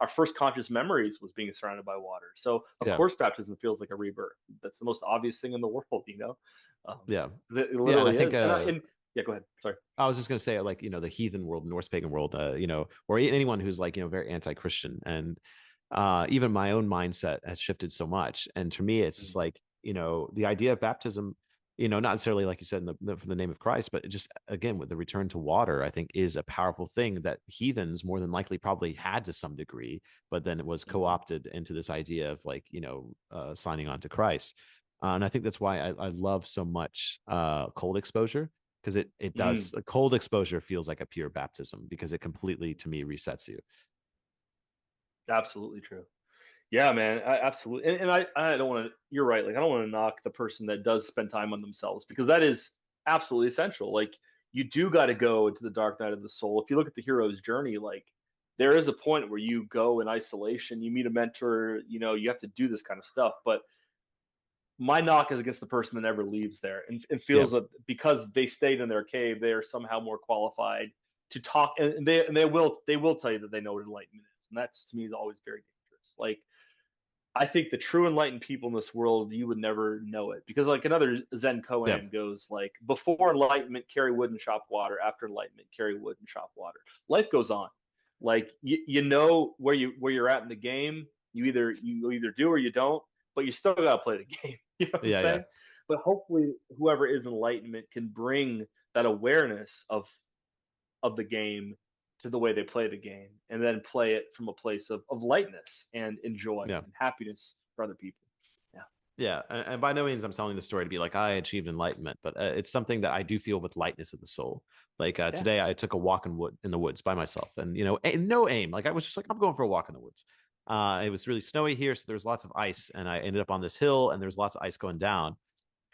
Speaker 2: our first conscious memories was being surrounded by water. So of
Speaker 1: Yeah,
Speaker 2: course baptism feels like a rebirth. That's the most obvious thing in the world. Um,
Speaker 1: yeah,
Speaker 2: it
Speaker 1: yeah. And I
Speaker 2: literally
Speaker 1: think,
Speaker 2: is. And yeah, go ahead. Sorry.
Speaker 1: I was just going to say, like, the heathen world, Norse pagan world, or anyone who's like, very anti-Christian. And even my own mindset has shifted so much. And to me, it's just
Speaker 2: Mhm.
Speaker 1: like, the idea of baptism, not necessarily like you said, for the name of Christ, but just, again, with the return to water, I think is a powerful thing that heathens more than likely probably had to some degree, but then it was
Speaker 2: Mhm.
Speaker 1: co-opted into this idea of like, signing on to Christ. And I think that's why I love so much cold exposure, because it
Speaker 2: Mm,
Speaker 1: does, a cold exposure feels like a pure baptism because it completely, to me, resets you.
Speaker 2: absolutely true. Yeah, man. Absolutely. And I don't want to. You're right. Like I don't want to knock the person that does spend time on themselves because that is absolutely essential. Like you do got to go into the dark night of the soul. If you look at the hero's journey, like there is a point where you go in isolation. You meet a mentor. You have to do this kind of stuff. But my knock is against the person that never leaves there and
Speaker 1: Yeah,
Speaker 2: feels that because they stayed in their cave, they are somehow more qualified to talk. And they will tell you that they know what enlightenment is, and that's to me is always very dangerous. Like I think the true enlightened people in this world, you would never know it because like another Zen
Speaker 1: yeah,
Speaker 2: koan goes like before enlightenment, carry wood and chop water. After enlightenment, carry wood and chop water. Life goes on. Like you know where you're at in the game. You either do or you don't, but you still gotta play the game. You know what I'm
Speaker 1: yeah, yeah,
Speaker 2: saying? But hopefully, whoever is enlightenment can bring that awareness of the game to the way they play the game and then play it from a place of lightness and enjoy
Speaker 1: yeah.
Speaker 2: and happiness for other people. Yeah.
Speaker 1: Yeah, and by no means I'm telling the story to be like I achieved enlightenment, but it's something that I do feel with lightness of the soul. Like
Speaker 2: Yeah.
Speaker 1: today, I took a walk in the woods by myself, and no aim. Like I was just like, I'm going for a walk in the woods. It was really snowy here, so there was lots of ice, and I ended up on this hill, and there was lots of ice going down.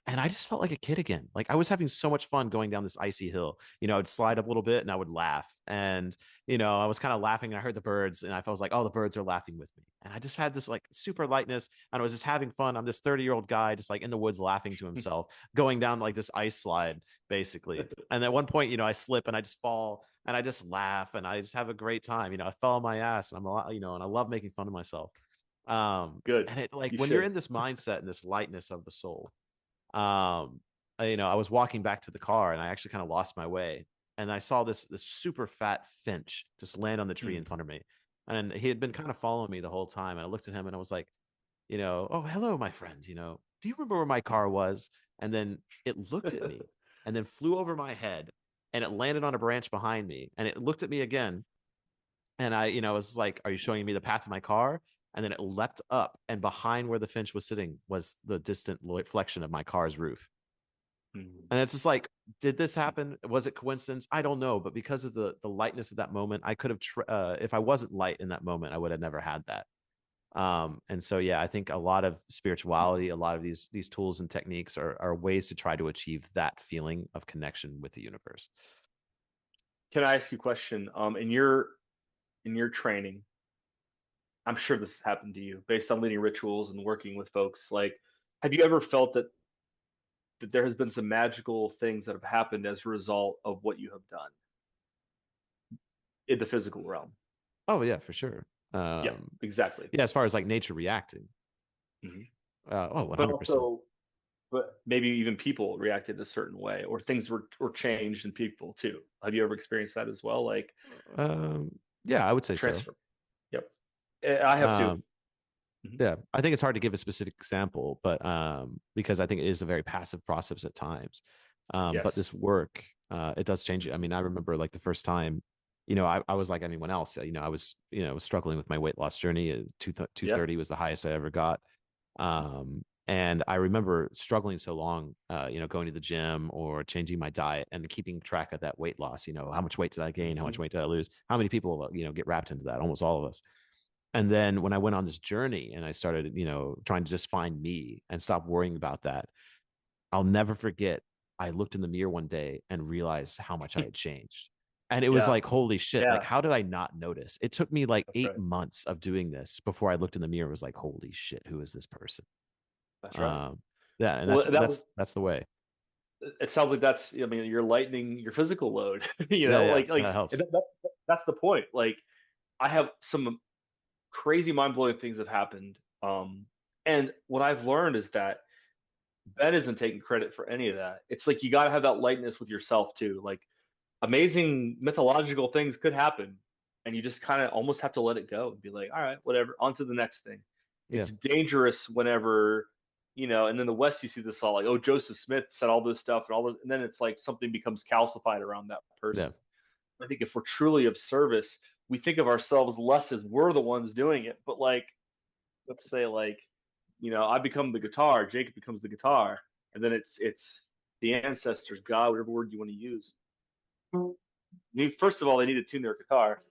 Speaker 1: And I just felt like a kid again. Like I was having so much fun going down this icy hill. I'd slide up a little bit and I would laugh. And, I was kind of laughing and I heard the birds and I felt like, oh, the birds are laughing with me. And I just had this like super lightness and I was just having fun. I'm this 30-year-old guy just like in the woods laughing to himself, going down like this ice slide, basically. And at one point, I slip and I just fall and I just laugh and I just have a great time. I fell on my ass and and I love making fun of myself.
Speaker 2: Good.
Speaker 1: And it like
Speaker 2: You
Speaker 1: when you're
Speaker 2: should.
Speaker 1: in this mindset and this lightness of the soul, I was walking back to the car and I actually kind of lost my way. And I saw this super fat finch just land on the tree
Speaker 2: Mm.
Speaker 1: in front of me. And he had been kind of following me the whole time. And I looked at him and I was like, oh, hello, my friend. Do you remember where my car was? And then it looked at me and then flew over my head and it landed on a branch behind me. And it looked at me again. And I, was like, are you showing me the path to my car? And then it leapt up, and behind where the finch was sitting was the distant reflection of my car's roof.
Speaker 2: Mm.
Speaker 1: And it's just like, did this happen? Was it coincidence? I don't know. But because of the lightness of that moment, I could have, if I wasn't light in that moment, I would have never had that. And so, yeah, I think a lot of spirituality, a lot of these tools and techniques are ways to try to achieve that feeling of connection with the universe.
Speaker 2: Can I ask you a question? In your training, I'm sure this has happened to you based on leading rituals and working with folks. Like, have you ever felt that there has been some magical things that have happened as a result of what you have done in the physical realm?
Speaker 1: Oh yeah, for sure.
Speaker 2: Yeah, exactly.
Speaker 1: Yeah, as far as like nature reacting.
Speaker 2: Hmm.
Speaker 1: Oh,
Speaker 2: But
Speaker 1: 100%.
Speaker 2: also, but maybe even people reacted a certain way, or things were changed in people too. Have you ever experienced that as well? Like
Speaker 1: Yeah, I would
Speaker 2: a
Speaker 1: say so.
Speaker 2: transfer. Yep. I have too.
Speaker 1: Um,
Speaker 2: Hmm.
Speaker 1: yeah, I think it's hard to give a specific example, but because I think it is a very passive process at times. But
Speaker 2: Yes.
Speaker 1: this work, it does change it. I mean, I remember like the first time. I was like anyone else. I was, struggling with my weight loss journey. 230 was the highest I ever got. And I remember struggling so long, going to the gym or changing my diet and keeping track of that weight loss. How much weight did I gain? How much weight did I lose? How many people, get wrapped into that? Almost all of us. And then when I went on this journey and I started, trying to just find me and stop worrying about that, I'll never forget. I looked in the mirror one day and realized how much I had changed. And it was
Speaker 2: Yeah.
Speaker 1: like, holy shit. Like,
Speaker 2: Yeah.
Speaker 1: how did I not notice? It took me like
Speaker 2: That's
Speaker 1: 8 months of doing this before I looked in the mirror and was like, holy shit, who is this person?
Speaker 2: That's right.
Speaker 1: Um, yeah, and that's
Speaker 2: Well, that was.
Speaker 1: that's the way.
Speaker 2: It sounds like that's. I mean, you're lightening your physical load. You
Speaker 1: Yeah,
Speaker 2: know,
Speaker 1: yeah,
Speaker 2: like
Speaker 1: that helps.
Speaker 2: that's the point. Like, I have some crazy mind blowing things have happened. And what I've learned is that Ben isn't taking credit for any of that. It's like you got to have that lightness with yourself too. Like amazing mythological things could happen, and you just kind of almost have to let it go and be like, all right, whatever, on to the next thing.
Speaker 1: Yeah,
Speaker 2: It's dangerous whenever, and in the West you see this all like, oh, Joseph Smith said all this stuff and all this, and then it's like something becomes calcified around that
Speaker 1: yeah,
Speaker 2: person. I think if we're truly of service, we think of ourselves less as we're the ones doing it, but like, let's say like, I become the guitar, Jacob becomes the guitar, and then it's the ancestors, God, whatever word you want to use. First of all, they need to tune their guitar.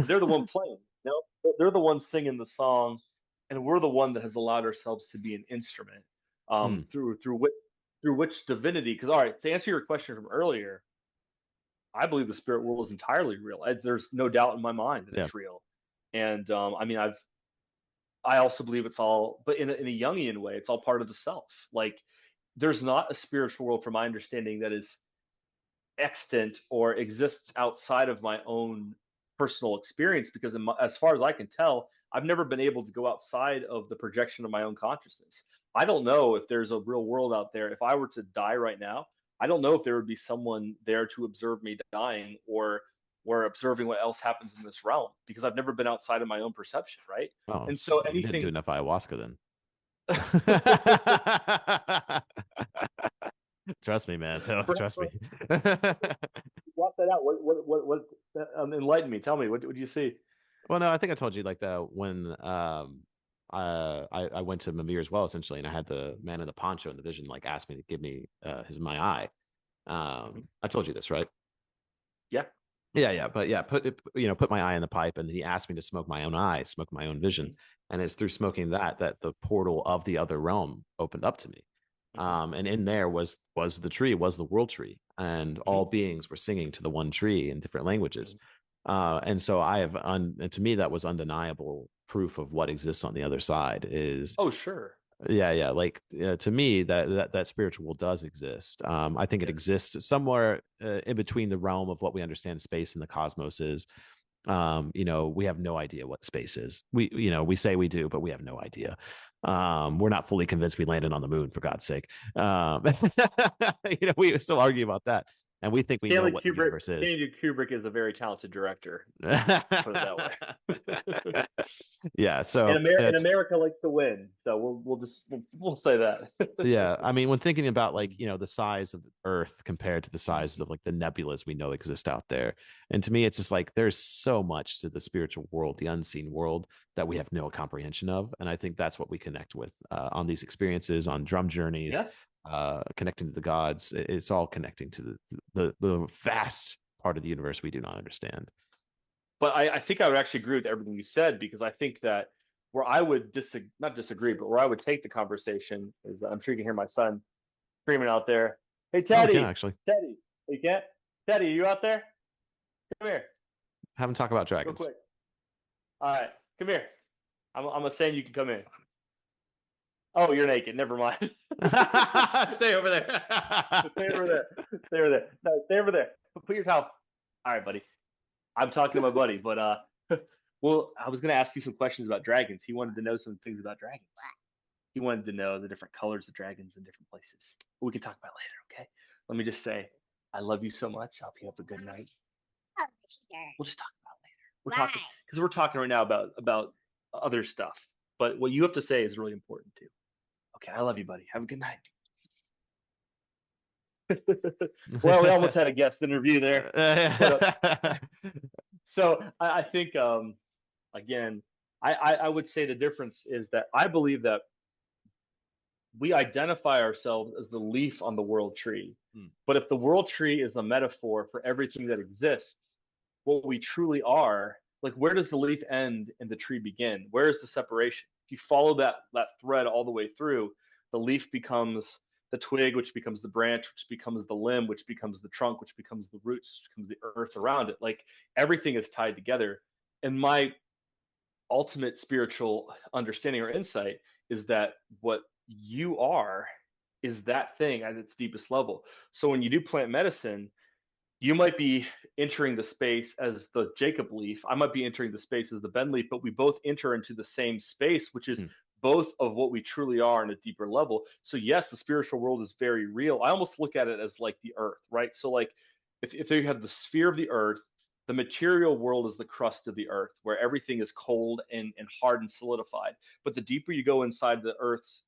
Speaker 2: They're the one playing. They're the ones singing the song, and we're the one that has allowed ourselves to be an instrument
Speaker 1: mm,
Speaker 2: through which divinity. Because all right, to answer your question from earlier, I believe the spirit world is entirely real. There's no doubt in my mind that
Speaker 1: yeah.
Speaker 2: it's real. And I mean, I also believe it's all, but in a Jungian way, it's all part of the self. Like, there's not a spiritual world, from my understanding, that is extant or exists outside of my own personal experience, because as far as I can tell, I've never been able to go outside of the projection of my own consciousness. I don't know if there's a real world out there. If I were to die right now, I don't know if there would be someone there to observe me dying, or observing what else happens in this realm, because I've never been outside of my own perception, right?
Speaker 1: Oh,
Speaker 2: And so
Speaker 1: you didn't do
Speaker 2: anything.
Speaker 1: enough ayahuasca then. Trust me, man. No, trust me.
Speaker 2: Walk that out. What enlighten me. Tell me, what do you see?
Speaker 1: Well, no, I think I told you like that when I went to Mimir as well, essentially, and I had the man in the poncho in the vision like ask me to give me his my eye. I told you this, right?
Speaker 2: Yeah.
Speaker 1: Yeah, yeah, but yeah, put my eye in the pipe, and then he asked me to smoke my own eye, smoke my own vision, and it's through smoking that the portal of the other realm opened up to me. And in there was the tree, was the world tree, and all beings were singing to the one tree in different languages. And so and to me that was undeniable proof of what exists on the other side. Is
Speaker 2: Oh, sure.
Speaker 1: Yeah, yeah, like to me that spiritual world does exist. I think it
Speaker 2: Yeah.
Speaker 1: exists somewhere in between the realm of what we understand space and the cosmos is. We have no idea what space is. We say we do, but we have no idea. We're not fully convinced we landed on the moon, for God's sake. We still argue about that, and we think we know
Speaker 2: Stanley
Speaker 1: what the
Speaker 2: Kubrick.
Speaker 1: universe is.
Speaker 2: Stanley Kubrick is a very talented director. Put it that way.
Speaker 1: Yeah,
Speaker 2: And
Speaker 1: so
Speaker 2: America likes to win, so we'll say that.
Speaker 1: yeah, I mean, when thinking about like the size of Earth compared to the size of like the nebulas we know exist out there, and to me it's just like there's so much to the spiritual world, the unseen world, that we have no comprehension of. And I think that's what we connect with on these experiences, on drum journeys,
Speaker 2: Yeah.
Speaker 1: connecting to the gods. It's all connecting to the vast part of the universe we do not understand.
Speaker 2: But I think I would actually agree with everything you said, because I think that where I would not disagree, but where I would take the conversation is, I'm sure you can hear my son screaming out there. Hey,
Speaker 1: Oh, we can
Speaker 2: Teddy,
Speaker 1: actually
Speaker 2: Teddy, you can't? Teddy, are you out there? Come here,
Speaker 1: have him talk about
Speaker 2: real
Speaker 1: dragons.
Speaker 2: quick. All right, come here. I'm saying you can come in. Oh, you're naked. Never mind.
Speaker 1: Stay over there.
Speaker 2: Stay over there. Stay over there. No, stay over there. Put your towel. All right, buddy. I'm talking to my buddy, but well, I was gonna ask you some questions about dragons. He wanted to know some things about dragons. He wanted to know the different colors of dragons in different places. We can talk about it later, okay? Let me just say, I love you so much. I hope you have a good night. We'll just talk about it later. We're talking right now about other stuff. But what you have to say is really important too. Okay, I love you, buddy. Have a good night. Well, we almost had a guest interview there, but so I think again, I would say the difference is that I believe that we identify ourselves as the leaf on the world tree.
Speaker 1: Hmm.
Speaker 2: But if the world tree is a metaphor for everything that exists, what we truly are, like where does the leaf end and the tree begin? Where is the separation? If you follow that thread all the way through, the leaf becomes the twig, which becomes the branch, which becomes the limb, which becomes the trunk, which becomes the roots, which becomes the earth around it. Like everything is tied together. And my ultimate spiritual understanding or insight is that what you are is that thing at its deepest level. So when you do plant medicine, you might be entering the space as the Jacob leaf. I might be entering the space as the Ben leaf, but we both enter into the same space, which is
Speaker 1: Hmm.
Speaker 2: both of what we truly are on a deeper level. So yes, the spiritual world is very real. I almost look at it as like the earth, right? So like if you have the sphere of the earth, the material world is the crust of the earth, where everything is cold and hard and solidified. But the deeper you go inside the earth's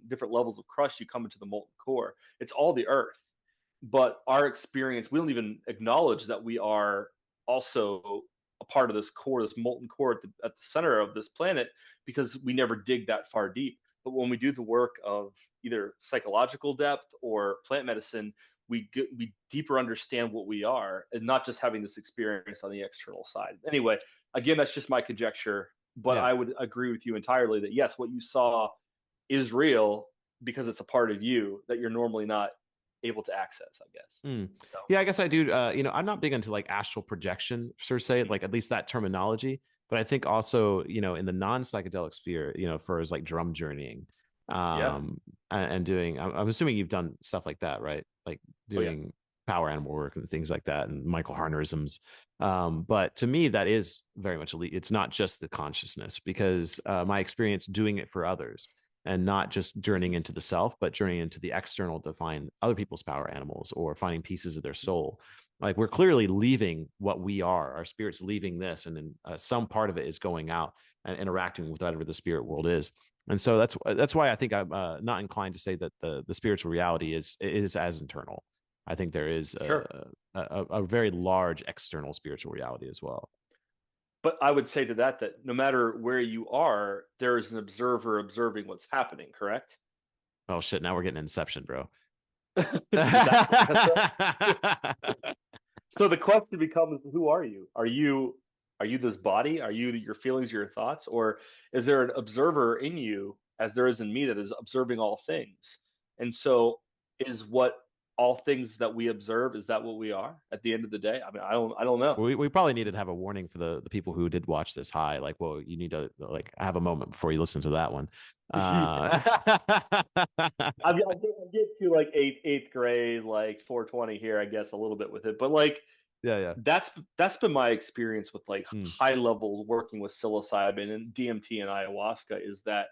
Speaker 2: different levels of crust, you come into the molten core. It's all the earth, but our experience, we don't even acknowledge that we are also a part of this core, this molten core at the center of this planet, because we never dig that far deep. But when we do the work of either psychological depth or plant medicine, we deeper understand what we are, and not just having this experience on the external side. Anyway, again, that's just my conjecture, but
Speaker 1: Yeah.
Speaker 2: I would agree with you entirely that yes, what you saw is real because it's a part of you that you're normally not able to access, I guess.
Speaker 1: Mm.
Speaker 2: So,
Speaker 1: Yeah, I guess I do. I'm not big into like astral projection per se, like at least that terminology. But I think also, in the non-psychedelic sphere, for as like drum journeying,
Speaker 2: yeah.
Speaker 1: and doing. I'm assuming you've done stuff like that, right? Like
Speaker 2: Oh, yeah.
Speaker 1: doing power animal work and things like that, and Michael Harnerisms. But to me, that is very much elite. It's not just the consciousness, because my experience doing it for others and not just journeying into the self, but journeying into the external to find other people's power animals or finding pieces of their soul. Like we're clearly leaving what we are, our spirit's leaving this, and then some part of it is going out and interacting with whatever the spirit world is. And so that's why I think I'm not inclined to say that the spiritual reality is as internal. I think there is
Speaker 2: Sure.
Speaker 1: a very large external spiritual reality as well.
Speaker 2: But I would say to that no matter where you are, there is an observer observing what's happening, correct?
Speaker 1: Oh shit! Now we're getting Inception, bro.
Speaker 2: Exactly. That's right. So the question becomes, who are you? Are you this body? Are you your feelings, your thoughts, or is there an observer in you, as there is in me, that is observing all things? And so, is what all things that we observe, is that what we are at the end of the day? I mean, I don't know.
Speaker 1: We probably needed to have a warning for the people who did watch this high. Like, well, you need to like have a moment before you listen to that one.
Speaker 2: Yeah.
Speaker 1: Uh,
Speaker 2: I get to like eighth grade, like 420 here, I guess, a little bit with it, but like
Speaker 1: yeah, yeah.
Speaker 2: that's been my experience with like
Speaker 1: Mm,
Speaker 2: high level working with psilocybin and DMT and ayahuasca, is that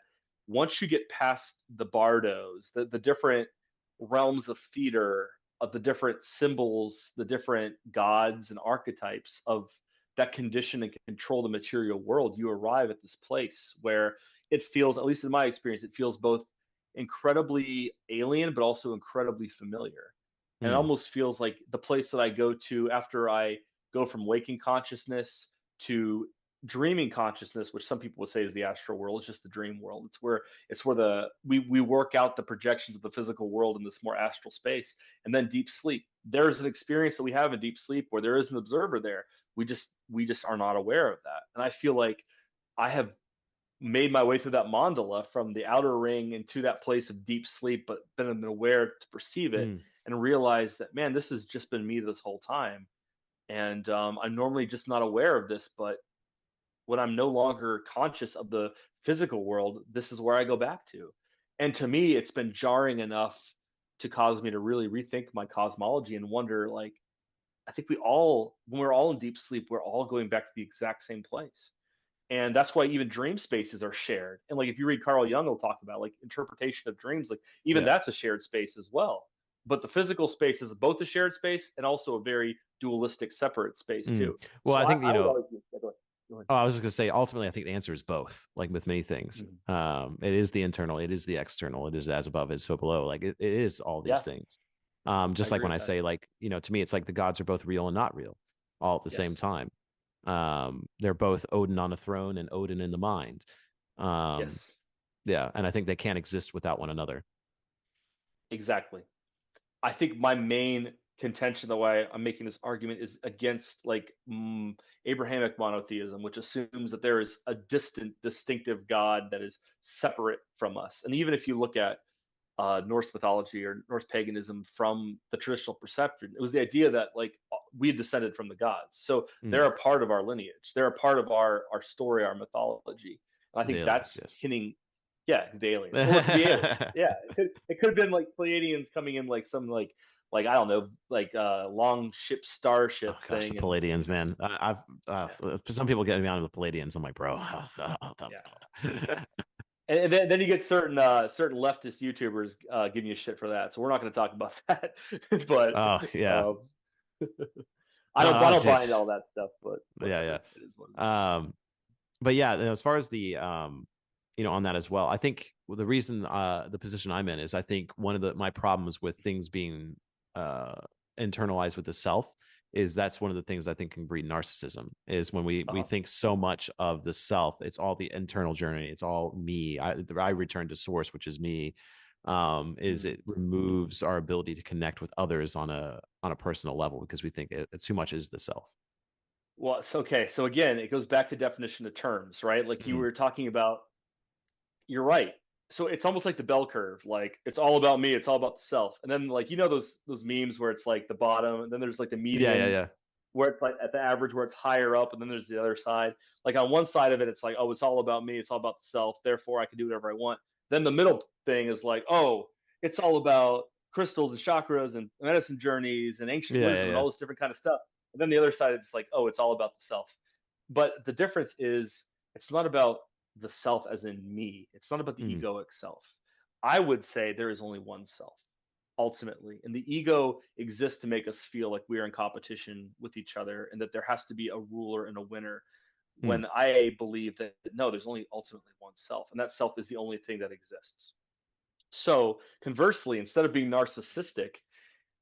Speaker 2: once you get past the bardos, the different realms of theater, of the different symbols, the different gods and archetypes of that condition and control the material world, you arrive at this place where it feels, at least in my experience, it feels both incredibly alien but also incredibly familiar. And it
Speaker 1: mm,
Speaker 2: almost feels like the place that I go to after I go from waking consciousness to dreaming consciousness, which some people would say is the astral world. It's just the dream world. It's where we work out the projections of the physical world in this more astral space. And then deep sleep, there's an experience that we have in deep sleep where there is an observer there. We just are not aware of that. And I feel like I have made my way through that mandala from the outer ring into that place of deep sleep, but been aware to perceive it
Speaker 1: mm,
Speaker 2: and realize that, man, this has just been me this whole time. And I'm normally just not aware of this, but when I'm no longer conscious of the physical world, this is where I go back to. And to me, it's been jarring enough to cause me to really rethink my cosmology and wonder, like, I think when we're all in deep sleep, we're all going back to the exact same place. And that's why even dream spaces are shared. And like if you read Carl Jung, he'll talk about like interpretation of dreams, like even
Speaker 1: yeah.
Speaker 2: that's a shared space as well. But the physical space is both a shared space and also a very dualistic, separate space
Speaker 1: Mm.
Speaker 2: too.
Speaker 1: Well,
Speaker 2: So
Speaker 1: I
Speaker 2: I,
Speaker 1: think
Speaker 2: I would argue. Yeah, go ahead. Go ahead.
Speaker 1: Oh, I was just gonna say, ultimately, I think the answer is both. Like with many things,
Speaker 2: Mhm.
Speaker 1: it is the internal, it is the external, it is as above, as so below. Like it is all these
Speaker 2: Yeah.
Speaker 1: things.
Speaker 2: I
Speaker 1: Just like
Speaker 2: agree
Speaker 1: when
Speaker 2: with
Speaker 1: I
Speaker 2: that.
Speaker 1: say, like, to me, it's like the gods are both real and not real all at the same
Speaker 2: Yes.
Speaker 1: time. They're both Odin on the throne and Odin in the mind. Um,
Speaker 2: Yes.
Speaker 1: yeah. And I think they can't exist without one another.
Speaker 2: Exactly. I think my main contention, the way I'm making this argument, is against like Abrahamic monotheism, which assumes that there is a distant, distinctive God that is separate from us. And even if you look at Norse mythology or Norse paganism from the traditional perception, it was the idea that like we descended from the gods, so
Speaker 1: Mm,
Speaker 2: they're a part of our lineage, they're a part of our story, our mythology. And I
Speaker 1: the
Speaker 2: think
Speaker 1: aliens,
Speaker 2: that's
Speaker 1: yes.
Speaker 2: hinting, yeah, the aliens, or it could be aliens. Yeah, it could have been like Pleiadians coming in, like some like I don't know, like long ship
Speaker 1: Oh
Speaker 2: starship
Speaker 1: gosh, the
Speaker 2: thing, and
Speaker 1: Palladians, man. I've
Speaker 2: yeah,
Speaker 1: for some people getting me on the Palladians. I'm like, bro.
Speaker 2: yeah. And then you get certain leftist YouTubers giving you shit for that. So we're not going to talk about that. But
Speaker 1: Oh yeah.
Speaker 2: um, I don't buy into
Speaker 1: Just
Speaker 2: all that stuff. But
Speaker 1: yeah,
Speaker 2: whatever, it is what it is.
Speaker 1: yeah. But yeah, as far as the on that as well, I think the reason the position I'm in is I think one of my problems with things being uh internalized with the self is that's one of the things I think can breed narcissism is when we
Speaker 2: Uh-huh.
Speaker 1: think so much of the self, it's all the internal journey, it's all me. I return to source, which is me. Is
Speaker 2: Mm.
Speaker 1: it removes our ability to connect with others on a personal level because we think it too much is the self.
Speaker 2: Well, it's okay. So again, it goes back to definition of terms, right? Like you
Speaker 1: Mm.
Speaker 2: were talking about. You're right. So it's almost like the bell curve. Like it's all about me. It's all about the self. And then like those memes where it's like the bottom, and then there's like the
Speaker 1: Yeah, yeah,
Speaker 2: median
Speaker 1: yeah.
Speaker 2: where it's like at the average where it's higher up, and then there's the other side. Like on one side of it, it's like, oh, it's all about me. It's all about the self. Therefore, I can do whatever I want. Then the middle thing is like, oh, it's all about crystals and chakras and medicine journeys and ancient
Speaker 1: Yeah, yeah,
Speaker 2: wisdom and
Speaker 1: yeah.
Speaker 2: all this different kind of stuff. And then the other side, it's like, oh, it's all about the self. But the difference is, it's not about the self as in me. It's not about the
Speaker 1: Mm,
Speaker 2: egoic self. I would say there is only one self ultimately. And the ego exists to make us feel like we are in competition with each other and that there has to be a ruler and a winner.
Speaker 1: mm,
Speaker 2: When I believe that no, there's only ultimately one self, and that self is the only thing that exists. So conversely, instead of being narcissistic,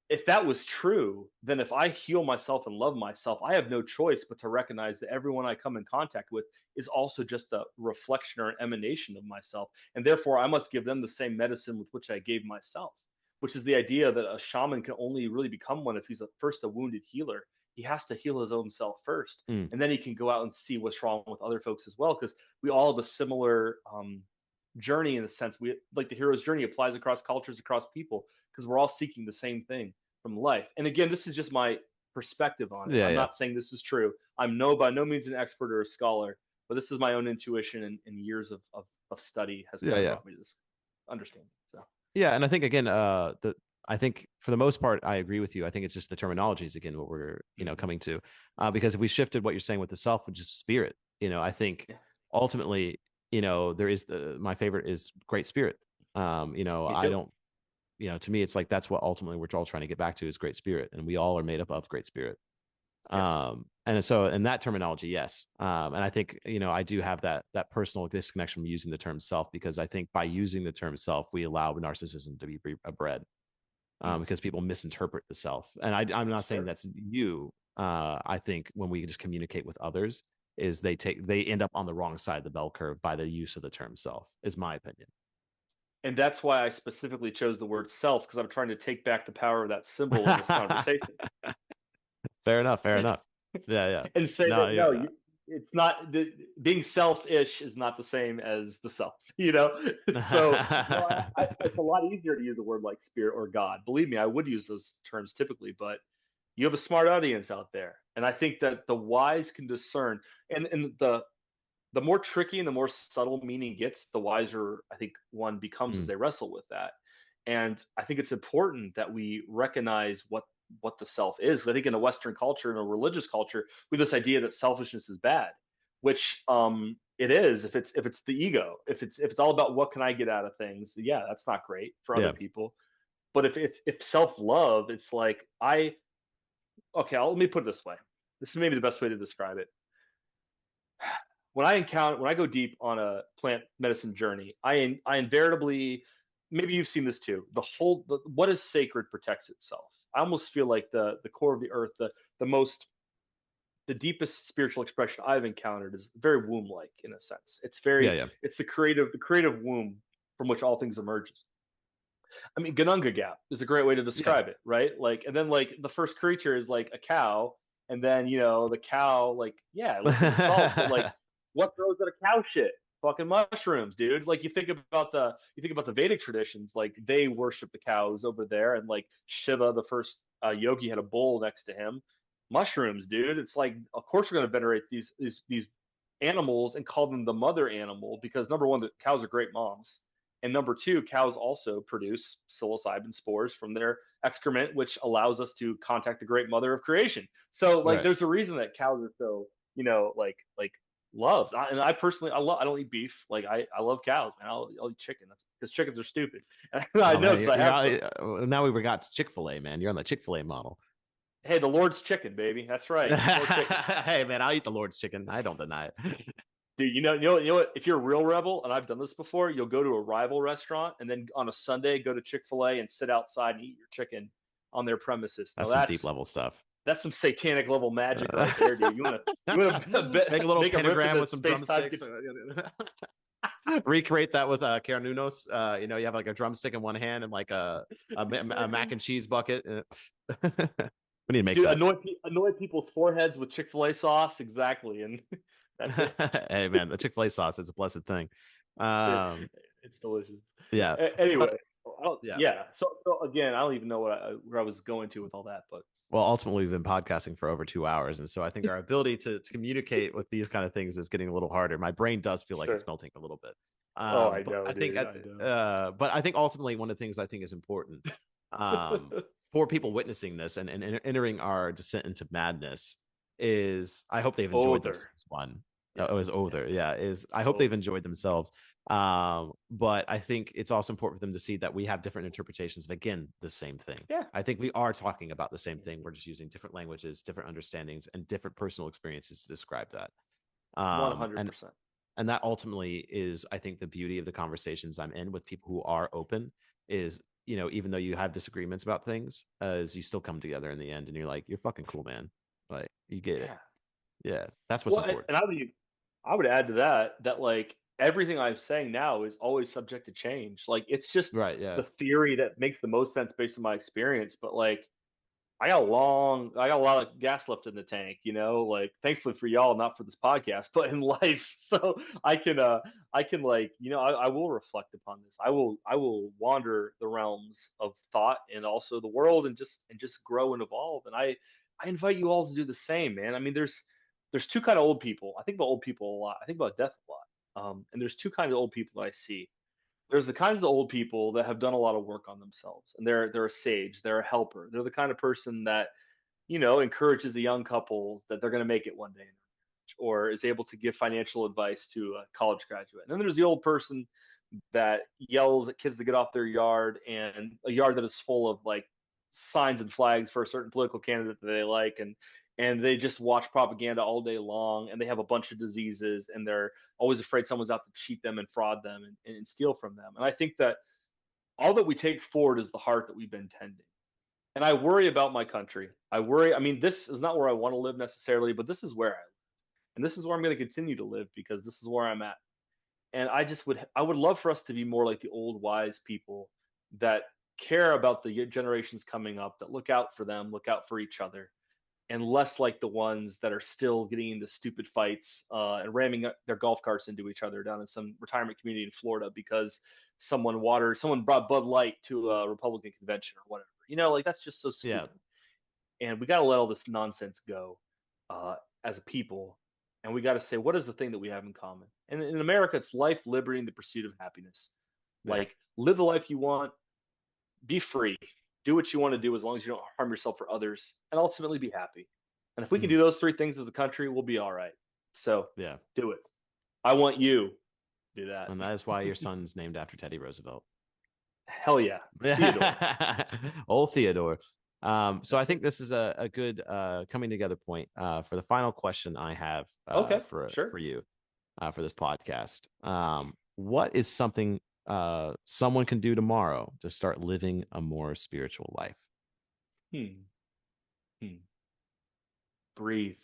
Speaker 2: if that was true, then if I heal myself and love myself, I have no choice but to recognize that everyone I come in contact with is also just a reflection or an emanation of myself. And therefore, I must give them the same medicine with which I gave myself, which is the idea that a shaman can only really become one if he's first a wounded healer. He has to heal his own self first.
Speaker 1: mm.
Speaker 2: And then he can go out and see what's wrong with other folks as well, because we all have a similar journey in the sense we like the hero's journey applies across cultures, across people, because we're all seeking the same thing from life. And again, this is just my perspective on it.
Speaker 1: Yeah,
Speaker 2: I'm
Speaker 1: yeah.
Speaker 2: not saying this is true. I'm by no means an expert or a scholar, but this is my own intuition, and years of study has
Speaker 1: Yeah,
Speaker 2: kind of
Speaker 1: yeah.
Speaker 2: brought me to this understanding. So
Speaker 1: Yeah, and I think again, the I think for the most part, I agree with you. I think it's just the terminology is again what we're
Speaker 2: mm-hmm.
Speaker 1: coming to, because if we shifted what you're saying with the self, which is spirit, I think
Speaker 2: Yeah,
Speaker 1: ultimately, there is my favorite is great spirit.
Speaker 2: me
Speaker 1: I
Speaker 2: too.
Speaker 1: don't, to me, it's like that's what ultimately we're all trying to get back to is great spirit, and we all are made up of great spirit.
Speaker 2: Yes.
Speaker 1: And so in that terminology, yes. And I think, I do have that personal disconnection from using the term self, because I think by using the term self, we allow narcissism to be bred,
Speaker 2: Mm.
Speaker 1: because people misinterpret the self. And I'm not saying
Speaker 2: Sure.
Speaker 1: that's you. I think when we just communicate with others is they end up on the wrong side of the bell curve by the use of the term self, is my opinion.
Speaker 2: And that's why I specifically chose the word self, because I'm trying to take back the power of that symbol in this conversation.
Speaker 1: Fair enough. Fair enough. Yeah. Yeah.
Speaker 2: And say
Speaker 1: No.
Speaker 2: that no,
Speaker 1: Yeah.
Speaker 2: it's not being selfish is not the same as the self, you know. So no, it's a lot easier to use a word like spirit or God. Believe me, I would use those terms typically, but you have a smart audience out there, and I think that the wise can discern. And the more tricky and the more subtle meaning gets, the wiser I think one becomes as
Speaker 1: Mm,
Speaker 2: they wrestle with that. And I think it's important that we recognize what the self is. I think in a Western culture, in a religious culture, we have this idea that selfishness is bad, which it is if it's the ego, if it's all about what can I get out of things. Yeah, that's not great for other
Speaker 1: yeah.
Speaker 2: people. But if self love, it's like let me put it this way. This is maybe the best way to describe it. When I go deep on a plant medicine journey, I invariably maybe you've seen this too. What is sacred protects itself. I almost feel like the core of the earth, the most the deepest spiritual expression I've encountered is very womb-like in a sense.
Speaker 1: Yeah, yeah,
Speaker 2: It's the creative womb from which all things emerges. I mean, Ganunga is a great way to
Speaker 1: yeah.
Speaker 2: describe it, right? Like, and then like the first creature is like a cow, and then the cow, like, yeah, it lives in the salt, but like, what grows out of cow shit? Fucking mushrooms, dude. Like, you think about the Vedic traditions, like they worship the cows over there, and like Shiva, the first yogi, had a bull next to him. Mushrooms, dude. It's like, of course, we're gonna venerate these animals and call them the mother animal because number one, the cows are great moms, and number two, cows also produce psilocybin spores from their excrement, which allows us to contact the great mother of creation. So like
Speaker 1: Right.
Speaker 2: there's a reason that cows are so, like loved. And I personally, I don't eat beef. Like I love cows, man. I'll eat chicken. That's because chickens are stupid. And I
Speaker 1: Oh
Speaker 2: know
Speaker 1: man,
Speaker 2: because I have some.
Speaker 1: now we forgot Chick-fil-A, man. You're on the Chick-fil-A model.
Speaker 2: Hey, the Lord's chicken, baby. That's right. More chicken.
Speaker 1: Hey man, I'll eat the Lord's chicken. I don't deny it.
Speaker 2: Dude, you know what? If you're a real rebel, and I've done this before, you'll go to a rival restaurant and then on a Sunday go to Chick-fil-A and sit outside and eat your chicken on their premises. Now
Speaker 1: That's some deep level stuff.
Speaker 2: that's some satanic level magic right there, dude. You want to
Speaker 1: Make a little
Speaker 2: make a rip
Speaker 1: pentagram
Speaker 2: into
Speaker 1: with some
Speaker 2: space time.
Speaker 1: drumsticks. Recreate that with Carnunos. You have like a drumstick in one hand and like a mac and cheese bucket. We need to make
Speaker 2: Dude,
Speaker 1: that.
Speaker 2: annoy people's foreheads with Chick-fil-A sauce, exactly, and that's it.
Speaker 1: Hey man, the Chick-fil-A sauce is a blessed thing.
Speaker 2: It-
Speaker 1: Um,
Speaker 2: it's delicious.
Speaker 1: yeah,
Speaker 2: Anyway,
Speaker 1: but yeah.
Speaker 2: yeah. So again, I don't even know where I was going to with all that, but
Speaker 1: Well, ultimately, we've been podcasting for over 2 hours, and so I think our ability to communicate with these kind of things is getting a little harder. My brain does feel like it's
Speaker 2: sure.
Speaker 1: melting a little bit.
Speaker 2: Oh, I
Speaker 1: But
Speaker 2: know,
Speaker 1: I think,
Speaker 2: dude. I know.
Speaker 1: but I think ultimately one of the things I think is important for people witnessing this and entering our descent into madness is I hope they've enjoyed
Speaker 2: Older.
Speaker 1: themselves. One,
Speaker 2: Yeah.
Speaker 1: it was
Speaker 2: Yeah.
Speaker 1: older, yeah. Is I hope they've
Speaker 2: Older.
Speaker 1: enjoyed themselves. But I think it's also important for them to see that we have different interpretations of again the same thing.
Speaker 2: Yeah.
Speaker 1: I think we are talking about the same thing. We're just using different languages, different understandings, and different personal experiences to describe that.
Speaker 2: One
Speaker 1: Um,
Speaker 2: hundred
Speaker 1: and
Speaker 2: percent.
Speaker 1: and that ultimately is, I think, the beauty of the conversations I'm in with people who are open. Is even though you have disagreements about things, is you still come together in the end, and you're like, you're fucking cool, man. Like you get it.
Speaker 2: Yeah.
Speaker 1: Yeah, that's what's
Speaker 2: Well,
Speaker 1: important.
Speaker 2: and I would add to that like everything I'm saying now is always subject to change. Like it's just
Speaker 1: Right? Yeah.
Speaker 2: the theory that makes the most sense based on my experience. But like I got a lot of gas left in the tank, like thankfully for y'all, not for this podcast, but in life. So I can like, I will reflect upon this. I will wander the realms of thought and also the world and just grow and evolve. And I invite you all to do the same, man. I mean, there's two kind of old people. I think about old people a lot. I think about death a lot. And there's two kinds of old people that I see. There's the kinds of old people that have done a lot of work on themselves, and they're a sage, they're a helper, they're the kind of person that encourages a young couple that they're going to make it one day in their marriage, or is able to give financial advice to a college graduate. And then there's the old person that yells at kids to get off their yard, and a yard that is full of like signs and flags for a certain political candidate that they like, and they just watch propaganda all day long, and they have a bunch of diseases, and they're always afraid someone's out to cheat them and fraud them and steal from them. And I think that all that we take forward is the heart that we've been tending. And I worry about my country. I mean, this is not where I want to live necessarily, but this is where I live. And this is where I'm going to continue to live because this is where I'm at. And I would love for us to be more like the old wise people that care about the generations coming up, that look out for them, look out for each other, and less like the ones that are still getting into stupid fights and ramming their golf carts into each other down in some retirement community in Florida because someone brought Bud Light to a Republican convention or whatever. Like that's just so
Speaker 1: Yeah.
Speaker 2: stupid. And we got to let all this nonsense go as a people. And we got to say, what is the thing that we have in common? And in America, it's life, liberty, and the pursuit of happiness.
Speaker 1: Yeah.
Speaker 2: Like, live the life you want, be free, do what you want to do as long as you don't harm yourself or others, and ultimately be happy. And if we can
Speaker 1: Mhm.
Speaker 2: do those three things as a country, we'll be all right. So
Speaker 1: Yeah.
Speaker 2: do it. I want you to do that.
Speaker 1: And that is why your son's named after Teddy Roosevelt.
Speaker 2: Hell yeah. Theodore.
Speaker 1: Old Theodore. So I
Speaker 2: That's
Speaker 1: think
Speaker 2: it.
Speaker 1: this is a good coming together point for the final question I have
Speaker 2: Okay,
Speaker 1: for
Speaker 2: sure.
Speaker 1: you for this podcast. What is something someone can do tomorrow to start living a more spiritual life?
Speaker 2: Hmm. Hmm. Breathe.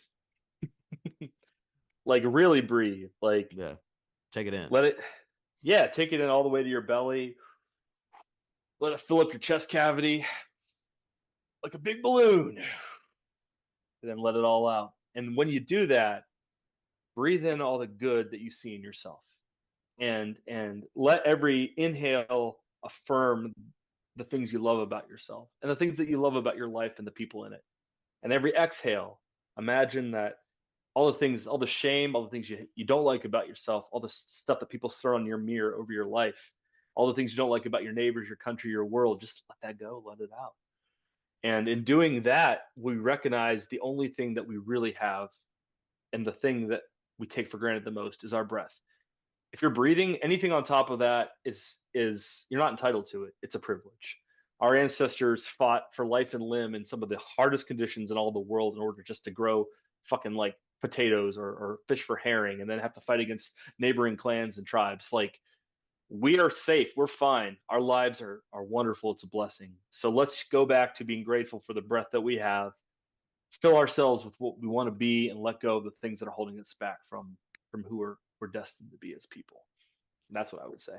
Speaker 2: Like really breathe. Like
Speaker 1: Yeah, take it in.
Speaker 2: let it, yeah, take it in all the way to your belly. Let it fill up your chest cavity like a big balloon, and then let it all out. And when you do that, breathe in all the good that you see in yourself, and let every inhale affirm the things you love about yourself and the things that you love about your life and the people in it. And every exhale, imagine that all the things, all the shame, all the things you don't like about yourself, all the stuff that people throw in your mirror over your life, all the things you don't like about your neighbors, your country, your world, just let that go, let it out. And in doing that, we recognize the only thing that we really have and the thing that we take for granted the most is our breath. If you're breathing, anything on top of that is you're not entitled to it. It's a privilege. Our ancestors fought for life and limb in some of the hardest conditions in all the world in order just to grow fucking like potatoes or fish for herring and then have to fight against neighboring clans and tribes. Like we are safe. We're fine. Our lives are wonderful. It's a blessing. So let's go back to being grateful for the breath that we have, fill ourselves with what we want to be, and let go of the things that are holding us back from who we're destined to be as people. And that's what I would say.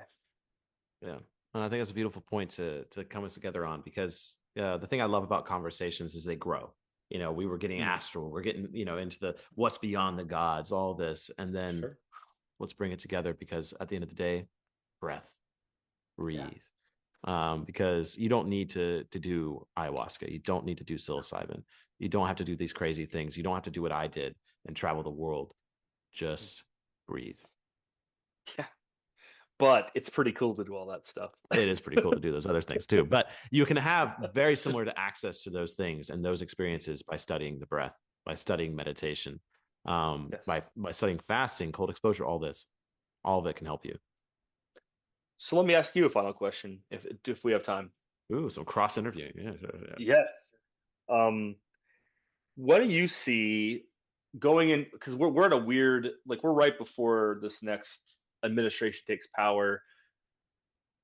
Speaker 1: Yeah. And I think that's a beautiful point to come us together on, because the thing I love about conversations is they grow. We were getting
Speaker 2: Hmm.
Speaker 1: astral, we're getting, into the what's beyond the gods, all this. And then
Speaker 2: Sure.
Speaker 1: let's bring it together, because at the end of the day, breath,
Speaker 2: Yeah.
Speaker 1: breathe. Because you don't need to do ayahuasca. You don't need to do psilocybin. You don't have to do these crazy things. You don't have to do what I did and travel the world. Just breathe.
Speaker 2: Yeah. But it's pretty cool to do all that stuff.
Speaker 1: It is pretty cool to do those other things too. But you can have very similar to access to those things and those experiences by studying the breath, by studying meditation,
Speaker 2: Yes.
Speaker 1: by studying fasting, cold exposure, all of it can help you.
Speaker 2: So let me ask you a final question, if we have time.
Speaker 1: Ooh, some cross interviewing. Yeah, yeah.
Speaker 2: Yes. Um, what do you see going in? Because we're at a weird, like we're right before this next administration takes power.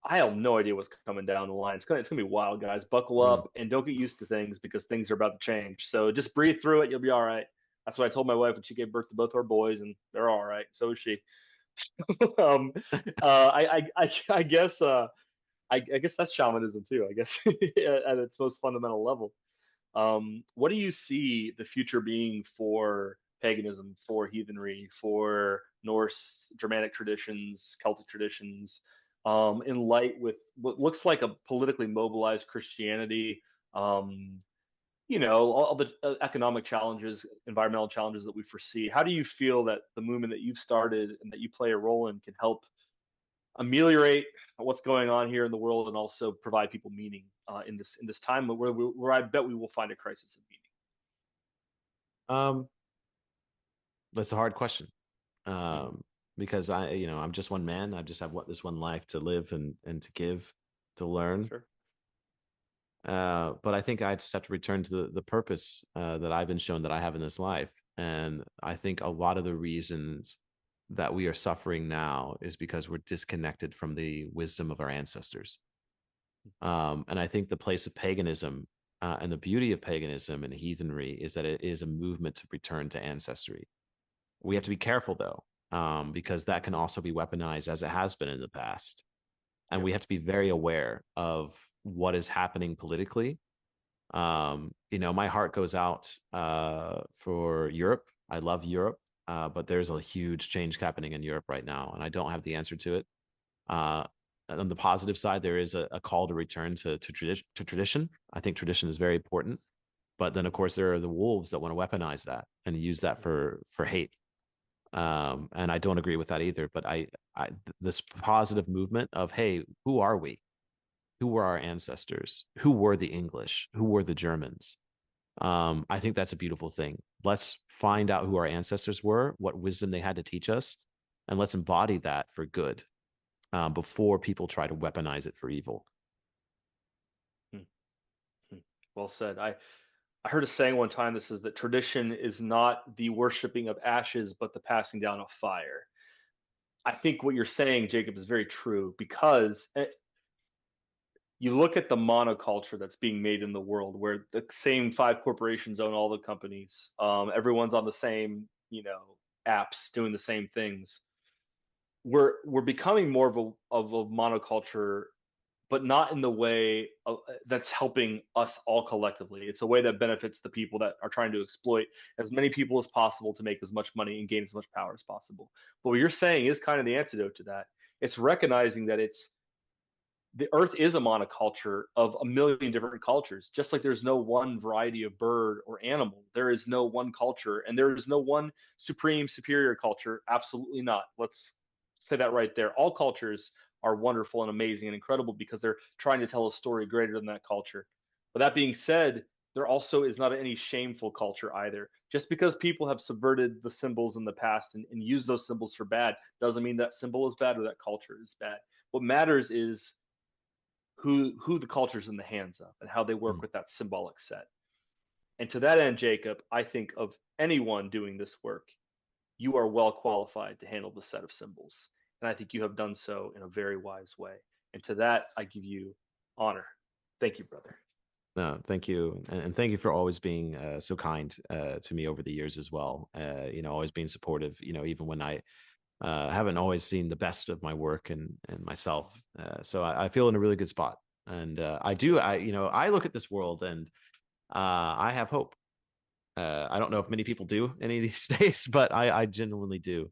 Speaker 2: I have no idea what's coming down the line. It's gonna be wild, guys. Buckle
Speaker 1: Mm.
Speaker 2: up and don't get used to things because things are about to change. So just breathe through it. You'll be all right. That's what I told my wife when she gave birth to both our boys, and they're all right. So is she. um, I guess I guess that's shamanism too. I guess at its most fundamental level. What do you see the future being for paganism, for heathenry, for Norse Germanic traditions, Celtic traditions, in light with what looks like a politically mobilized Christianity? Um, all the economic challenges, environmental challenges that we foresee. How do you feel that the movement that you've started and that you play a role in can help ameliorate what's going on here in the world and also provide people meaning in this time where I bet we will find a crisis of meaning.
Speaker 1: Um, that's a hard question.
Speaker 2: Hmm.
Speaker 1: Because I'm just one man. I just have this one life to live and to give, to learn.
Speaker 2: Sure.
Speaker 1: But I think I just have to return to the purpose that I've been shown that I have in this life. And I think a lot of the reasons that we are suffering now is because we're disconnected from the wisdom of our ancestors. And I think the place of paganism and the beauty of paganism and heathenry is that it is a movement to return to ancestry. We have to be careful though, because that can also be weaponized as it has been in the past. And
Speaker 2: Yep.
Speaker 1: we have to be very aware of what is happening politically. My heart goes out for Europe. I love Europe, but there's a huge change happening in Europe right now, and I don't have the answer to it. Uh, on the positive side, there is a call to return to tradition. I think tradition is very important, but then of course there are the wolves that want to weaponize that and use that for hate. And I don't agree with that either. But this positive movement of, hey, who are we? Who were our ancestors? Who were the English? Who were the Germans? I think that's a beautiful thing. Let's find out who our ancestors were, what wisdom they had to teach us, and let's embody that for good, before people try to weaponize it for evil.
Speaker 2: Well said. I heard a saying one time that says that tradition is not the worshiping of ashes, but the passing down of fire. I think what you're saying, Jacob, is very true because you look at the monoculture that's being made in the world where the same five corporations own all the companies. Everyone's on the same, apps doing the same things. We're becoming more of a monoculture, but not in the way that's helping us all collectively. It's a way that benefits the people that are trying to exploit as many people as possible to make as much money and gain as much power as possible. But what you're saying is kind of the antidote to that. It's recognizing that the earth is a monoculture of a million different cultures. Just like there's no one variety of bird or animal, there is no one culture, and there is no one supreme superior culture. Absolutely not. Let's say that right there. All cultures are wonderful and amazing and incredible because they're trying to tell a story greater than that culture. But that being said, there also is not any shameful culture either. Just because people have subverted the symbols in the past and used those symbols for bad doesn't mean that symbol is bad or that culture is bad. What matters is who the culture's in the hands of and how they work
Speaker 1: Mm.
Speaker 2: with that symbolic set. And to that end, Jacob, I think of anyone doing this work, you are well qualified to handle the set of symbols. And I think you have done so in a very wise way. And to that, I give you honor. Thank you, brother.
Speaker 1: No, thank you, and thank you for always being so kind to me over the years as well. Always being supportive. Even when I haven't always seen the best of my work and myself. So I feel in a really good spot, and I do. I look at this world and I have hope. I don't know if many people do any of these days, but I genuinely do,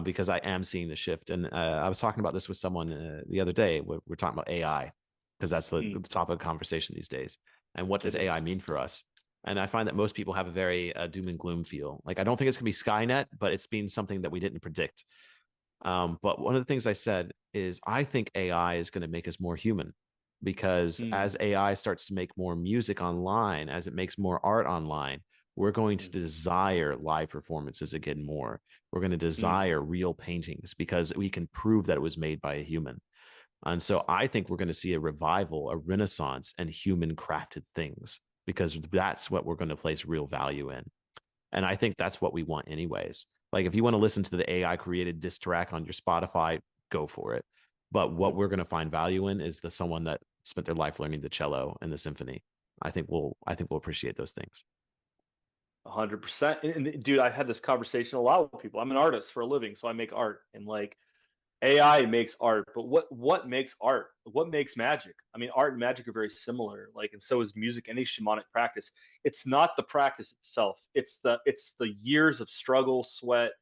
Speaker 1: because I am seeing the shift. And I was talking about this with someone the other day. We're talking about AI because that's the topic of conversation these days. And what does
Speaker 2: It is.
Speaker 1: AI mean for us? And I find that most people have a very doom and gloom feel. Like, I don't think it's going to be Skynet, but it's been something that we didn't predict. But one of the things I said is I think AI is going to make us more human, because
Speaker 2: Mm,
Speaker 1: as AI starts to make more music online, as it makes more art online, we're going to
Speaker 2: mm,
Speaker 1: desire live performances again more. We're going to
Speaker 2: mm,
Speaker 1: desire real paintings because we can prove that it was made by a human. And so I think we're going to see a revival, a renaissance in human crafted things, because that's what we're going to place real value in. And I think that's what we want anyways. Like, if you want to listen to the AI created diss track on your Spotify, go for it. But what
Speaker 2: mm.
Speaker 1: we're going to find value in is the someone that spent their life learning the cello and the symphony. I think we'll appreciate those things.
Speaker 2: 100%. And dude, I've had this conversation a lot with people. I'm an artist for a living, so I make art. And like AI makes art, but what makes art? What makes magic? I mean, art and magic are very similar. Like, and so is music. Any shamanic practice. It's not the practice itself. It's the years of struggle, sweat,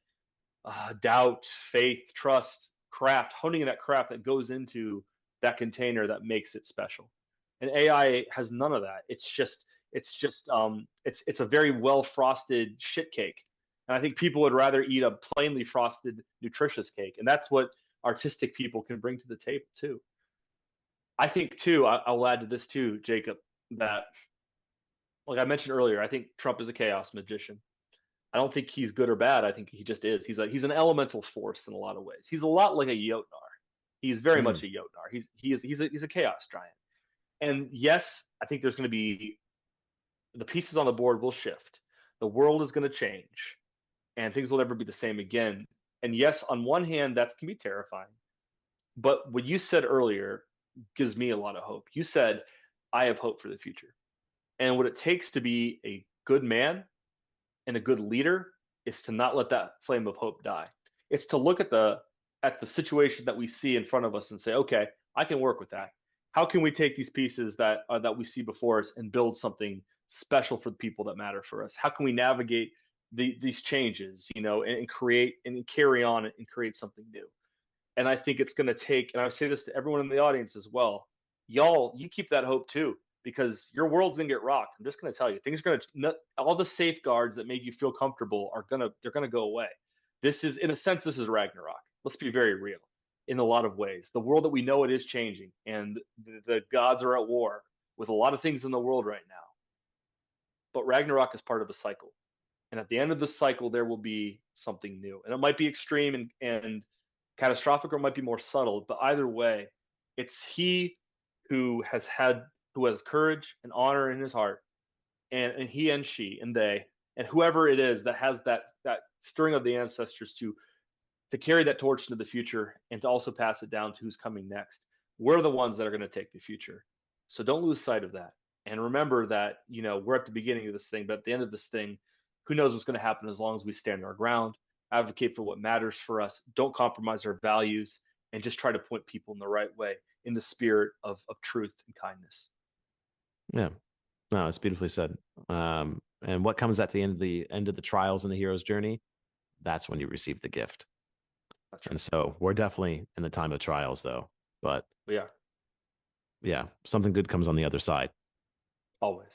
Speaker 2: doubt, faith, trust, craft, honing in that craft that goes into that container that makes it special. And AI has none of that. It's a very well frosted shit cake. And I think people would rather eat a plainly frosted, nutritious cake. And that's what artistic people can bring to the table too. I think too, I'll add to this too, Jacob, that like I mentioned earlier, I think Trump is a chaos magician. I don't think he's good or bad. I think he just is. He's an elemental force in a lot of ways. He's a lot like a Jotnar. He's very
Speaker 1: Mm.
Speaker 2: much a Jotnar. He's a chaos giant. And yes, I think there's going to be the pieces on the board will shift. The world is going to change, and things will never be the same again. And yes, on one hand, that can be terrifying. But what you said earlier gives me a lot of hope. You said, "I have hope for the future," and what it takes to be a good man and a good leader is to not let that flame of hope die. It's to look at the situation that we see in front of us and say, okay, I can work with that. How can we take these pieces that we see before us and build something special for the people that matter for us? How can we navigate these changes, and create and carry on and create something new? And I think it's going to take, and I say this to everyone in the audience as well, y'all, you keep that hope too, because your world's going to get rocked. I'm just going to tell you, things are going to, all the safeguards that make you feel comfortable they're going to go away. In a sense, this is Ragnarok. Let's be very real in a lot of ways. The world that we know it is changing, and the gods are at war with a lot of things in the world right now. But Ragnarok is part of a cycle. And at the end of the cycle, there will be something new. And it might be extreme and catastrophic, or it might be more subtle. But either way, it's he who has courage and honor in his heart, and he and she and they and whoever it is that has that stirring of the ancestors to to carry that torch into the future and to also pass it down to who's coming next. We're the ones that are going to take the future. So don't lose sight of that. And remember that, we're at the beginning of this thing, but at the end of this thing, who knows what's going to happen as long as we stand our ground, advocate for what matters for us, don't compromise our values, and just try to point people in the right way in the spirit of truth and kindness.
Speaker 1: Yeah. No, it's beautifully said. And what comes at the end of the trials and the hero's journey? That's when you receive the gift.
Speaker 2: That's
Speaker 1: And
Speaker 2: right.
Speaker 1: so we're definitely in the time of trials, though. But
Speaker 2: We are
Speaker 1: yeah, something good comes on the other side.
Speaker 2: always.